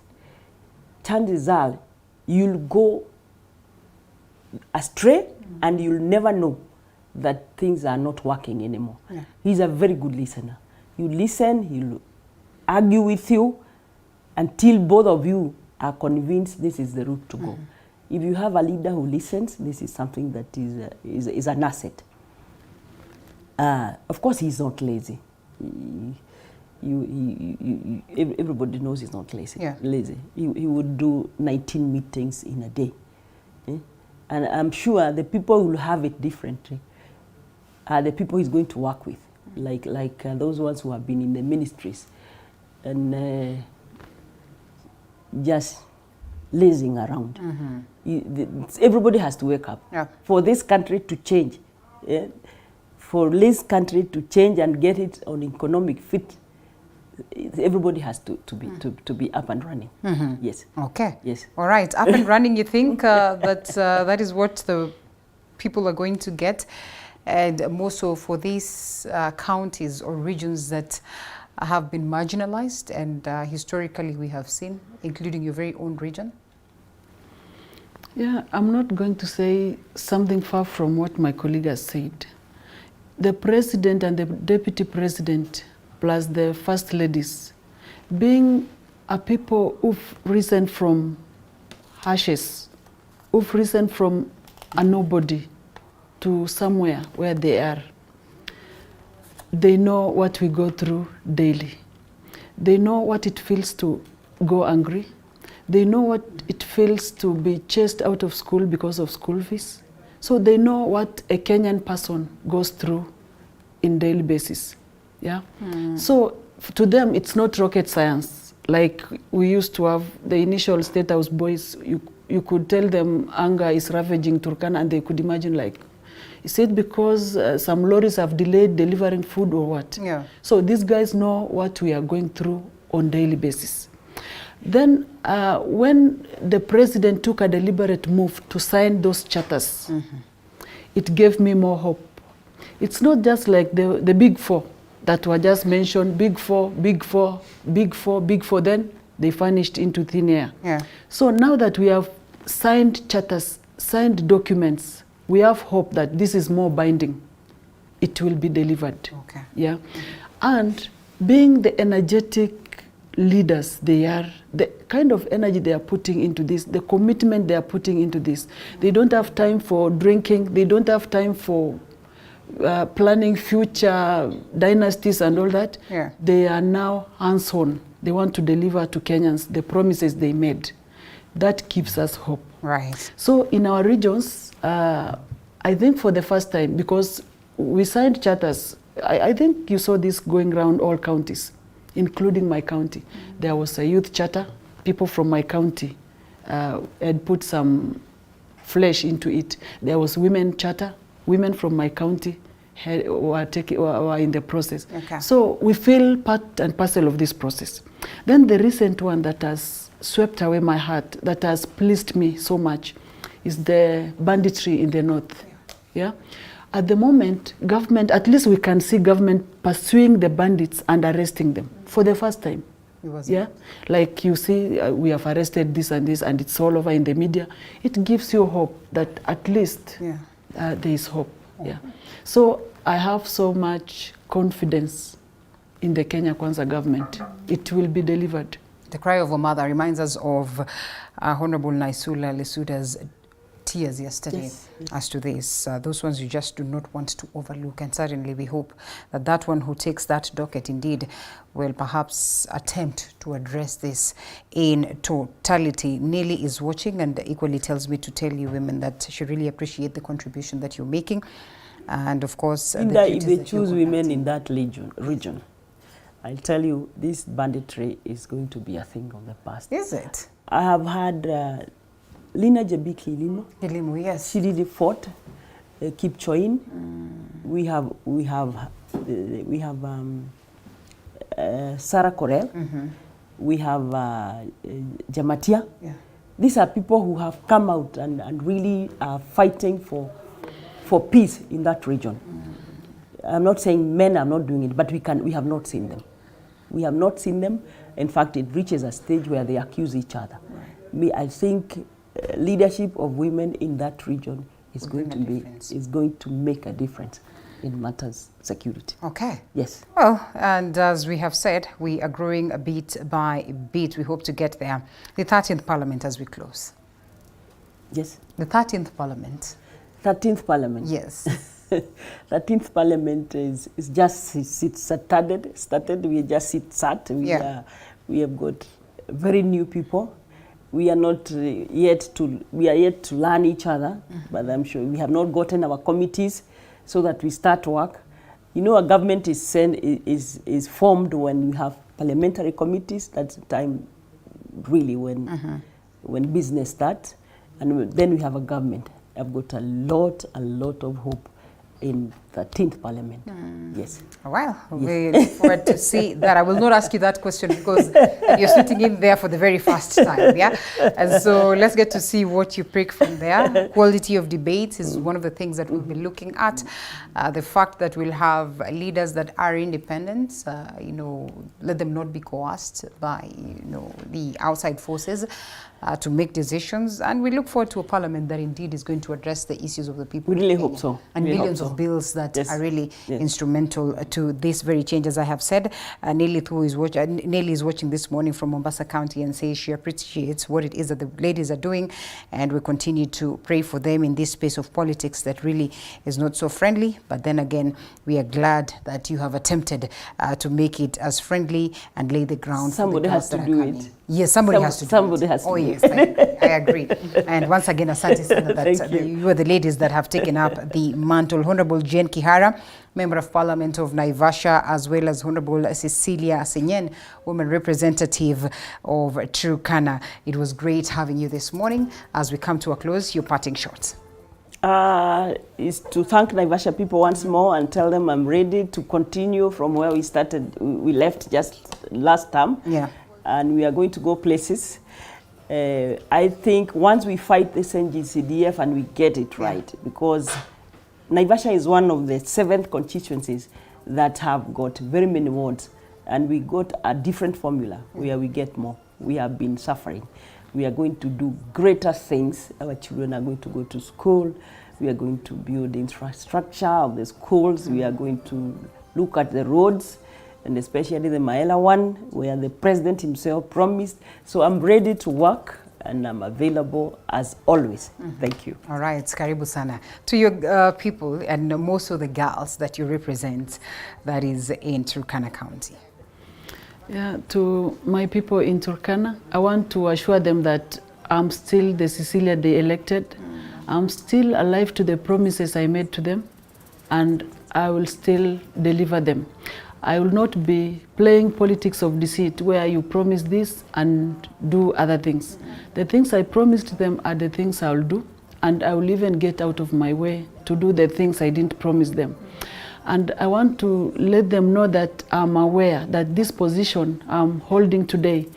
chances are you'll go astray and you'll never know that things are not working anymore. He's a very good listener. You listen, he'll argue with you until both of you are convinced this is the route to go. If you have a leader who listens, this is something that is an asset. Of course, he's not lazy. Everybody knows he's not lazy. Lazy. He would do 19 meetings in a day. And I'm sure the people who will have it differently are the people he's going to work with, like those ones who have been in the ministries and just lazing around. Everybody has to wake up for this country to change. For this country to change and get it on economic fit, everybody has to be up and running. Yes. Okay. Yes. All right. Up and running, you think that is what the people are going to get, and more so for these counties or regions that have been marginalized and historically we have seen, including your very own region? Yeah, I'm not going to say something far from what my colleague has said. The president and the deputy president, plus the first ladies, being a people who've risen from ashes, who've risen from a nobody to somewhere where they are, they know what we go through daily. They know what it feels to go angry. They know what it feels to be chased out of school because of school fees. So they know what a Kenyan person goes through in daily basis. Yeah. So to them, it's not rocket science. Like we used to have the initial State House boys, you could tell them anger is ravaging Turkana and they could imagine like, is it because some lorries have delayed delivering food or what? Yeah. So these guys know what we are going through on daily basis. Then when the president took a deliberate move to sign those charters, it gave me more hope. It's not just like the big four that were just mentioned, big four, big four, big four, big four, then they vanished into thin air. Yeah. So now that we have signed charters, signed documents, we have hope that this is more binding. It will be delivered. Okay. Yeah. And being the energetic leaders they are, the kind of energy they are putting into this, the commitment they are putting into this, they don't have time for drinking, they don't have time for planning future dynasties and all that. Yeah. They are now hands-on. They want to deliver to Kenyans the promises they made. That gives us hope. Right. So in our regions, I think for the first time, because we signed charters, I think you saw this going around all counties, including my county. There was a youth charter. People from my county had put some flesh into it. There was women charter. Women from my county were in the process. Okay. So we feel part and parcel of this process. Then the recent one that has swept away my heart, that has pleased me so much, is the banditry in the north. Yeah. At the moment, government, at least we can see government pursuing the bandits and arresting them for the first time. Yeah, like you see, we have arrested this and this, and it's all over in the media. It gives you hope that at least there is hope. Yeah. So I have so much confidence in the Kenya Kwanza government. It will be delivered. The cry of a mother reminds us of Honorable Naisula Lesuda's tears yesterday as to this. Those ones you just do not want to overlook, and certainly we hope that that one who takes that docket indeed will perhaps attempt to address this in totality. Nelly is watching and equally tells me to tell you women that she really appreciate the contribution that you're making, and of course if they choose women in that region, I'll tell you, this banditry is going to be a thing of the past. Is it? I have had Lina Jabiki Ilimo, yes. She really fought. Kipchoin. We have Sarah Corel. We have Jamatia. Yeah. These are people who have come out and really are fighting for peace in that region. I'm not saying men are not doing it, but we have not seen them. We have not seen them. In fact, it reaches a stage where they accuse each other. Right. I think leadership of women in that region is going to make a difference in matters security. Okay. Yes. Well, and as we have said, we are growing a bit by bit. We hope to get there. The 13th Parliament as we close. Yes. The 13th Parliament. 13th Parliament. Yes. 13th Parliament is just started. We just sat. We have got very new people. We are not yet to learn each other, but I'm sure we have not gotten our committees so that we start work. You know, a government is formed when you have parliamentary committees. That's the time really when business starts, and then we have a government. I've got a lot of hope in the 13th Parliament. Yes. Well, we look forward to see that. I will not ask you that question because you're sitting in there for the very first time, yeah? And so let's get to see what you pick from there. Quality of debates is one of the things that we'll be looking at. The fact that we'll have leaders that are independent, you know, let them not be coerced by, you know, the outside forces. to make decisions, and we look forward to a parliament that indeed is going to address the issues of the people. We really hope so. And billions of bills that are really instrumental to this very change. As I have said, Nelly is watching this morning from Mombasa County and says she appreciates what it is that the ladies are doing, and we continue to pray for them in this space of politics that really is not so friendly. But then again, we are glad that you have attempted to make it as friendly and lay the ground. Somebody has to do it. Yes, somebody has to do it. Somebody has to do it. Oh, yes, I agree. And once again, asante sana that you are the ladies that have taken up the mantle. Honorable Jane Kihara, Member of Parliament of Naivasha, as well as Honorable Cecilia Asenyen, Women Representative of Turkana. It was great having you this morning. As we come to a close, your parting shots. Is to thank Naivasha people once more and tell them I'm ready to continue from where we started. We left just last term. Yeah. And we are going to go places. I think once we fight this NGCDF and we get it right, because Naivasha is one of the 7 constituencies that have got very many wards, and we got a different formula where we get more. We have been suffering. We are going to do greater things. Our children are going to go to school. We are going to build infrastructure of the schools. We are going to look at the roads, and especially the Maela one, where the president himself promised. So I'm ready to work, and I'm available as always. Thank you. All right, karibu sana. To your people, and most of the girls that you represent, that is in Turkana County. Yeah, to my people in Turkana, I want to assure them that I'm still the Cecilia they elected. I'm still alive to the promises I made to them, and I will still deliver them. I will not be playing politics of deceit where you promise this and do other things. The things I promised them are the things I will do, and I will even get out of my way to do the things I didn't promise them. And I want to let them know that I'm aware that this position I'm holding today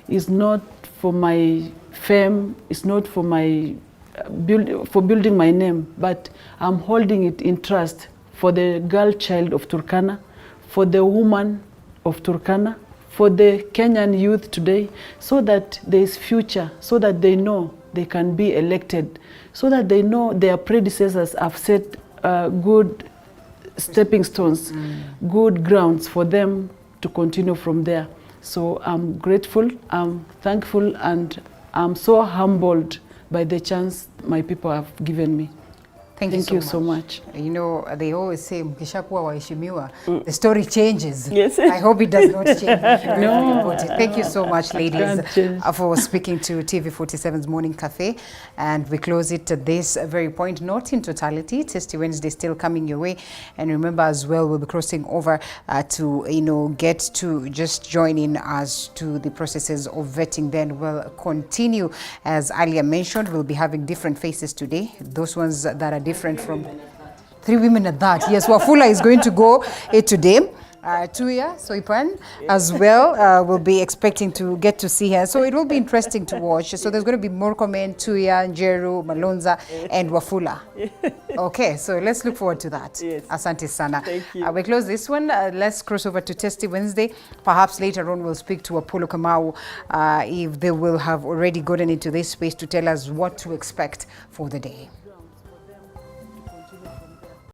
is not for my fame, it's not for my building my name, but I'm holding it in trust for the girl child of Turkana, for the woman of Turkana, for the Kenyan youth today, so that there is future, so that they know they can be elected, so that they know their predecessors have set good stepping stones, good grounds for them to continue from there. So I'm grateful, I'm thankful, and I'm so humbled by the chance my people have given me. Thank you so much. You know, they always say, mkishakuwa waheshimiwa, the story changes. Yes. I hope it does not change. No. Thank you so much, ladies, for speaking to TV47's Morning Cafe. And we close it at this very point, not in totality. Tasty Wednesday still coming your way. And remember as well, we'll be crossing over to, you know, get to just join in as to the processes of vetting. Then we'll continue, as earlier mentioned, we'll be having different faces today. Those ones that are different from 3 women at that. Yes, Wafula is going to go today. Tuya Soipan as well. We'll be expecting to get to see her. So it will be interesting to watch. So there's going to be more comment, Tuya, Njeru, Malonza, and Wafula. Okay, so let's look forward to that. Yes. Asante sana. Thank you. We close this one. Let's cross over to Tasty Wednesday. Perhaps later on we'll speak to Apollo Kamau if they will have already gotten into this space to tell us what to expect for the day.